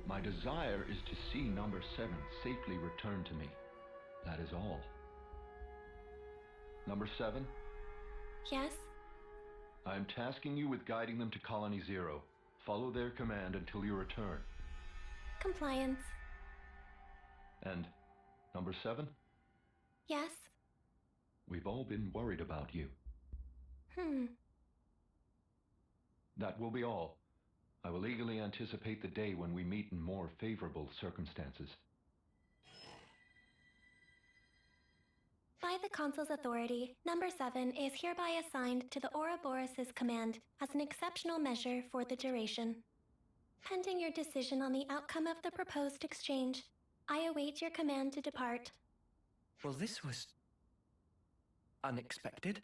My desire is to see number 7 safely returned to me. That is all. Number 7, Yes? I am tasking you with guiding them to Colony 0. Follow their command until you return. Compliance. And number 7, Yes? we've all been worried about you. That will be all. I will eagerly anticipate the day when we meet in more favorable circumstances. By the Consul's authority, number 7 is hereby assigned to the Ouroboros' command as an exceptional measure for the duration. Pending your decision on the outcome of the proposed exchange, I await your command to depart. Well, this was unexpected.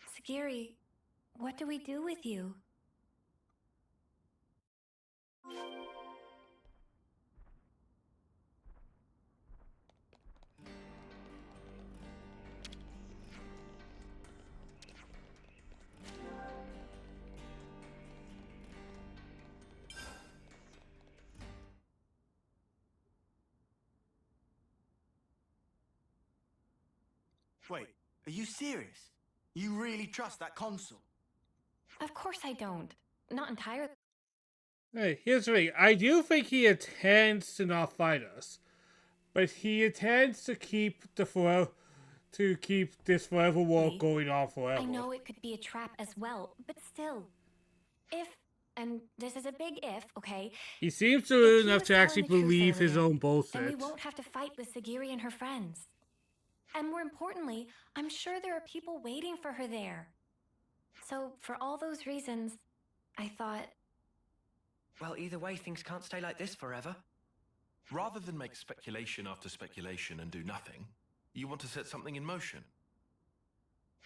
Sagiri, what do we do with you? Wait, are you serious? You really trust that consul? Of course I don't. Not entirely. Hey, here's the thing. I do think he intends to not fight us, but he intends to keep this forever war going on forever. I know it could be a trap as well, but still. If, and this is a big if, okay? He seems to If know he enough was to actually telling the truth believe his earlier, own bullshit. then we won't have to fight with Sagiri and her friends. And more importantly, I'm sure there are people waiting for her there. So, for all those reasons, I thought... Well, either way, things can't stay like this forever. Rather than make speculation after speculation and do nothing, you want to set something in motion.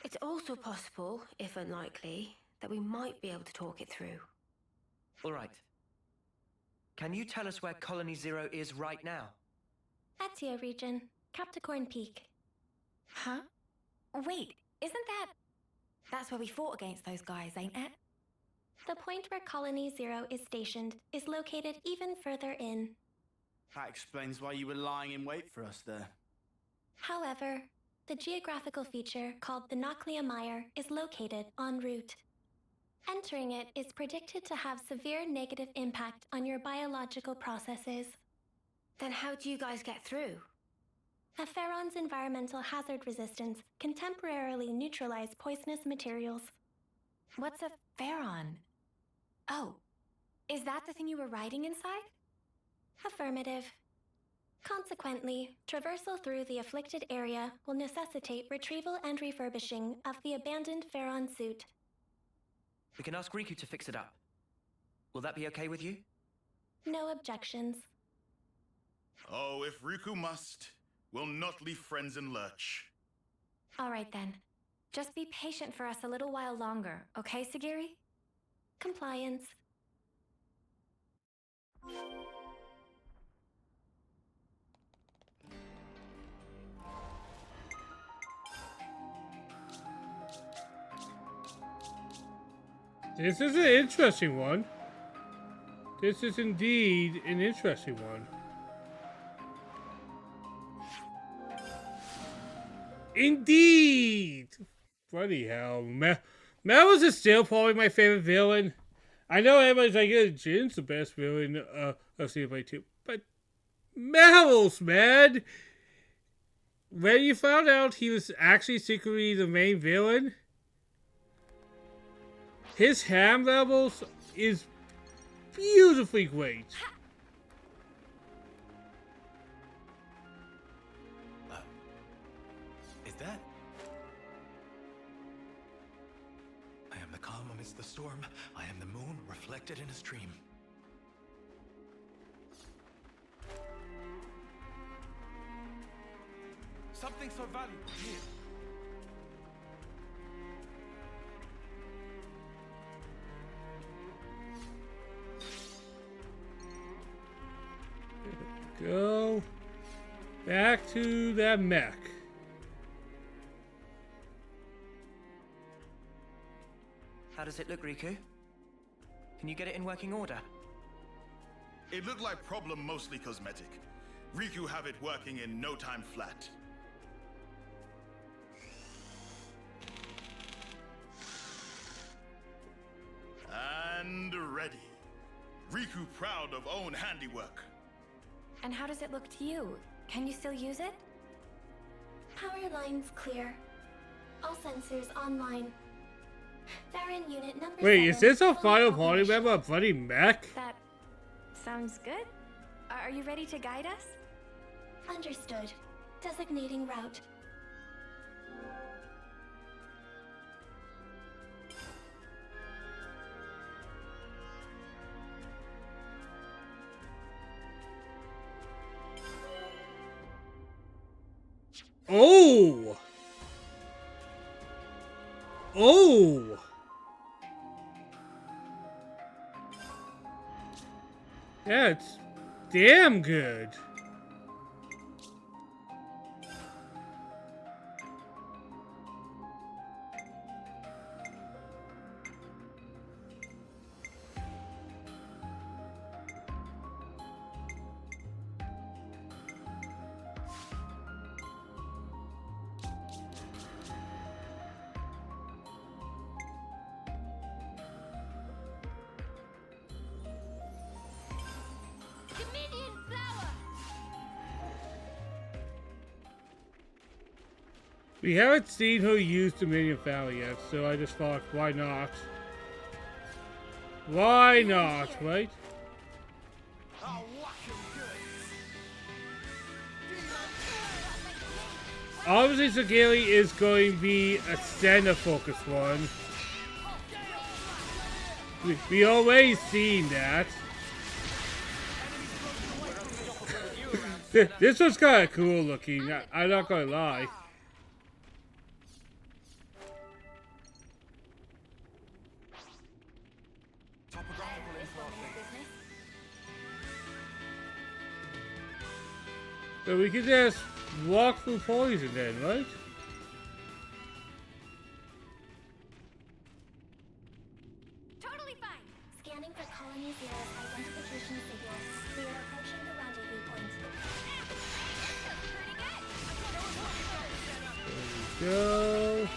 It's also possible, if unlikely, that we might be able to talk it through. All right. Can you tell us where Colony Zero is right now? Atia region, Capricorn Peak. Huh? Wait, isn't that... That's where we fought against those guys, ain't it? The point where Colony Zero is stationed is located even further in. That explains why you were lying in wait for us there. However, the geographical feature called the Noclia Mire is located en route. Entering it is predicted to have severe negative impact on your biological processes. Then how do you guys get through? A Pharaon's environmental hazard resistance can temporarily neutralize poisonous materials. What's a Pharaon? Oh, is that the thing you were riding inside? Affirmative. Consequently, traversal through the afflicted area will necessitate retrieval and refurbishing of the abandoned Pharaon suit. We can ask Riku to fix it up. Will that be okay with you? No objections. Oh, if Riku must, we'll not leave friends in lurch. All right then. Just be patient for us a little while longer, okay, Sagiri? Compliance. This is an interesting one. This is indeed an interesting one. Indeed! Bloody hell. Mel's is still probably my favorite villain. I know everybody's like, Jin's the best villain of CFA 2, but Mel's, man! When you found out he was actually secretly the main villain, his ham levels is beautifully great. Is that? I am the calm amidst the storm. I am the moon reflected in a stream. Something so valuable here. Go back to that mech. How does it look, Riku? Can you get it in working order? It looked like problem mostly cosmetic. Riku have it working in no time flat. And ready. Riku proud of own handiwork. And how does it look to you? Can you still use it? Power lines clear. All sensors online. They're in unit number 7. Wait, is this a final party member of bloody mech? That sounds good. Are you ready to guide us? Understood. Designating route. Oh! Oh! That's damn good. We haven't seen her use the minion family yet, so I just thought, why not? Why not, right? Obviously, Sagiri is going to be a center-focused one. We always seen that. This was kind of cool looking, I'm not gonna lie. So we could just walk through poison then, right? Totally fine. Scanning for Colony Zero's identification signals. We are approaching the rendezvous point. There we go.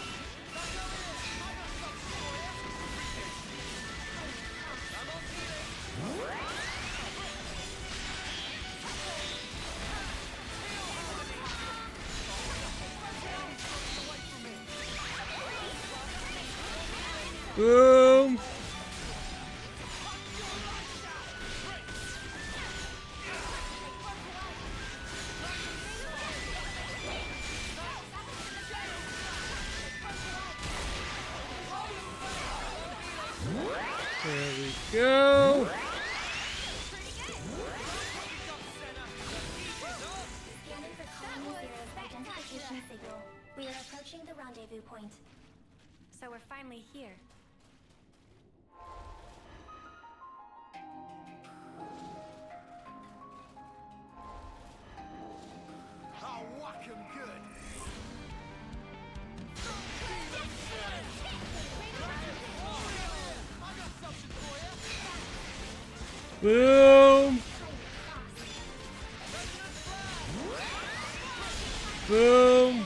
Boom! There we go! Scanning for Colony Zero's identification signal. We are approaching the rendezvous point. So we're finally here. I'll whack 'em good. Boom! Boom!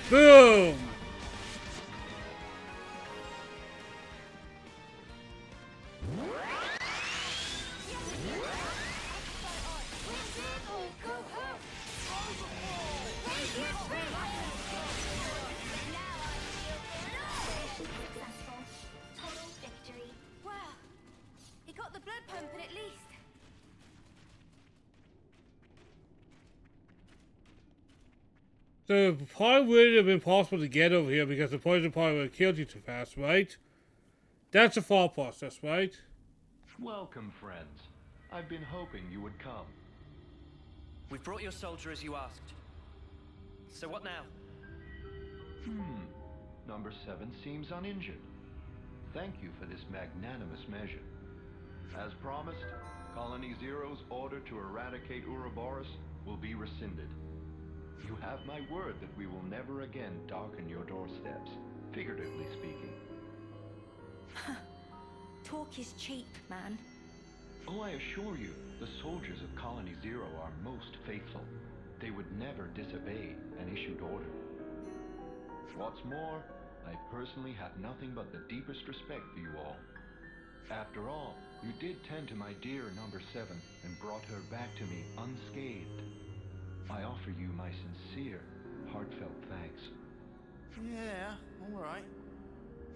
Boom! Successful. Total victory. Wow. He got the blood pumping at least. So it probably wouldn't have been possible to get over here because the poison probably would have killed you too fast, right? That's a thought process, right? Welcome, friends. I've been hoping you would come. We've brought your soldier as you asked. So what now? Number 7 seems uninjured. Thank you for this magnanimous measure. As promised, Colony Zero's order to eradicate Ouroboros will be rescinded. You have my word that we will never again darken your doorsteps, figuratively speaking. Talk is cheap, man. Oh, I assure you, the soldiers of Colony Zero are most faithful. They would never disobey an issued order. What's more, I personally have nothing but the deepest respect for you all. After all, you did tend to my dear number 7 and brought her back to me unscathed. I offer you my sincere, heartfelt thanks. Yeah, alright.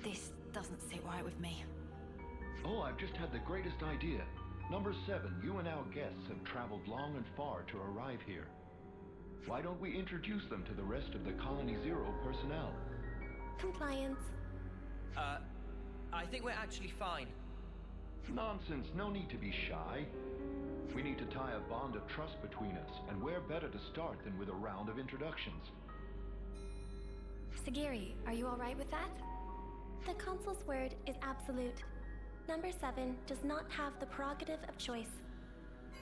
This doesn't sit right with me. Oh, I've just had the greatest idea. Number 7, you and our guests have traveled long and far to arrive here. Why don't we introduce them to the rest of the Colony Zero personnel? Compliance. I think we're actually fine. Nonsense, no need to be shy. We need to tie a bond of trust between us, and where better to start than with a round of introductions? Sagiri, are you alright with that? The Consul's word is absolute. Number 7 does not have the prerogative of choice.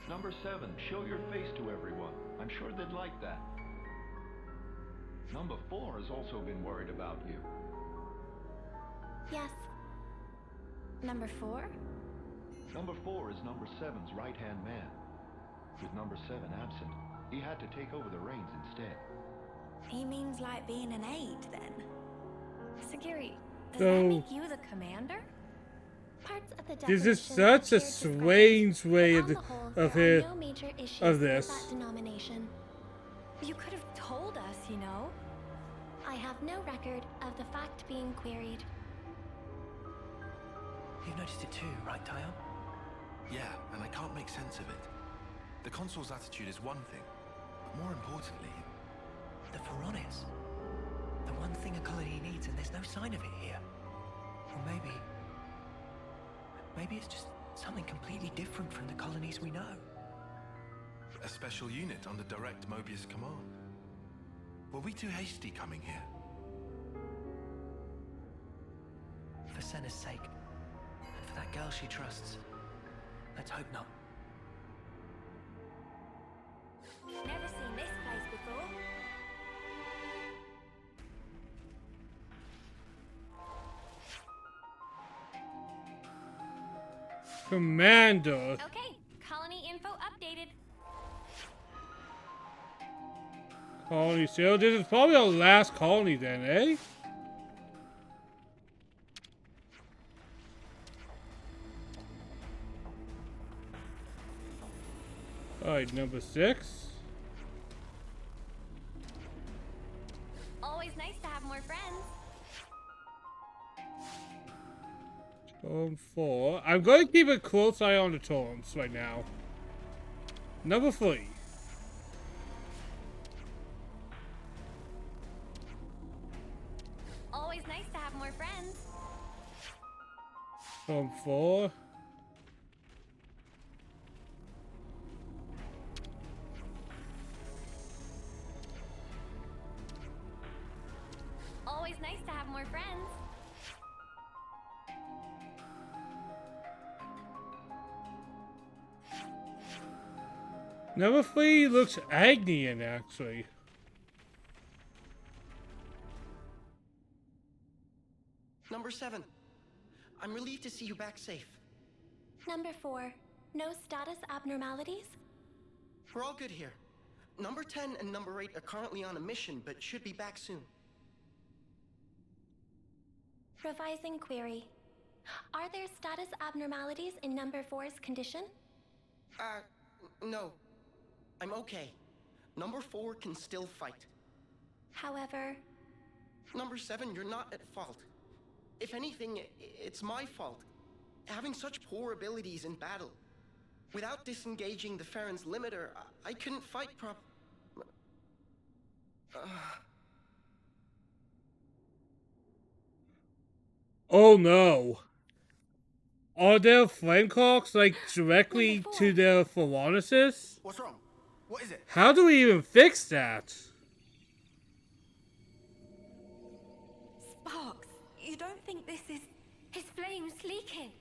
Number 7, show your face to everyone. I'm sure they'd like that. Number 4 has also been worried about you. Yes. Number 4? Number 4 is number 7's right-hand man. With number 7 absent, he had to take over the reins instead. He means like being an aide, then? Sagiri, does So- that make you the commander? Parts of the This is definition such a appear discrepant, strange way but of, on the whole, of, there are it, no major issues of with this. that denomination. You could have told us, you know? I have no record of the fact being queried. You've noticed it too, right, Tyon? Yeah, and I can't make sense of it. The Consul's attitude is one thing, but more importantly... The Pharaonis. The one thing a colony needs, and there's no sign of it here. Or maybe... Maybe it's just something completely different from the colonies we know. A special unit under direct Mobius command. Were we too hasty coming here? For Senna's sake, and for that girl she trusts, let's hope not. Never seen this place before. Commander. Okay, colony info updated. Colony still. This is probably our last colony then, eh? Alright, number 6. Always nice to have more friends. 4. I'm going to keep a close eye on the totems right now. Number 3. Always nice to have more friends. 4. Always nice to have more friends. Number 3 looks Agnian, actually. Number 7. I'm relieved to see you back safe. Number 4, no status abnormalities? We're all good here. Number 10 and number 8 are currently on a mission, but should be back soon. Revising query. Are there status abnormalities in number 4's condition? No. I'm okay. Number 4 can still fight. However... Number 7, you're not at fault. If anything, it's my fault. Having such poor abilities in battle. Without disengaging the Farron's limiter, I couldn't fight Oh no. Are there flame clocks like directly to the Pharaonis? What's wrong? What is it? How do we even fix that? Sparks, you don't think this is... His flame's leaking.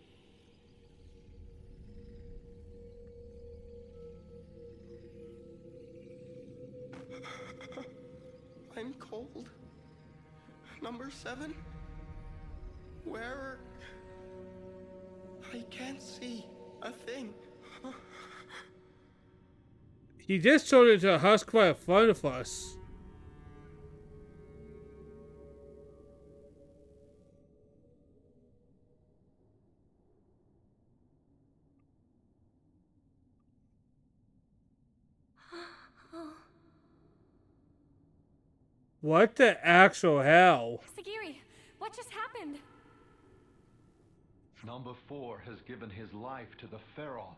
I'm cold. Number 7? Where... I can't see a thing. He just turned into a husk right in front of us. What the actual hell? Sagiri, what just happened? Number 4 has given his life to the Pharaoh.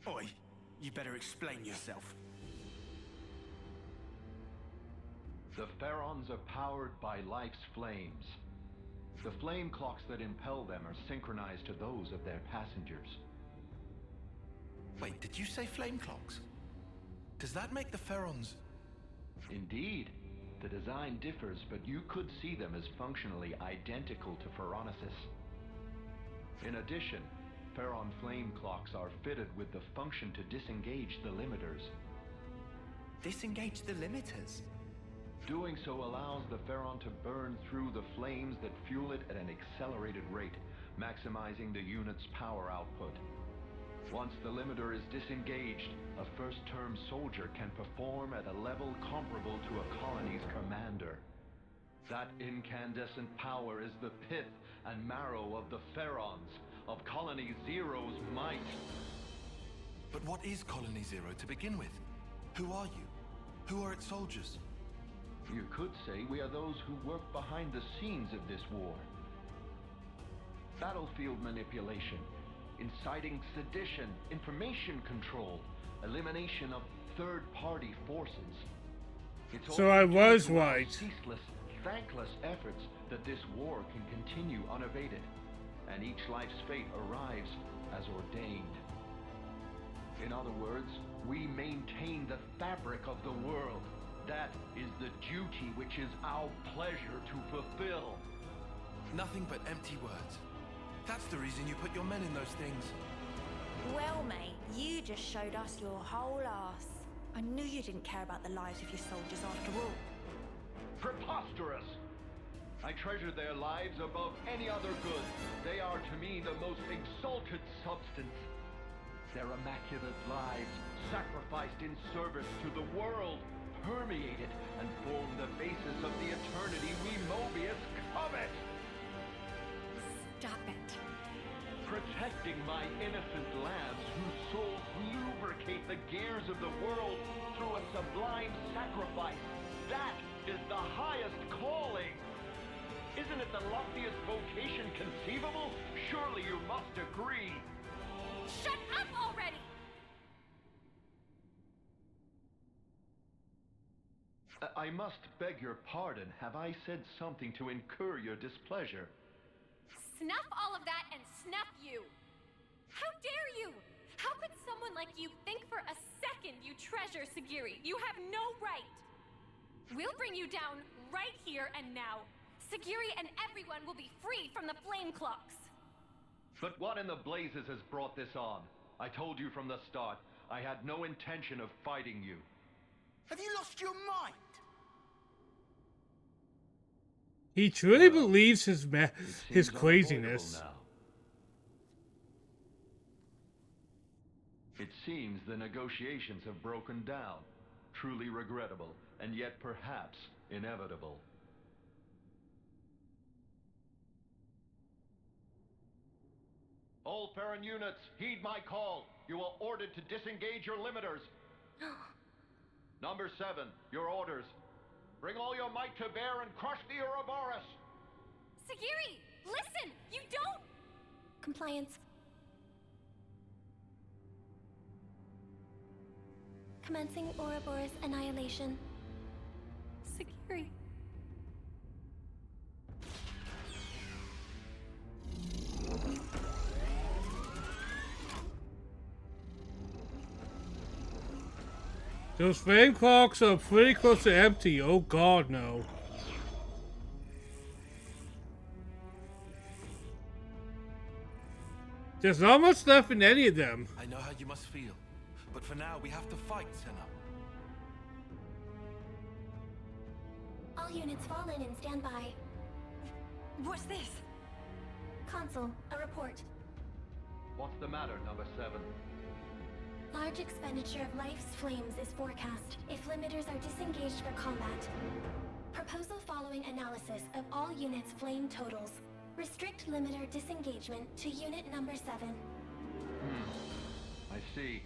Oi, you better explain yourself. The Pharaons are powered by life's flames. The flame clocks that impel them are synchronized to those of their passengers. Wait, did you say flame clocks? Does that make the Ferons... Indeed. The design differs, but you could see them as functionally identical to Feronesis. In addition, Feron flame clocks are fitted with the function to disengage the limiters. Disengage the limiters? Doing so allows the Feron to burn through the flames that fuel it at an accelerated rate, maximizing the unit's power output. Once the limiter is disengaged, a first-term soldier can perform at a level comparable to a colony's commander. That incandescent power is the pith and marrow of the Ferons, of Colony Zero's might. But what is Colony Zero to begin with? Who are you? Who are its soldiers? You could say we are those who work behind the scenes of this war. Battlefield manipulation, inciting sedition, information control, elimination of third-party forces. It's So I was right. Ceaseless, thankless efforts that this war can continue unabated, and each life's fate arrives as ordained. In other words, we maintain the fabric of the world. That is the duty which is our pleasure to fulfill. Nothing but empty words. That's the reason you put your men in those things. Well, mate, you just showed us your whole ass. I knew you didn't care about the lives of your soldiers after all. Preposterous! I treasure their lives above any other good. They are to me the most exalted substance. Their immaculate lives, sacrificed in service to the world, permeate it and form the basis of the eternity we Mobius covet! Stop it. Protecting my innocent lambs whose souls lubricate the gears of the world through a sublime sacrifice. That is the highest calling! Isn't it the loftiest vocation conceivable? Surely you must agree. Shut up already! I must beg your pardon. Have I said something to incur your displeasure? Snuff all of that and snuff you! How dare you! How could someone like you think for a second you treasure Sagiri? You have no right! We'll bring you down right here and now. Sagiri and everyone will be free from the flame clocks. But what in the blazes has brought this on? I told you from the start, I had no intention of fighting you. Have you lost your mind? He truly believes his craziness. It seems the negotiations have broken down. Truly regrettable, and yet perhaps inevitable. All Farron units, heed my call. You are ordered to disengage your limiters. Number 7, your orders. Bring all your might to bear and crush the Ouroboros! Sagiri, listen! You don't... Compliance. Commencing Ouroboros annihilation. Sagiri. Those flame clocks are pretty close to empty. Oh god, no. There's not much left in any of them. I know how you must feel, but for now we have to fight, Senna. All units fall in and stand by. What's this? Consul, a report. What's the matter, number 7? Large expenditure of life's flames is forecast if limiters are disengaged for combat. Proposal following analysis of all units' flame totals. Restrict limiter disengagement to unit number 7. I see.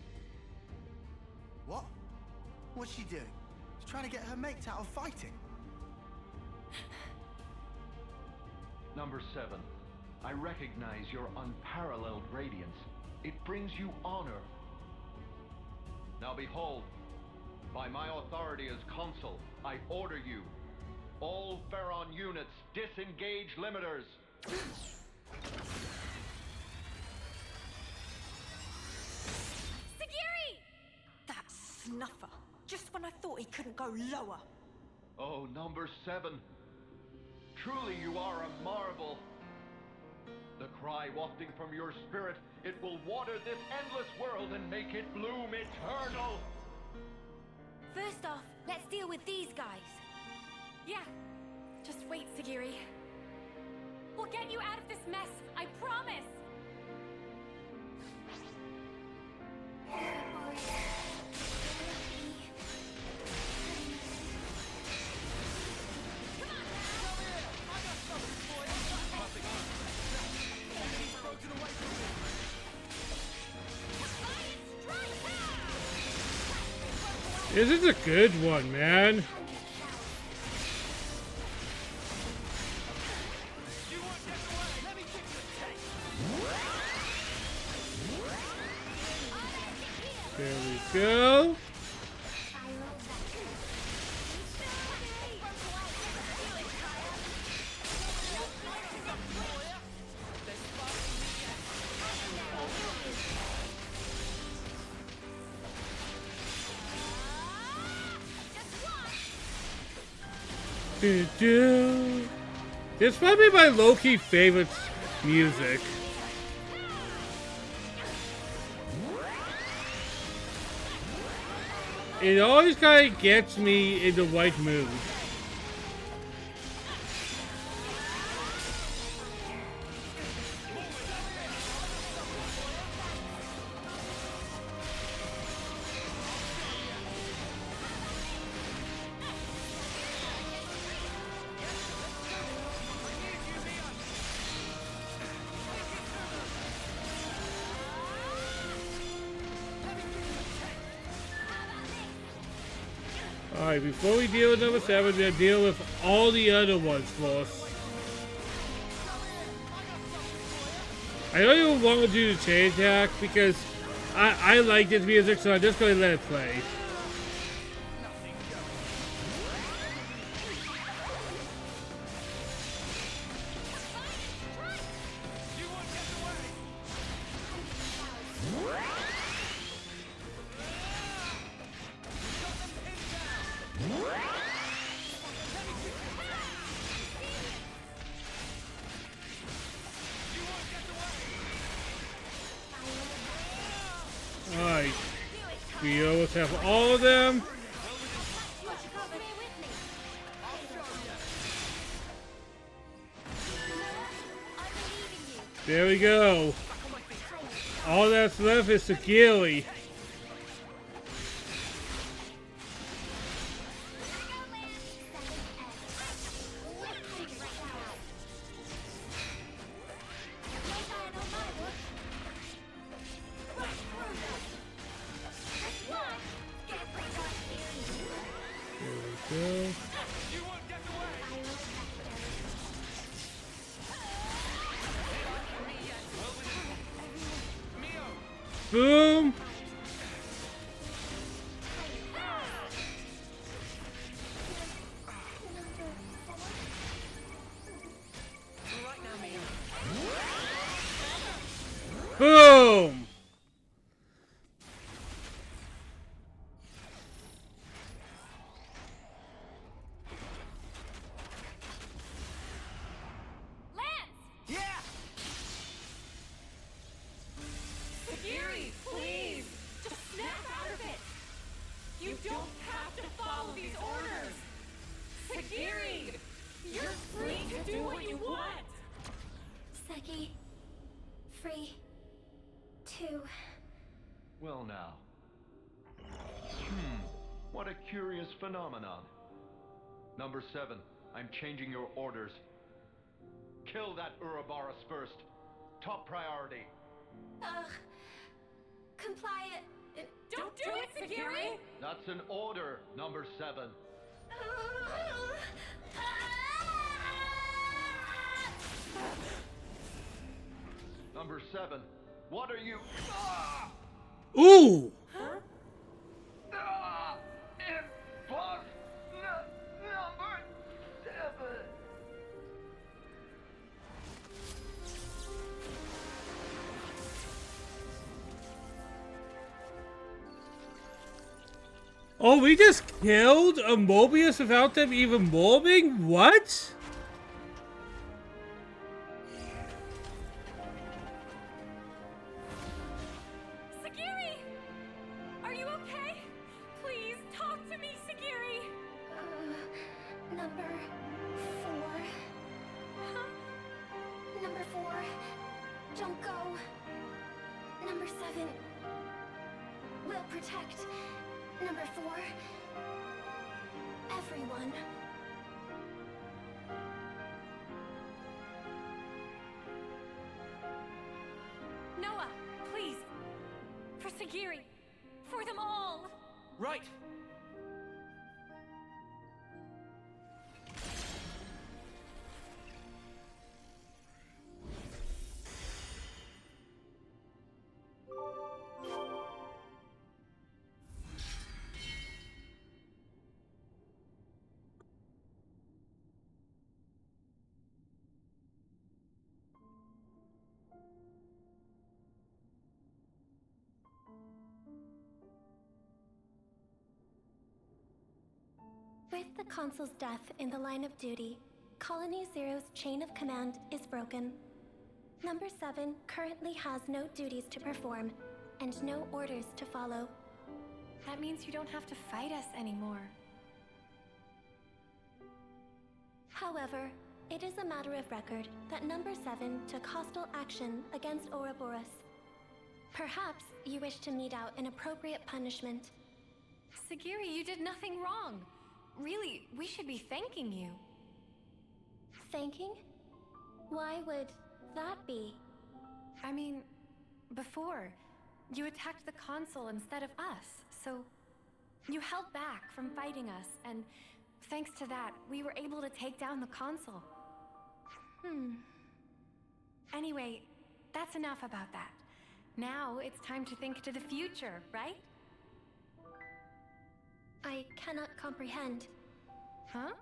What? What's she doing? She's trying to get her mates out of fighting. Number 7, I recognize your unparalleled radiance. It brings you honor. Now behold, by my authority as consul, I order you, all Ferron units, disengage limiters. Sagiri! That snuffer. Just when I thought he couldn't go lower. Oh, number 7. Truly you are a marvel. The cry wafting from your spirit, it will water this endless world and make it bloom eternal. First off, let's deal with these guys. Yeah. Just wait, Sagiri. We'll get you out of this mess, I promise! This is a good one, man. There we go. This might be my low-key favorite music. It always kind of gets me in the right mood. Alright, before we deal with number 7, we're gonna deal with all the other ones first. I don't even want to do the chain attack because I like this music, so I'm just gonna let it play. Alright, we almost have all of them. There we go. All that's left is Sagiri. Boom! Boom! Lanz! Yeah! Sagiri, please! Just snap out of it! You don't have to follow these orders! Sagiri! You're free to do what you want! Sagi, free to... Well now. What a curious phenomenon. Number 7, I'm changing your orders. Kill that Ouroboros first. Top priority. Comply it. Don't do it, Sagiri! That's an order, number 7. Number 7, what are you... Ooh! Huh? Number 7. Oh, we just killed a Mobius without them even moving? What? Sagiri! Are you okay? Please, talk to me, Sagiri! Number 4. Huh? Number 4. Don't go. Number 7. We'll protect. Number 4. Everyone. Noah, please. For Sagiri. For them all. Right. With the Consul's death in the line of duty, Colony Zero's chain of command is broken. Number 7 currently has no duties to perform, and no orders to follow. That means you don't have to fight us anymore. However, it is a matter of record that Number 7 took hostile action against Ouroboros. Perhaps you wish to mete out an appropriate punishment. Sagiri, you did nothing wrong. Really, we should be thanking you. Thanking? Why would that be? I mean, before, you attacked the Consul instead of us, so you held back from fighting us, and thanks to that, we were able to take down the Consul. Anyway, that's enough about that. Now it's time to think to the future, right? I cannot comprehend. Huh?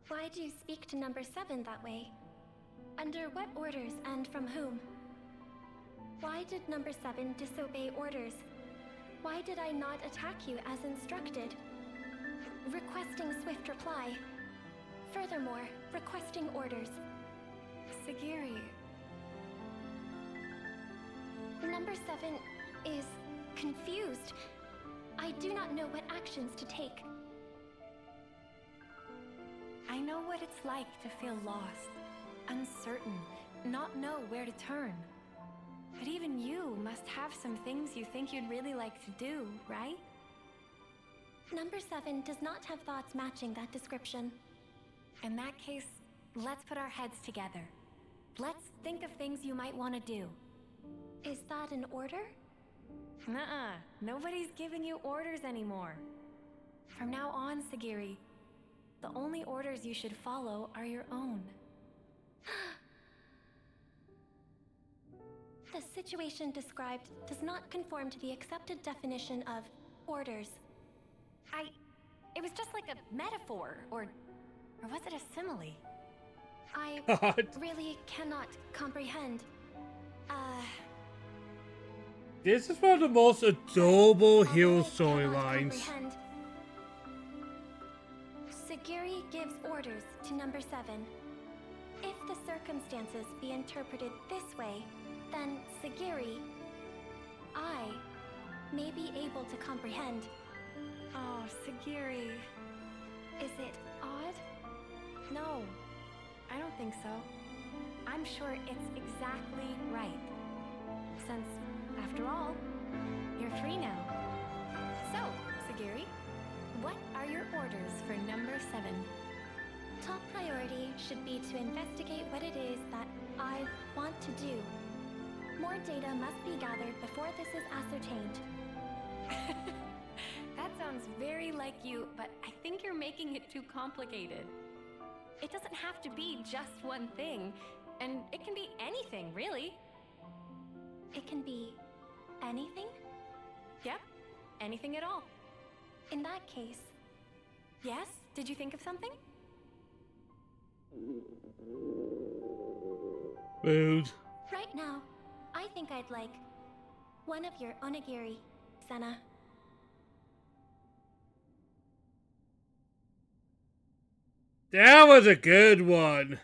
Why do you speak to Number 7 that way? Under what orders and from whom? Why did Number 7 disobey orders? Why did I not attack you as instructed? Requesting swift reply. Furthermore, requesting orders. Sagiri... Number 7 is confused. I do not know what actions to take. I know what it's like to feel lost, uncertain, not know where to turn. But even you must have some things you think you'd really like to do, right? Number 7 does not have thoughts matching that description. In that case, let's put our heads together. Let's think of things you might want to do. Is that an order? Nuh-uh. Nobody's giving you orders anymore. From now on, Sagiri, the only orders you should follow are your own. The situation described does not conform to the accepted definition of orders. It was just like a metaphor, or was it a simile? I really cannot comprehend. This is one of the most adorable hero storylines. Sagiri gives orders to Number 7. If the circumstances be interpreted this way, then Sagiri, I, may be able to comprehend. Oh, Sagiri. Is it odd? No, I don't think so. I'm sure it's exactly right. Since, after all, you're free now. So, Sagiri, what are your orders for Number 7? Top priority should be to investigate what it is that I want to do. More data must be gathered before this is ascertained. That sounds very like you, but I think you're making it too complicated. It doesn't have to be just one thing, and it can be anything, really. It can be anything? Yep, anything at all. In that case... Yes? Did you think of something? Rude. Right now, I think I'd like one of your onigiri, Senna. That was a good one.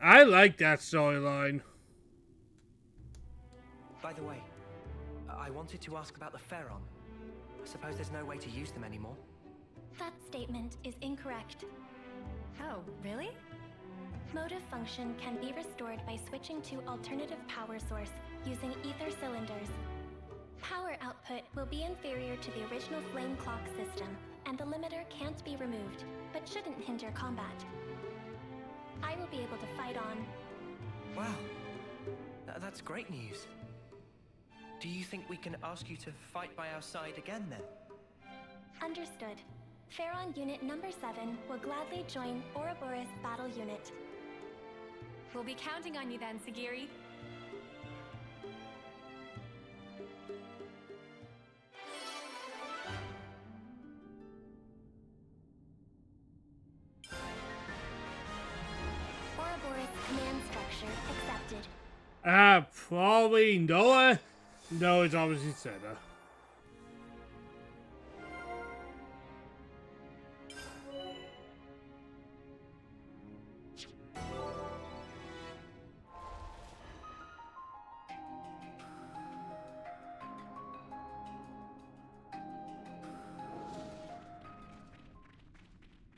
I like that storyline. By the way, I wanted to ask about the Pharaon. Suppose there's no way to use them anymore? That statement is incorrect. Oh, really? Motive function can be restored by switching to alternative power source using ether cylinders. Power output will be inferior to the original flame clock system, and the limiter can't be removed, but shouldn't hinder combat. I will be able to fight on. Wow. That's great news. Do you think we can ask you to fight by our side again then? Understood. Pharaon Unit Number 7 will gladly join Ouroboros Battle Unit. We'll be counting on you then, Sagiri. Ouroboros command structure accepted. Probably Noah. No, it's obviously Senna.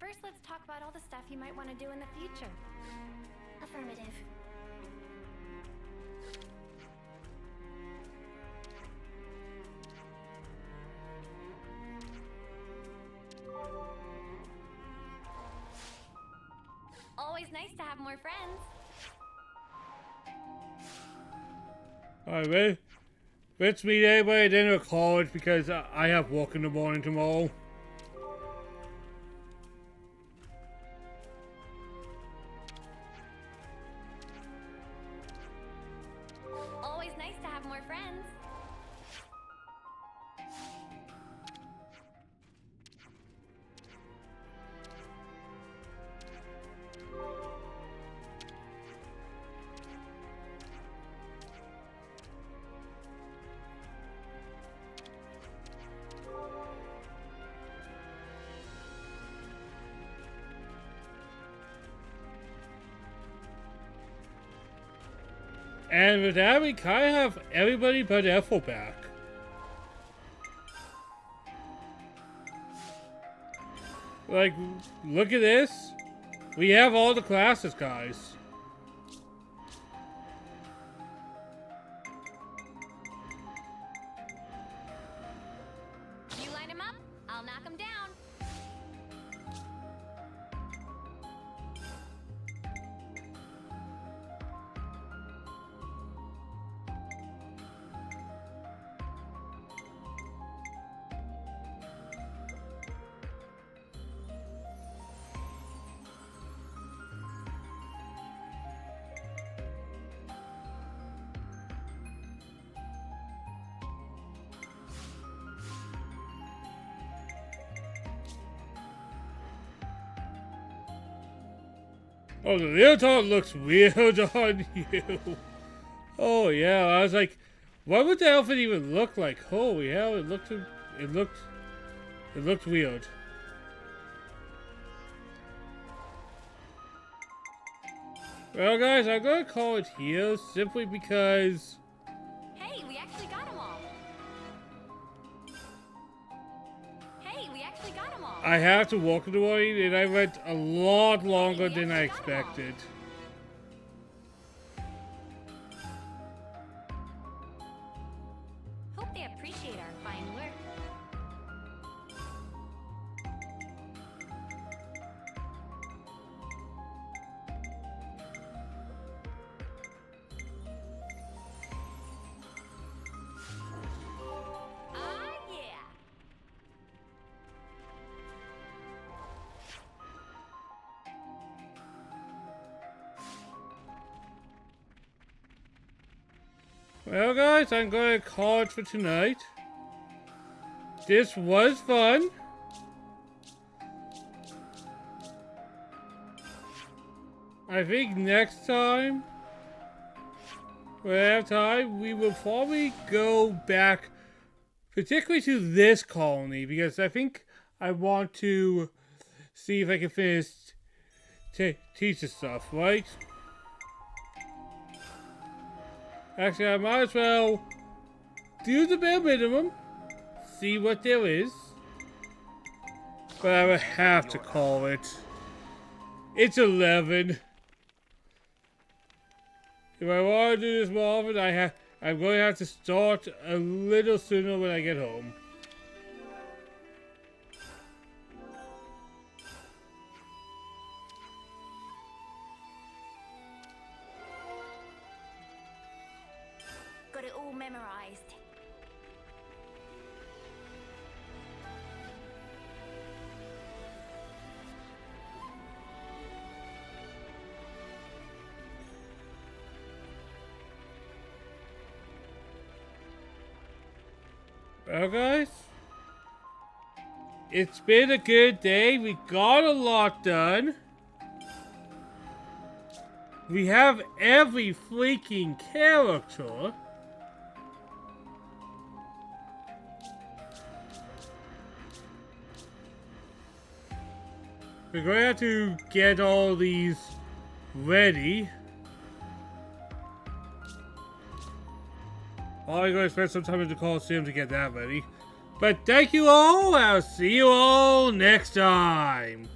First, let's talk about all the stuff you might want to do in the future. Affirmative. Always nice to have more friends. Alright, let's meet everybody at the end of college because I have work in the morning tomorrow. Always nice to have more friends. And with that, we kind of have everybody but Ethel back. Like, look at this. We have all the classes, guys. You line him up, I'll knock him down. Oh, the leotard looks weird on you. Oh yeah, I was like, what would the outfit even look like? Holy hell, it looked weird. Well guys, I'm gonna call it here simply because Hey, we actually got them all. I have to walk in the morning and I went a lot longer than I expected. Hope they appreciate our fine work. Ah, yeah. Well guys, I'm going to call it for tonight. This was fun. I think next time we have time, we will probably go back particularly to this colony because I think I want to see if I can finish teach us stuff, right? Actually, I might as well do the bare minimum, see what there is. But I would have to call it. It's 11. If I want to do this more often, I'm going to have to start a little sooner when I get home. Got it all memorized. Well, guys, it's been a good day. We got a lot done. We have every freaking character. We're going to have to get all these ready. I'm going to spend some time in the Coliseum to get that ready. But thank you all. I'll see you all next time.